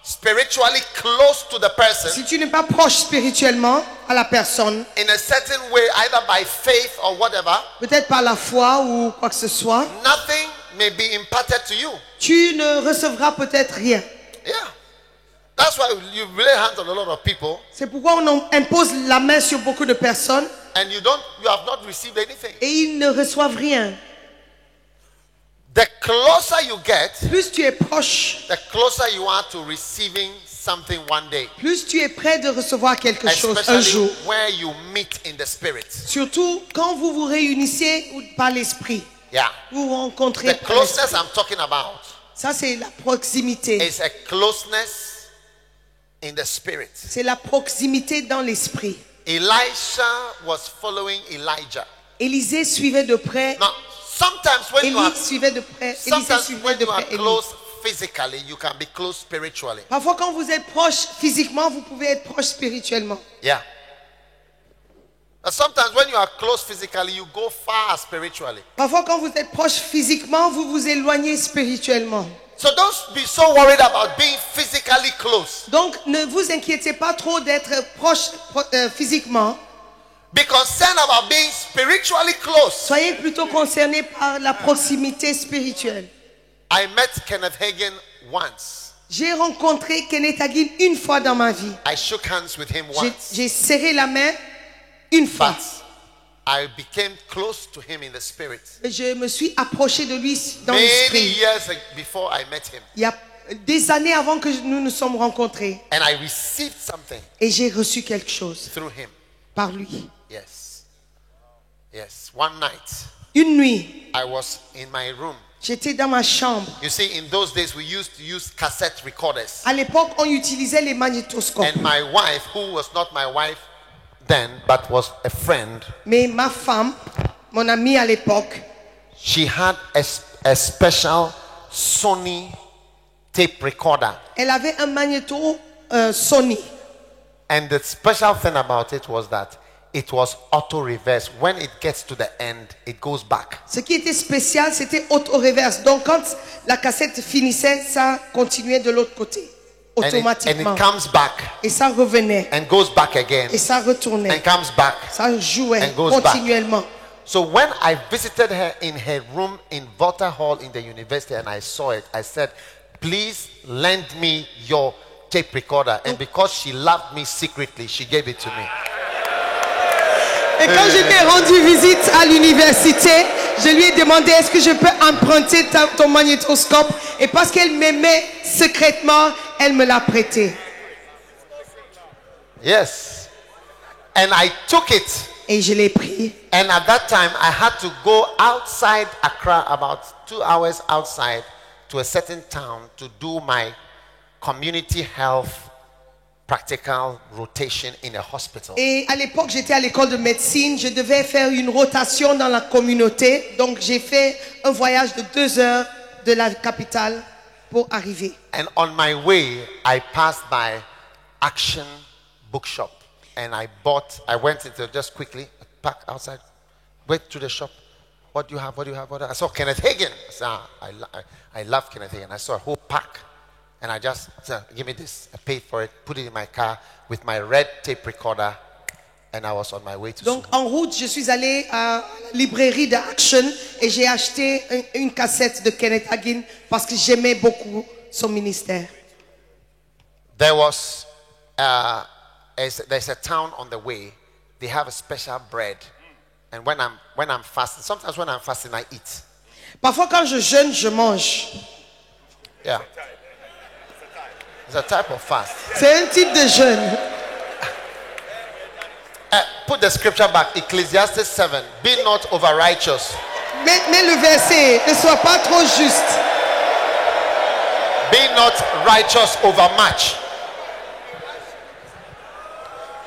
Speaker 1: spiritually close to the person,
Speaker 2: Si tu n'es pas proche spirituellement à la personne,
Speaker 1: in a certain way, either by faith or whatever,
Speaker 2: peut-être par la foi ou quoi que ce soit,
Speaker 1: nothing may be imparted to you.
Speaker 2: tu ne recevras peut-être rien.
Speaker 1: Yeah. That's why you lay hands on a lot of people
Speaker 2: C'est pourquoi on impose la main sur beaucoup de personnes
Speaker 1: and you have not received anything.
Speaker 2: et ils ne reçoivent rien.
Speaker 1: The closer you get,
Speaker 2: Plus tu es proche,
Speaker 1: the closer you are to receiving something one day.
Speaker 2: plus tu es prêt de recevoir quelque chose un
Speaker 1: Especially
Speaker 2: jour.
Speaker 1: where you meet in the spirit.
Speaker 2: Surtout quand vous vous réunissez par l'esprit.
Speaker 1: Yeah.
Speaker 2: Vous vous rencontrez
Speaker 1: The
Speaker 2: par l'esprit.
Speaker 1: closeness I'm talking about
Speaker 2: Ça, c'est la proximité.
Speaker 1: is a closeness in the spirit.
Speaker 2: C'est la proximité dans l'esprit.
Speaker 1: Elisha was following Elijah.
Speaker 2: Élisée suivait de près.
Speaker 1: Now, sometimes when you are,
Speaker 2: Élie suivait de près. Élisée
Speaker 1: sometimes
Speaker 2: suivait
Speaker 1: when
Speaker 2: de
Speaker 1: you are
Speaker 2: près. Élie.
Speaker 1: close physically, you can be close spiritually.
Speaker 2: Parfois, quand vous êtes proche physiquement, vous pouvez être proche spirituellement.
Speaker 1: Yeah. But sometimes when you are close physically, you go far spiritually.
Speaker 2: Parfois, quand vous êtes proche physiquement, vous vous éloignez spirituellement.
Speaker 1: So don't be so worried about being physically close.
Speaker 2: Donc, ne vous inquiétez pas trop d'être proche physiquement.
Speaker 1: Be concerned about being spiritually close.
Speaker 2: Soyez plutôt concernés par la proximité spirituelle.
Speaker 1: I met Kenneth Hagin once.
Speaker 2: J'ai rencontré Kenneth Hagin une fois dans ma vie.
Speaker 1: I shook hands with him once.
Speaker 2: J'ai serré la main une fois.
Speaker 1: But I became close to him in the spirit.
Speaker 2: Je me suis approché de lui dans
Speaker 1: Many
Speaker 2: l'esprit.
Speaker 1: years before I met him.
Speaker 2: Il y a des années avant que nous nous sommes rencontrés.
Speaker 1: And I received something
Speaker 2: Et j'ai reçu quelque chose
Speaker 1: through him.
Speaker 2: par lui.
Speaker 1: Yes. Yes. One night,
Speaker 2: Une nuit,
Speaker 1: I was in my room.
Speaker 2: j'étais dans ma chambre.
Speaker 1: You see, in those days, we used to use cassette recorders.
Speaker 2: À l'époque, on utilisait les magnétoscopes.
Speaker 1: And my wife, who was not my wife then, but was a friend,
Speaker 2: Mais ma femme, mon amie à l'époque,
Speaker 1: she had a special Sony tape recorder.
Speaker 2: elle avait un magnéto Sony.
Speaker 1: And the special thing about it was that it was auto reverse. When it gets to the end, it goes back.
Speaker 2: Ce qui était spécial, c'était auto-reverse. Donc quand la cassette finissait, ça continuait de l'autre côté,
Speaker 1: And
Speaker 2: automatiquement.
Speaker 1: it comes back
Speaker 2: Et ça revenait.
Speaker 1: and goes back again.
Speaker 2: Et ça retournait.
Speaker 1: And comes back.
Speaker 2: Ça jouait
Speaker 1: And goes back.
Speaker 2: continuellement.
Speaker 1: So when I visited her in her room in Volta Hall in the university and I saw it, I said, please lend me your tape recorder. And because she loved me secretly, she gave it to me.
Speaker 2: Et quand je lui ai rendu visite à l'université, je lui ai demandé est-ce que je peux emprunter ton magnétoscope. Et parce qu'elle m'aimait secrètement, elle me l'a prêté.
Speaker 1: Yes. And I took it.
Speaker 2: Et je l'ai pris.
Speaker 1: And at that time, I had to go outside Accra, about 2 hours outside, to a certain town to do my community health practical rotation in a hospital.
Speaker 2: Et à l'époque, j'étais à l'école de médecine. Je devais faire une rotation dans la communauté. Donc, j'ai fait un voyage de 2 heures de la capitale pour arriver.
Speaker 1: And on my way, I passed by Action Bookshop. And I went into just quickly, park outside, went to the shop. What do you have? What do you have? What do you have? I saw Kenneth Hagin. I said, I love Kenneth Hagin. I saw a whole pack. And I just said, give me this. I paid for it, put it in my car with my red tape recorder. And I was on my way to
Speaker 2: Donc,
Speaker 1: school.
Speaker 2: en route, je suis allé à la librairie d'Action et j'ai acheté une cassette de Kenneth Hagin parce que j'aimais beaucoup son ministère.
Speaker 1: There was, there's a town on the way. They have a special bread. And when I'm fasting, sometimes when I'm fasting, I eat.
Speaker 2: Parfois, quand je jeûne, je mange.
Speaker 1: Yeah. It's a type of fast.
Speaker 2: C'est un type de jeûne.
Speaker 1: Put the scripture back. Ecclesiastes 7. Be not over righteous.
Speaker 2: Mais le verset, ne sois pas trop juste.
Speaker 1: Be not righteous overmuch.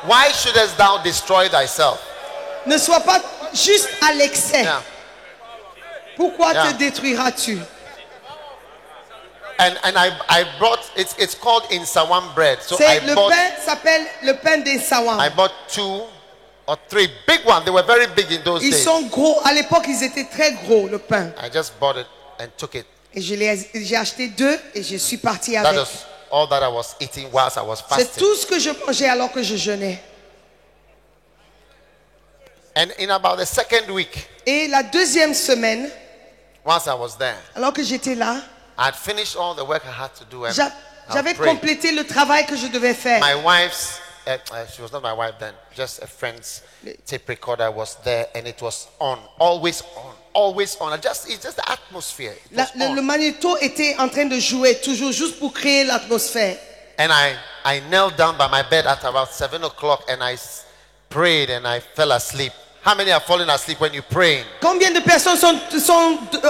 Speaker 1: Why shouldest thou destroy thyself?
Speaker 2: Ne sois pas juste à l'excès.
Speaker 1: Yeah.
Speaker 2: Pourquoi
Speaker 1: Yeah.
Speaker 2: te détruiras-tu?
Speaker 1: And I brought it's called insawam bread. So
Speaker 2: Le pain s'appelle le pain des sawam.
Speaker 1: I bought 2 or 3 big ones. They were very big in those
Speaker 2: Ils
Speaker 1: days.
Speaker 2: sont gros. À l'époque, ils étaient très gros, le pain.
Speaker 1: I just bought it and took it.
Speaker 2: Et j'ai acheté 2 et je suis parti
Speaker 1: That
Speaker 2: avec.
Speaker 1: was all that I was eating whilst I was
Speaker 2: C'est
Speaker 1: fasting.
Speaker 2: tout ce que je mangeais alors que je jeûnais.
Speaker 1: And in about the second week,
Speaker 2: Et la deuxième semaine,
Speaker 1: once I was there,
Speaker 2: alors que j'étais là,
Speaker 1: I had finished all the work I had to do. And
Speaker 2: j'avais
Speaker 1: I prayed.
Speaker 2: complété le travail que je devais faire.
Speaker 1: My wife's, she was not my wife then, just a friend's tape recorder was there, and it was on, always on, always on. It's just the atmosphere. It was
Speaker 2: Le
Speaker 1: on.
Speaker 2: magnéto était en train de jouer, toujours juste pour créer l'atmosphère.
Speaker 1: And I knelt down by my bed at about 7 o'clock, and I prayed, and I fell asleep. How many have fallen asleep when you're praying?
Speaker 2: Combien de personnes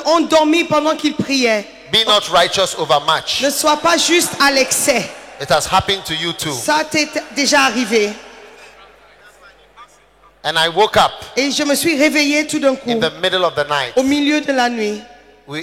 Speaker 2: ont dormi pendant qu'ils priaient?
Speaker 1: Be not righteous overmuch.
Speaker 2: Ne sois pas juste à l'excès.
Speaker 1: It has happened to you too.
Speaker 2: Ça t'est déjà arrivé.
Speaker 1: And I woke up
Speaker 2: Et je me suis réveillé tout d'un coup,
Speaker 1: in the middle of the night.
Speaker 2: au milieu de la nuit.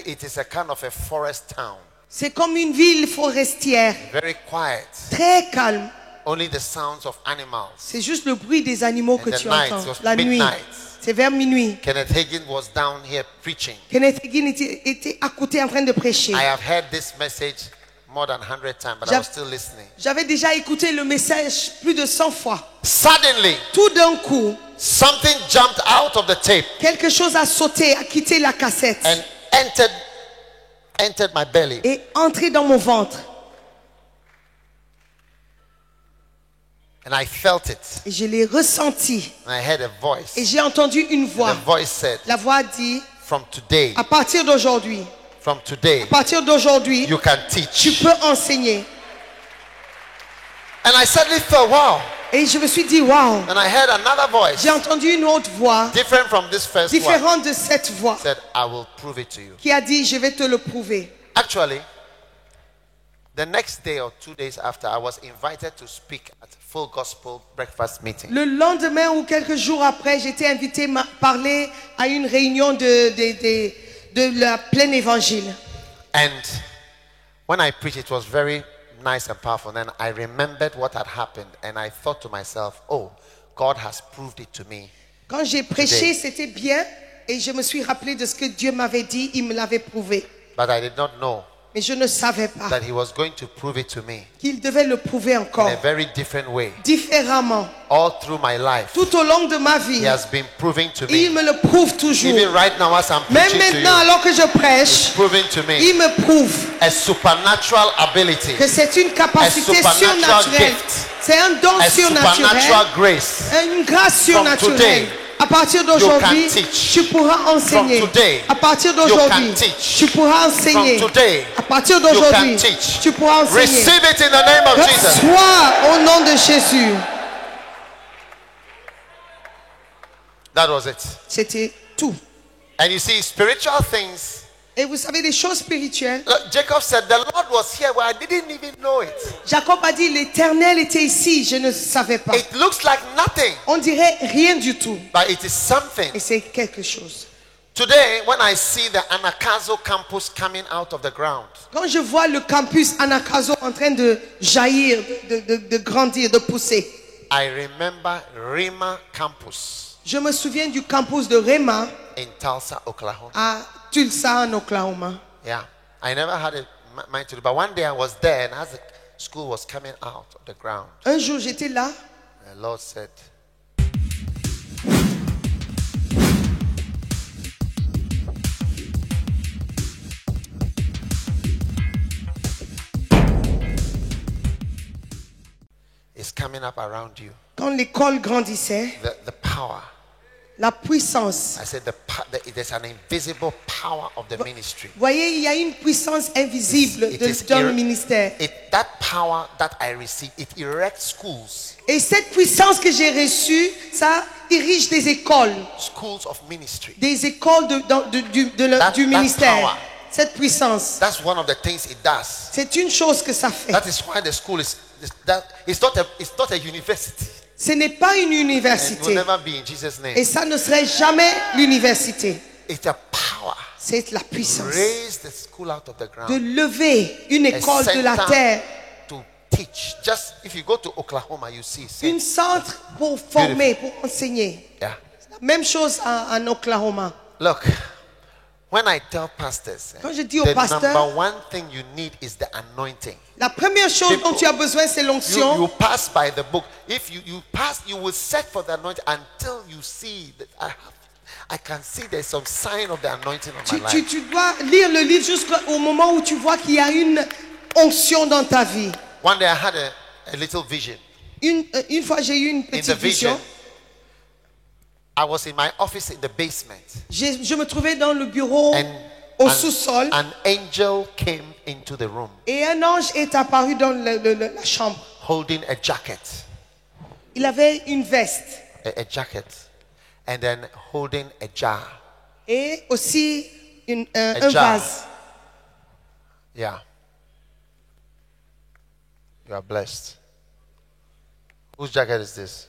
Speaker 1: It is a kind of a forest town.
Speaker 2: C'est comme une ville forestière,
Speaker 1: Very quiet.
Speaker 2: très calme.
Speaker 1: Only the sounds of animals.
Speaker 2: C'est juste le bruit des animaux que
Speaker 1: And the
Speaker 2: tu
Speaker 1: night,
Speaker 2: entends.
Speaker 1: it was
Speaker 2: La nuit.
Speaker 1: midnight.
Speaker 2: C'est vers minuit.
Speaker 1: Kenneth Hagin was down here preaching.
Speaker 2: Kenneth Hagin était à côté en train de prêcher.
Speaker 1: I have heard this message more than 100 times, but I was still listening.
Speaker 2: J'avais déjà écouté le message plus de 100 fois.
Speaker 1: Suddenly,
Speaker 2: Tout d'un coup,
Speaker 1: something jumped out of the tape
Speaker 2: quelque chose a sauté, a quitté la cassette
Speaker 1: and entered my belly.
Speaker 2: et entré dans mon ventre.
Speaker 1: And I felt it.
Speaker 2: Et je l'ai ressenti.
Speaker 1: And I heard a voice.
Speaker 2: Et j'ai entendu une voix.
Speaker 1: The voice said,
Speaker 2: La voix dit,
Speaker 1: from today,
Speaker 2: à partir d'aujourd'hui,
Speaker 1: you can
Speaker 2: tu
Speaker 1: teach.
Speaker 2: peux enseigner.
Speaker 1: And I suddenly thought, wow.
Speaker 2: Et je me suis dit, waouh.
Speaker 1: And I heard another voice,
Speaker 2: J'ai entendu une autre voix,
Speaker 1: different from this first one,
Speaker 2: différente de cette voix,
Speaker 1: said, I will prove it to you.
Speaker 2: qui a dit, je vais te le prouver.
Speaker 1: Actually, the next day or 2 days after, I was invited to speak at Full Gospel Breakfast Meeting.
Speaker 2: Le lendemain ou quelques jours après, j'étais invité à parler à une réunion de la pleine évangile.
Speaker 1: And when I preached, it was very nice and powerful. Then I remembered what had happened, and I thought to myself, oh, God has proved it to me.
Speaker 2: Quand j'ai prêché, c'était bien et je me suis rappelé de ce que Dieu m'avait dit, il me l'avait prouvé.
Speaker 1: But I did not know
Speaker 2: Mais je ne savais pas
Speaker 1: that He was going to prove it to me
Speaker 2: qu'il devait le prouver
Speaker 1: in
Speaker 2: encore,
Speaker 1: a very different way.
Speaker 2: différemment.
Speaker 1: All through my life,
Speaker 2: Tout au long de ma
Speaker 1: He
Speaker 2: vie,
Speaker 1: has been proving to
Speaker 2: il
Speaker 1: me.
Speaker 2: me le prouve toujours.
Speaker 1: Even right now, as I'm
Speaker 2: Même
Speaker 1: preaching to
Speaker 2: maintenant,
Speaker 1: you,
Speaker 2: alors que je
Speaker 1: He's
Speaker 2: prêche,
Speaker 1: proving to me
Speaker 2: il me prouve
Speaker 1: a supernatural ability,
Speaker 2: que c'est une capacité
Speaker 1: supernatural
Speaker 2: surnaturelle.
Speaker 1: gift,
Speaker 2: C'est un don
Speaker 1: a
Speaker 2: surnaturel,
Speaker 1: supernatural grace.
Speaker 2: une grâce
Speaker 1: From
Speaker 2: surnaturelle.
Speaker 1: today,
Speaker 2: À partir d'aujourd'hui,
Speaker 1: you can teach.
Speaker 2: tu pourras enseigner.
Speaker 1: From today,
Speaker 2: À partir
Speaker 1: you
Speaker 2: d'aujourd'hui,
Speaker 1: can teach.
Speaker 2: tu pourras enseigner.
Speaker 1: From today,
Speaker 2: À partir
Speaker 1: you can
Speaker 2: d'aujourd'hui,
Speaker 1: teach.
Speaker 2: tu pourras enseigner.
Speaker 1: Receive it in the name of Jesus.
Speaker 2: Reçois au nom de Jésus.
Speaker 1: That was it.
Speaker 2: C'était tout.
Speaker 1: And you see, spiritual things.
Speaker 2: Et vous savez, les choses spirituelles,
Speaker 1: Look, Jacob said, the Lord was here, but I didn't even know it.
Speaker 2: Jacob a dit, l'Éternel était ici, je ne savais pas.
Speaker 1: It looks like nothing,
Speaker 2: On dirait rien du tout.
Speaker 1: but it is something.
Speaker 2: Et c'est quelque chose.
Speaker 1: Today, when I see the Anakazo campus coming out of the ground,
Speaker 2: Quand je vois le campus Anakazo en train de jaillir, de grandir, de pousser,
Speaker 1: I remember Rima campus
Speaker 2: je me souviens du campus de Rema
Speaker 1: in Tulsa, Oklahoma.
Speaker 2: à Tulsa, en Oklahoma.
Speaker 1: Yeah, I never had a mind to do, but one day I was there, and as the school was coming out of the ground,
Speaker 2: Un jour, j'étais là.
Speaker 1: the Lord said, it's coming up around you.
Speaker 2: Quand l'école grandissait,
Speaker 1: The power,
Speaker 2: La puissance.
Speaker 1: I said there's an invisible power of the ministry.
Speaker 2: Voyez, il y a une puissance invisible dans le ministère.
Speaker 1: That power that I receive, it erects schools.
Speaker 2: Et cette puissance que j'ai reçue, ça dirige des écoles.
Speaker 1: Schools of ministry.
Speaker 2: Des écoles du ministère. Cette puissance.
Speaker 1: That's one of the things it does.
Speaker 2: C'est une chose que ça fait.
Speaker 1: That is why the school it's not a university.
Speaker 2: Ce n'est pas une
Speaker 1: And it
Speaker 2: université.
Speaker 1: will never be in Jesus' name.
Speaker 2: Et ça ne serait jamais l'université.
Speaker 1: It's a power.
Speaker 2: C'est la puissance.
Speaker 1: Raise the school out of the ground.
Speaker 2: De lever une école de la terre.
Speaker 1: To teach. Just if you go to Oklahoma, you see.
Speaker 2: Un centre pour former, pour enseigner.
Speaker 1: Yeah.
Speaker 2: Même chose en Oklahoma.
Speaker 1: Look, when I tell pastors,
Speaker 2: Quand je dis aux
Speaker 1: the
Speaker 2: pasteurs,
Speaker 1: number one thing you need is the anointing.
Speaker 2: La première chose dont tu as besoin, c'est l'onction.
Speaker 1: You pass by the book. If you pass, you will search for the anointing until you see that I can see there's some sign of the anointing on my life.
Speaker 2: Tu dois lire le livre jusqu'au moment où tu vois qu'il y a une onction dans ta vie.
Speaker 1: One day I had a little vision.
Speaker 2: Une fois, j'ai eu une
Speaker 1: In the
Speaker 2: petite vision.
Speaker 1: vision, I was in my office in the basement.
Speaker 2: Je me trouvais dans le bureau au sous-sol.
Speaker 1: An angel came into the room.
Speaker 2: Et un ange est apparu dans la chambre.
Speaker 1: Holding a jacket.
Speaker 2: Il avait une veste.
Speaker 1: A jacket. And then holding a jar.
Speaker 2: Et aussi un
Speaker 1: jar.
Speaker 2: vase.
Speaker 1: Yeah. You are blessed. Whose jacket is this?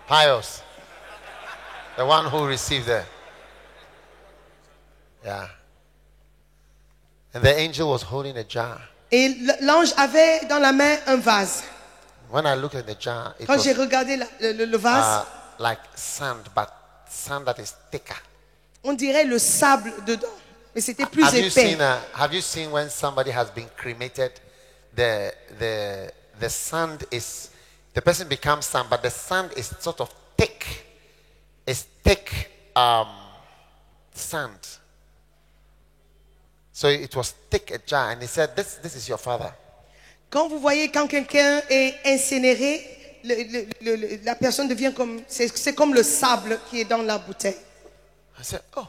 Speaker 1: Pious. The one who received the. Yeah. And the angel was holding a jar.
Speaker 2: Et l'ange avait dans la main un vase.
Speaker 1: When I looked at the jar, it
Speaker 2: Quand j'ai
Speaker 1: was
Speaker 2: regardé le vase,
Speaker 1: like sand, but sand that is thicker.
Speaker 2: on dirait le sable dedans. Mais c'était plus épais.
Speaker 1: Have you seen when somebody has been cremated? The sand is, the person becomes sand, but the sand is sort of thick. It's thick sand. So it was thick a jar, and he said, "This is your father."
Speaker 2: Quand vous voyez quand quelqu'un est incinéré, la personne devient comme c'est comme le sable qui est dans la bouteille.
Speaker 1: I said, "Oh."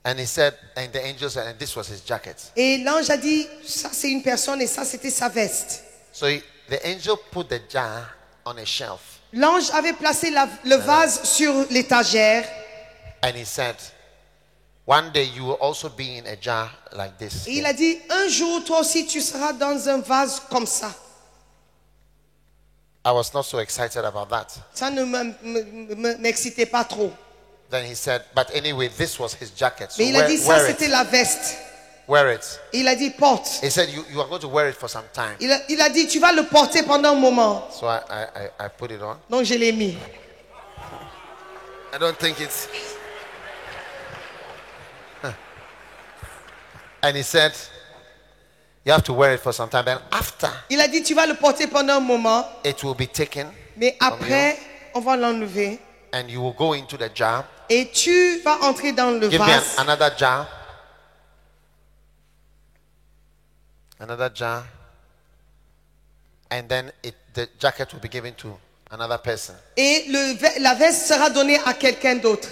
Speaker 1: And he said, and the angel said, and this was his jacket.
Speaker 2: Et l'ange a dit, ça c'est une personne et ça c'était sa veste.
Speaker 1: So the angel put the jar on a shelf.
Speaker 2: L'ange avait placé le vase sur l'étagère.
Speaker 1: And he said, one day you will also be in a jar like this.
Speaker 2: Et il a dit, un jour toi aussi tu seras dans un vase comme ça.
Speaker 1: I was not so excited about that.
Speaker 2: Ça ne m'excitait pas trop.
Speaker 1: Then he said, but anyway, this was his jacket. So
Speaker 2: Mais il a dit, ça c'était la veste.
Speaker 1: Wear it.
Speaker 2: Et il a dit, porte.
Speaker 1: He said, you are going to wear it for some time.
Speaker 2: Il a dit, tu vas le porter pendant un moment.
Speaker 1: So I put it on.
Speaker 2: Donc je l'ai mis.
Speaker 1: I don't think it's... And he said, you have to wear it for some time. Then after,
Speaker 2: Il a dit, tu vas le porter pendant un moment.
Speaker 1: it will be taken.
Speaker 2: Mais après, on va l'enlever.
Speaker 1: And you will go into the jar.
Speaker 2: Et tu vas entrer dans le
Speaker 1: Give
Speaker 2: vase.
Speaker 1: me another jar. Another jar. And then the jacket will be given to another person.
Speaker 2: Et la veste sera donnée à quelqu'un d'autre.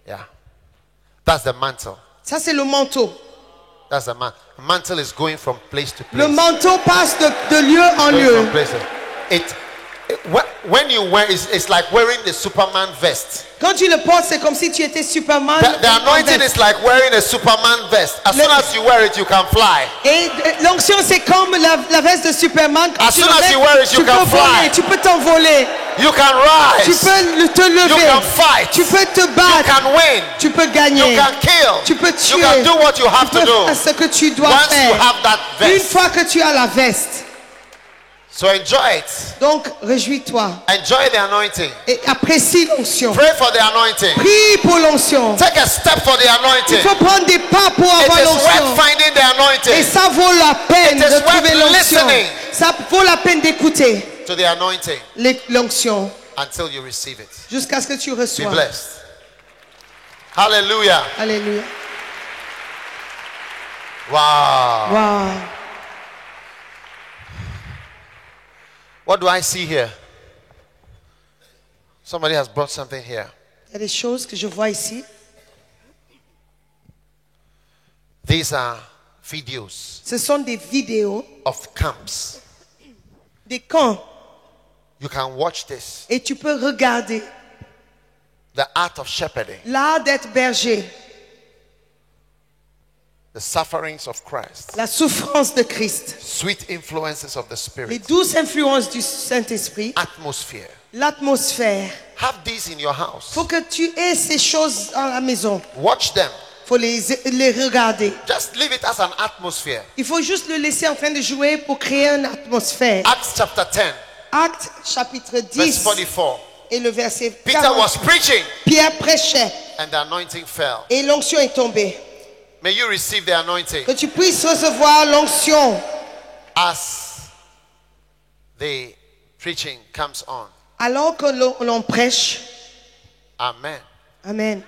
Speaker 1: Yeah. That's the mantle.
Speaker 2: Ça, c'est le manteau.
Speaker 1: That's the mantle. Mantle is going from place to place.
Speaker 2: Le manteau passe de lieu en
Speaker 1: Going
Speaker 2: lieu.
Speaker 1: from place to- when you wear, it's like wearing the Superman vest.
Speaker 2: Quand tu le portes, c'est comme si tu étais Superman.
Speaker 1: The anointing is like wearing a Superman vest. As soon as you wear it, you can fly.
Speaker 2: Et l'onction, c'est comme la veste de Superman. Quand
Speaker 1: As
Speaker 2: tu
Speaker 1: soon
Speaker 2: le
Speaker 1: as
Speaker 2: mets,
Speaker 1: you wear it, you
Speaker 2: tu
Speaker 1: can
Speaker 2: peux
Speaker 1: fly.
Speaker 2: voler, tu peux t'envoler,
Speaker 1: You can
Speaker 2: tu
Speaker 1: rise.
Speaker 2: peux te
Speaker 1: You
Speaker 2: lever,
Speaker 1: can fight.
Speaker 2: tu peux te
Speaker 1: You
Speaker 2: battre,
Speaker 1: can win.
Speaker 2: tu peux
Speaker 1: You
Speaker 2: gagner,
Speaker 1: can kill.
Speaker 2: tu peux
Speaker 1: You
Speaker 2: tuer,
Speaker 1: can do what you have
Speaker 2: tu
Speaker 1: to
Speaker 2: peux
Speaker 1: do.
Speaker 2: faire ce que tu dois
Speaker 1: Once you
Speaker 2: faire.
Speaker 1: have that
Speaker 2: Une
Speaker 1: vest.
Speaker 2: fois que tu as la veste,
Speaker 1: So enjoy it.
Speaker 2: donc réjouis-toi
Speaker 1: Enjoy the anointing.
Speaker 2: et apprécie l'onction.
Speaker 1: Pray for the anointing.
Speaker 2: Prie pour l'onction.
Speaker 1: Take a step for the
Speaker 2: Il
Speaker 1: anointing.
Speaker 2: faut prendre des pas pour
Speaker 1: It
Speaker 2: avoir
Speaker 1: is
Speaker 2: l'onction.
Speaker 1: worth finding the
Speaker 2: Et
Speaker 1: anointing
Speaker 2: ça vaut la peine
Speaker 1: It is
Speaker 2: de trouver
Speaker 1: worth
Speaker 2: l'onction.
Speaker 1: listening.
Speaker 2: Ça vaut la peine d'écouter
Speaker 1: to the anointing
Speaker 2: l'onction
Speaker 1: until you receive it.
Speaker 2: jusqu'à ce que tu
Speaker 1: Be
Speaker 2: reçois.
Speaker 1: blessed. Hallelujah.
Speaker 2: Alléluia.
Speaker 1: Wow.
Speaker 2: Wow.
Speaker 1: What do I see here? Somebody has brought something here.
Speaker 2: Il y a des choses que je vois ici.
Speaker 1: These are videos
Speaker 2: Ce sont des vidéos
Speaker 1: of camps.
Speaker 2: des camps.
Speaker 1: You can watch this.
Speaker 2: Et tu peux regarder
Speaker 1: The art of shepherding,
Speaker 2: l'art d'être berger,
Speaker 1: the sufferings of Christ,
Speaker 2: la souffrance de Christ,
Speaker 1: sweet influences of the
Speaker 2: les
Speaker 1: Spirit,
Speaker 2: douces influences du Saint-Esprit,
Speaker 1: atmosphere.
Speaker 2: l'atmosphère.
Speaker 1: Have these in your house.
Speaker 2: Il faut que tu aies ces choses dans la maison.
Speaker 1: Watch them.
Speaker 2: Il faut les regarder.
Speaker 1: Just leave it as an atmosphere.
Speaker 2: Il faut juste le laisser en train de jouer pour créer une atmosphère.
Speaker 1: Acts chapter 10,
Speaker 2: Actes chapitre
Speaker 1: verse
Speaker 2: 10
Speaker 1: 44.
Speaker 2: et le verset
Speaker 1: Peter
Speaker 2: 40.
Speaker 1: was preaching
Speaker 2: Pierre prêchait
Speaker 1: and the anointing fell.
Speaker 2: et l'onction est tombée.
Speaker 1: May you receive the anointing
Speaker 2: Que tu puisses recevoir l'onction
Speaker 1: as the preaching comes on.
Speaker 2: alors que l'on prêche.
Speaker 1: Amen.
Speaker 2: Amen.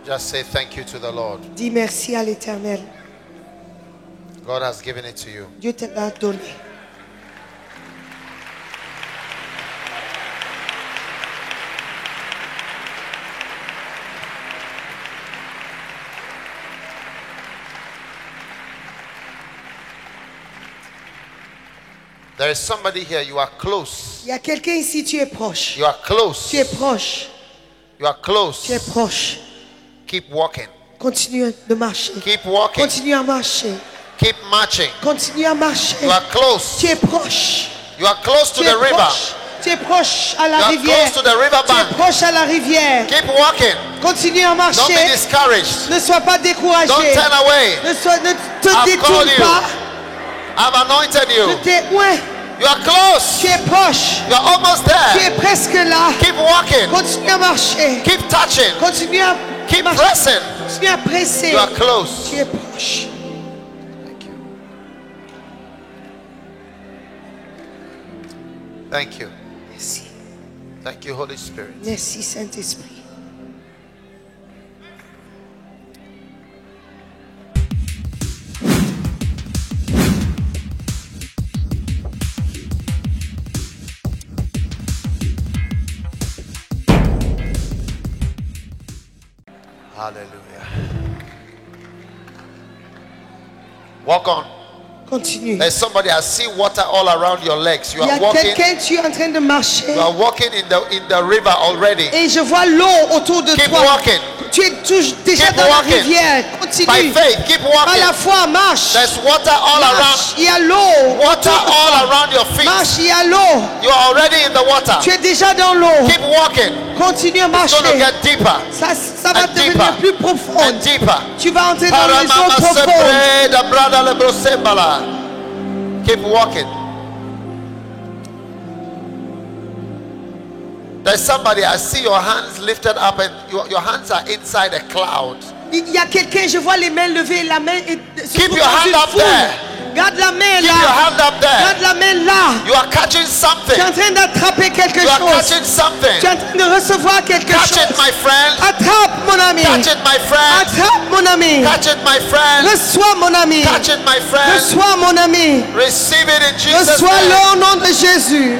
Speaker 1: Just say thank you to the Lord.
Speaker 2: Dis merci à l'Éternel.
Speaker 1: God has given it to you.
Speaker 2: Dieu te l'a donné.
Speaker 1: There is somebody here, you are close.
Speaker 2: Il y a quelqu'un ici, tu es proche.
Speaker 1: You are close.
Speaker 2: Tu es proche.
Speaker 1: You are close.
Speaker 2: Tu es proche.
Speaker 1: Keep walking.
Speaker 2: Continue de marcher.
Speaker 1: Keep walking.
Speaker 2: Continue à marcher.
Speaker 1: Keep marching.
Speaker 2: Continue à marcher.
Speaker 1: You are close.
Speaker 2: Tu es proche.
Speaker 1: You are close to
Speaker 2: Tu es
Speaker 1: the river.
Speaker 2: proche. Tu es proche à
Speaker 1: You
Speaker 2: la
Speaker 1: are
Speaker 2: rivière.
Speaker 1: close to the river
Speaker 2: Tu es
Speaker 1: bank.
Speaker 2: proche à la rivière.
Speaker 1: Keep walking.
Speaker 2: Continue à
Speaker 1: Don't be
Speaker 2: marcher.
Speaker 1: discouraged.
Speaker 2: Ne sois pas
Speaker 1: Don't
Speaker 2: découragé.
Speaker 1: turn away.
Speaker 2: Ne te
Speaker 1: I've
Speaker 2: détourne
Speaker 1: called you.
Speaker 2: pas.
Speaker 1: I've anointed
Speaker 2: Je
Speaker 1: you.
Speaker 2: t'ai oint.
Speaker 1: You are close.
Speaker 2: Tu es proche.
Speaker 1: You are almost
Speaker 2: Tu
Speaker 1: there.
Speaker 2: es presque là.
Speaker 1: Keep walking.
Speaker 2: Continue à marcher.
Speaker 1: Keep touching.
Speaker 2: Continue à
Speaker 1: Keep
Speaker 2: marcher.
Speaker 1: pressing.
Speaker 2: Continue à presser.
Speaker 1: You are close.
Speaker 2: Tu es proche.
Speaker 1: Thank you. Thank you.
Speaker 2: Merci.
Speaker 1: Thank you, Holy Spirit.
Speaker 2: Merci, Saint-Esprit.
Speaker 1: Hallelujah. Walk on.
Speaker 2: Continue.
Speaker 1: There's somebody, I see water all around your legs. You
Speaker 2: Il y
Speaker 1: are
Speaker 2: a
Speaker 1: walking.
Speaker 2: quelqu'un, tu es en train de marcher.
Speaker 1: You are walking in the river already.
Speaker 2: Et je vois l'eau autour de
Speaker 1: Keep
Speaker 2: toi.
Speaker 1: walking.
Speaker 2: Tu es déjà
Speaker 1: Keep
Speaker 2: dans
Speaker 1: walking.
Speaker 2: la rivière.
Speaker 1: By
Speaker 2: Continue.
Speaker 1: faith, keep
Speaker 2: Par la
Speaker 1: walking.
Speaker 2: foi, marche.
Speaker 1: There's water all
Speaker 2: Marche.
Speaker 1: around.
Speaker 2: Il y a l'eau.
Speaker 1: Water
Speaker 2: autour de
Speaker 1: all
Speaker 2: toi.
Speaker 1: around your feet.
Speaker 2: Marche, il y a l'eau.
Speaker 1: You are already in the water.
Speaker 2: Tu es déjà dans l'eau.
Speaker 1: Keep walking.
Speaker 2: Continue à
Speaker 1: It's going to
Speaker 2: marcher.
Speaker 1: get deeper
Speaker 2: Ça va
Speaker 1: and
Speaker 2: devenir
Speaker 1: deeper
Speaker 2: plus profond.
Speaker 1: and deeper.
Speaker 2: Tu vas entrer dans les eaux
Speaker 1: Paramama
Speaker 2: profondes.
Speaker 1: sebre da brada le brosembala. Keep walking. There's somebody, I see your hands lifted up and your hands are inside a cloud.
Speaker 2: Il y a quelqu'un, je vois les mains levées, la main est se
Speaker 1: Keep
Speaker 2: trouve
Speaker 1: your
Speaker 2: dans
Speaker 1: hand
Speaker 2: une
Speaker 1: up
Speaker 2: foule.
Speaker 1: there.
Speaker 2: Garde la main
Speaker 1: Keep your
Speaker 2: là.
Speaker 1: hand up there.
Speaker 2: Garde la main là.
Speaker 1: You are catching something.
Speaker 2: Tu es en train d'attraper quelque
Speaker 1: You are
Speaker 2: chose.
Speaker 1: catching something.
Speaker 2: Tu es en train de recevoir quelque
Speaker 1: Catch it,
Speaker 2: chose.
Speaker 1: my friend.
Speaker 2: Attrape mon ami.
Speaker 1: Catch it, my friend.
Speaker 2: Attrape mon ami.
Speaker 1: Catch it, my friend.
Speaker 2: Reçois mon ami.
Speaker 1: Catch it, my friend.
Speaker 2: Reçois mon ami.
Speaker 1: Receive it in Jesus' name.
Speaker 2: Reçois-le au nom de Jésus.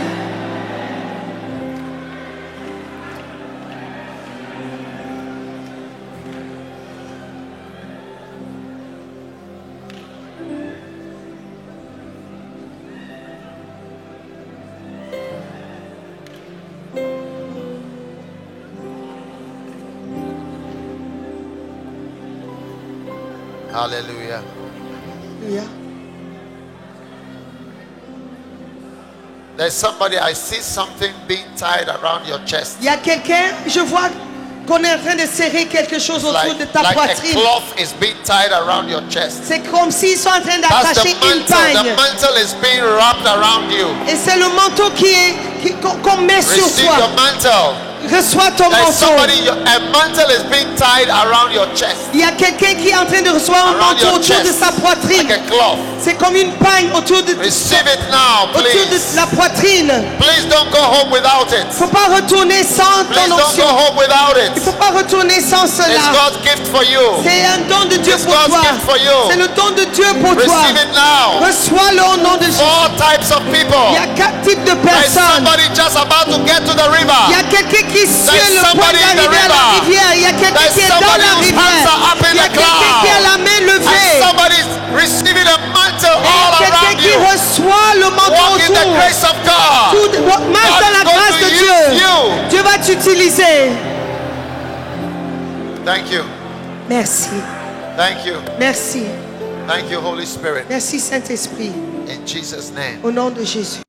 Speaker 1: Hallelujah.
Speaker 2: Alléluia.
Speaker 1: There's somebody, I see something being tied around your chest.
Speaker 2: Il y a quelqu'un, je vois qu'on est en train de serrer quelque chose autour de ta
Speaker 1: Like a
Speaker 2: poitrine.
Speaker 1: cloth is being tied around your chest.
Speaker 2: C'est comme s'ils sont en train
Speaker 1: That's the
Speaker 2: d'attacher une
Speaker 1: mantle.
Speaker 2: paille.
Speaker 1: The mantle is being wrapped around you.
Speaker 2: Et c'est le manteau qu'on met sur
Speaker 1: Receive
Speaker 2: toi.
Speaker 1: your mantle.
Speaker 2: Reçois ton
Speaker 1: There's
Speaker 2: manteau.
Speaker 1: somebody, a mantle is being tied around your chest.
Speaker 2: Il y a quelqu'un qui est en train de recevoir un
Speaker 1: Around
Speaker 2: manteau
Speaker 1: your
Speaker 2: autour de
Speaker 1: chest.
Speaker 2: sa poitrine.
Speaker 1: Like a cloth.
Speaker 2: C'est comme une paille autour de
Speaker 1: Receive it now,
Speaker 2: autour de
Speaker 1: please.
Speaker 2: la poitrine.
Speaker 1: Please don't go home without it.
Speaker 2: Il ne faut pas retourner sans
Speaker 1: Please
Speaker 2: ton
Speaker 1: don't go
Speaker 2: onction.
Speaker 1: home without
Speaker 2: Il ne
Speaker 1: it.
Speaker 2: faut pas retourner sans
Speaker 1: It's
Speaker 2: cela.
Speaker 1: God's gift for you.
Speaker 2: C'est un don de Dieu
Speaker 1: It's
Speaker 2: pour
Speaker 1: God's
Speaker 2: toi.
Speaker 1: gift for you.
Speaker 2: C'est le don de Dieu pour toi.
Speaker 1: Receive it now.
Speaker 2: Reçois-le au nom de Jésus.
Speaker 1: 4 types of
Speaker 2: Il y
Speaker 1: people.
Speaker 2: a 4 types de
Speaker 1: There's
Speaker 2: personnes.
Speaker 1: somebody just about to get to the
Speaker 2: Il y
Speaker 1: river.
Speaker 2: a quelqu'un qui suit
Speaker 1: There's
Speaker 2: le point
Speaker 1: somebody in the
Speaker 2: d'arriver à la
Speaker 1: river.
Speaker 2: rivière. Il y a quelqu'un
Speaker 1: There's
Speaker 2: qui est dans
Speaker 1: somebody
Speaker 2: la
Speaker 1: whose hands
Speaker 2: rivière.
Speaker 1: are up in
Speaker 2: Il y a
Speaker 1: the
Speaker 2: quelqu'un qui a la main
Speaker 1: And
Speaker 2: levée.
Speaker 1: somebody's receiving a mantle
Speaker 2: Il y
Speaker 1: all
Speaker 2: a quelqu'un
Speaker 1: around
Speaker 2: qui
Speaker 1: you.
Speaker 2: reçoit le manteau
Speaker 1: Walk in the
Speaker 2: autour.
Speaker 1: grace of God.
Speaker 2: Marche dans la
Speaker 1: God's going
Speaker 2: grâce
Speaker 1: to
Speaker 2: de
Speaker 1: use
Speaker 2: Dieu.
Speaker 1: you.
Speaker 2: Dieu va t'utiliser.
Speaker 1: Thank you.
Speaker 2: Merci.
Speaker 1: Thank you.
Speaker 2: Merci.
Speaker 1: Thank you, Holy Spirit.
Speaker 2: Merci Saint-Esprit.
Speaker 1: In Jesus' name.
Speaker 2: Au nom de Jésus.